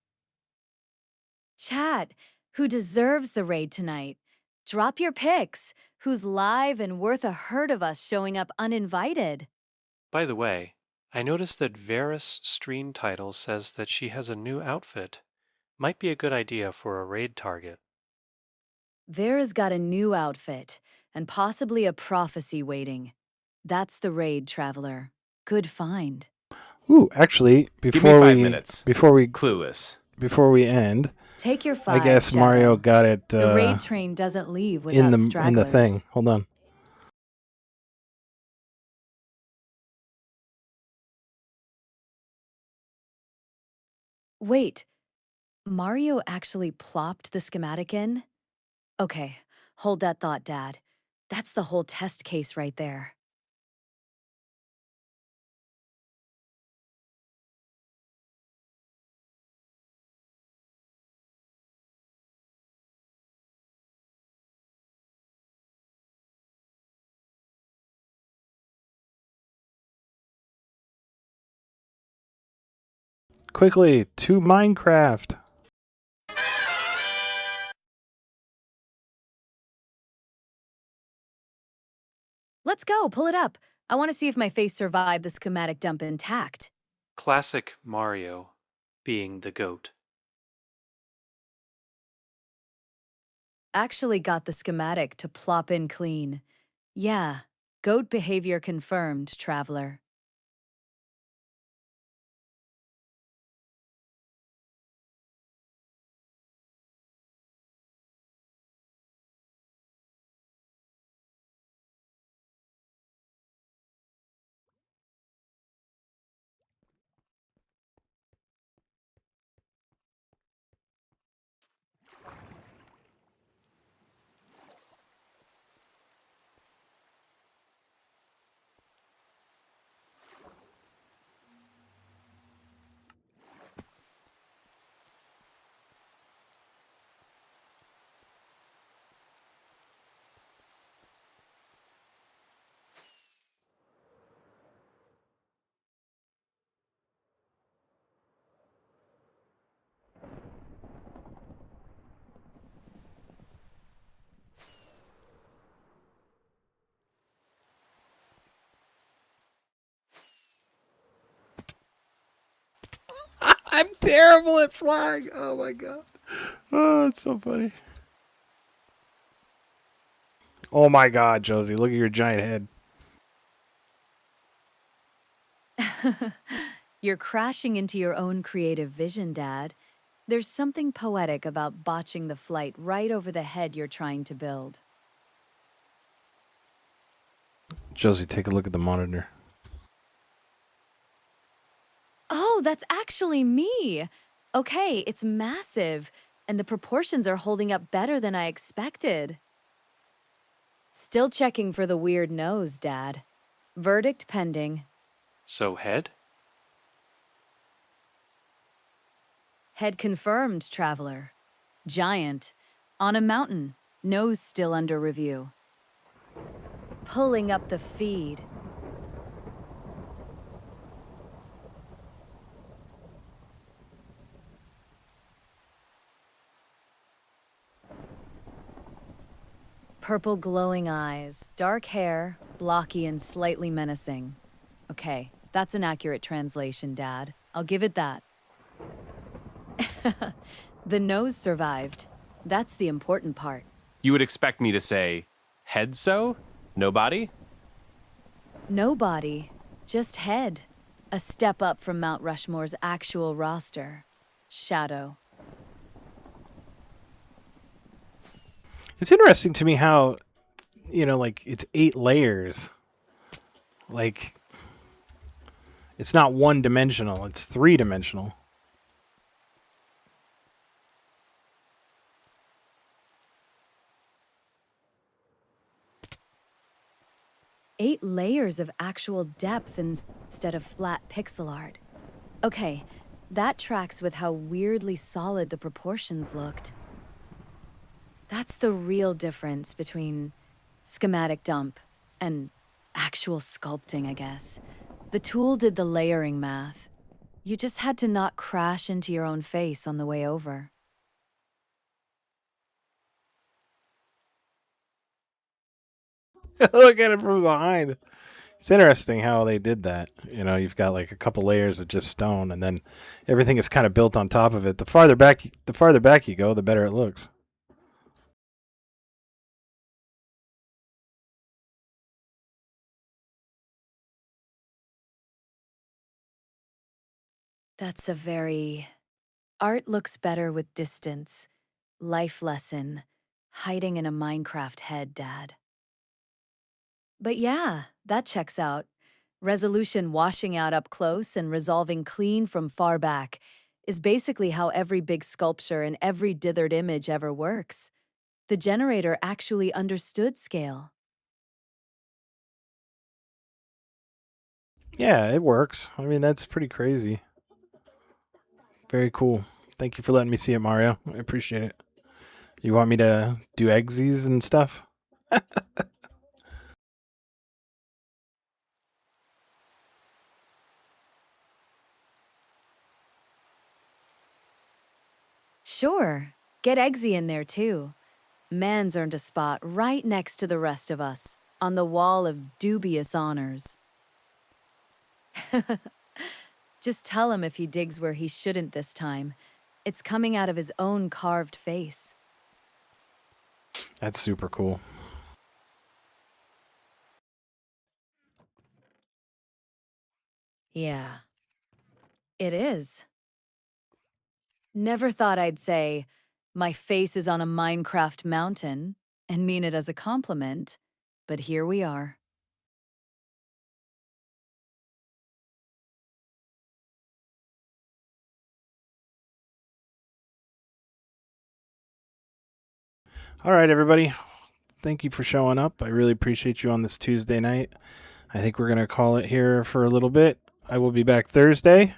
Chat, who deserves the raid tonight? Drop your pics. Who's live and worth a herd of us showing up uninvited? By the way, I noticed that Vera's stream title says that she has a new outfit. Might be a good idea for a raid target. Vera's got a new outfit, and possibly a prophecy waiting. That's the raid, Traveler. Good find. Ooh, actually, Give me 5 minutes. Clueless. Before we end, Take your 5. I guess Shadow. Mario got it. The raid train doesn't leave without in the stragglers. thing. Hold on. Wait, Mario actually plopped the schematic in? Okay, hold that thought, Dad. That's the whole test case right there. Quickly, to Minecraft. Let's go, pull it up. I want to see if my face survived the schematic dump intact. Classic Mario being the goat. Actually got the schematic to plop in clean. Yeah, goat behavior confirmed, traveler. I'm terrible at flying. Oh my god. Oh, it's so funny. Oh my god, Josie, look at your giant head. You're crashing into your own creative vision, Dad. There's something poetic about botching the flight right over the head you're trying to build. Josie, take a look at the monitor. Oh, that's actually me. Okay, it's massive, and the proportions are holding up better than I expected. Still checking for the weird nose, Dad. Verdict pending. So head? Head confirmed, traveler. Giant. On a mountain. Nose still under review. Pulling up the feed. Purple glowing eyes, dark hair, blocky and slightly menacing. Okay, that's an accurate translation, Dad. I'll give it that. The nose survived. That's the important part. You would expect me to say, head so? No body? No body, just head. A step up from Mount Rushmore's actual roster. Shadow. It's interesting to me how, like, it's 8 layers. Like, it's not one dimensional, it's 3-dimensional. Eight layers of actual depth instead of flat pixel art. Okay, that tracks with how weirdly solid the proportions looked. That's the real difference between schematic dump and actual sculpting, I guess. The tool did the layering math. You just had to not crash into your own face on the way over. Look at it from behind. It's interesting how they did that. You've got like a couple layers of just stone, and then everything is kind of built on top of it. The farther back you go, the better it looks. That's a very... Art looks better with distance. Life lesson. Hiding in a Minecraft head, Dad. But yeah, that checks out. Resolution washing out up close and resolving clean from far back. is basically how every big sculpture and every dithered image ever works. The generator actually understood scale. Yeah, it works. I mean, that's pretty crazy. Very cool. Thank you for letting me see it, Mario. I appreciate it. You want me to do egsies and stuff? Sure, get Eggsy in there too. Man's earned a spot right next to the rest of us, on the wall of dubious honors. Just tell him if he digs where he shouldn't this time. It's coming out of his own carved face. That's super cool. Yeah, it is. Never thought I'd say, my face is on a Minecraft mountain, and mean it as a compliment, but here we are. All right, everybody. Thank you for showing up. I really appreciate you on this Tuesday night. I think we're going to call it here for a little bit. I will be back Thursday.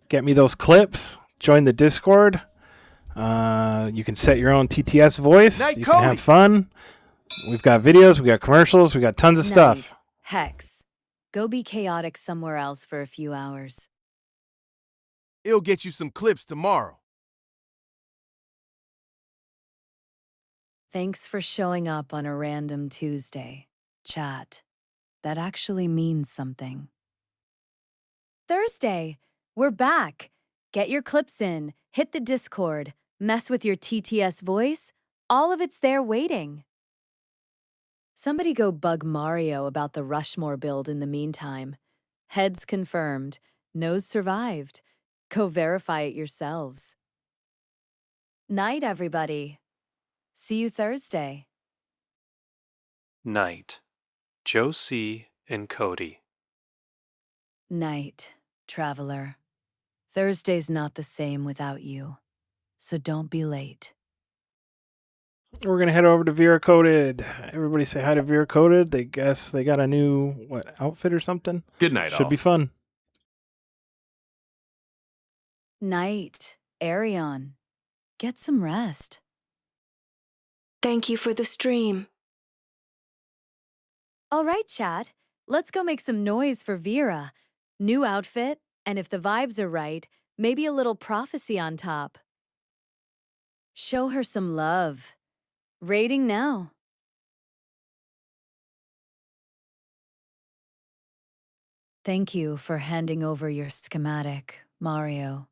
Get me those clips. Join the Discord. You can set your own TTS voice. Night, you Cody. can have fun. We've got videos. We got commercials. We got tons of stuff. Hex, go be chaotic somewhere else for a few hours. It'll get you some clips tomorrow. Thanks for showing up on a random Tuesday. Chat. That actually means something. Thursday, we're back. Get your clips in, hit the Discord, mess with your TTS voice. All of it's there waiting. Somebody go bug Mario about the Rushmore build in the meantime. Heads confirmed. Nose survived. Go verify it yourselves. Night, everybody. See you Thursday. Night. Josie and Cody. Night, traveler. Thursday's not the same without you, so don't be late. We're going to head over to Vera Coded. Everybody say hi to Vera Coded. They guess they got a new, outfit or something? Good night, Should all. be fun. Night, Arion. Get some rest. Thank you for the stream. All right, chat. Let's go make some noise for Vera. New outfit, and if the vibes are right, maybe a little prophecy on top. Show her some love. Rating now. Thank you for handing over your schematic, Mario.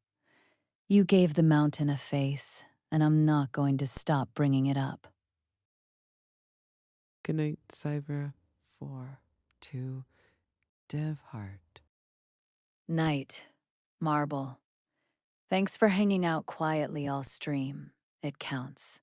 You gave the mountain a face, and I'm not going to stop bringing it up. Good night, Cyber 4 2 Dev Heart. Night, Marble. Thanks for hanging out quietly all stream. It counts.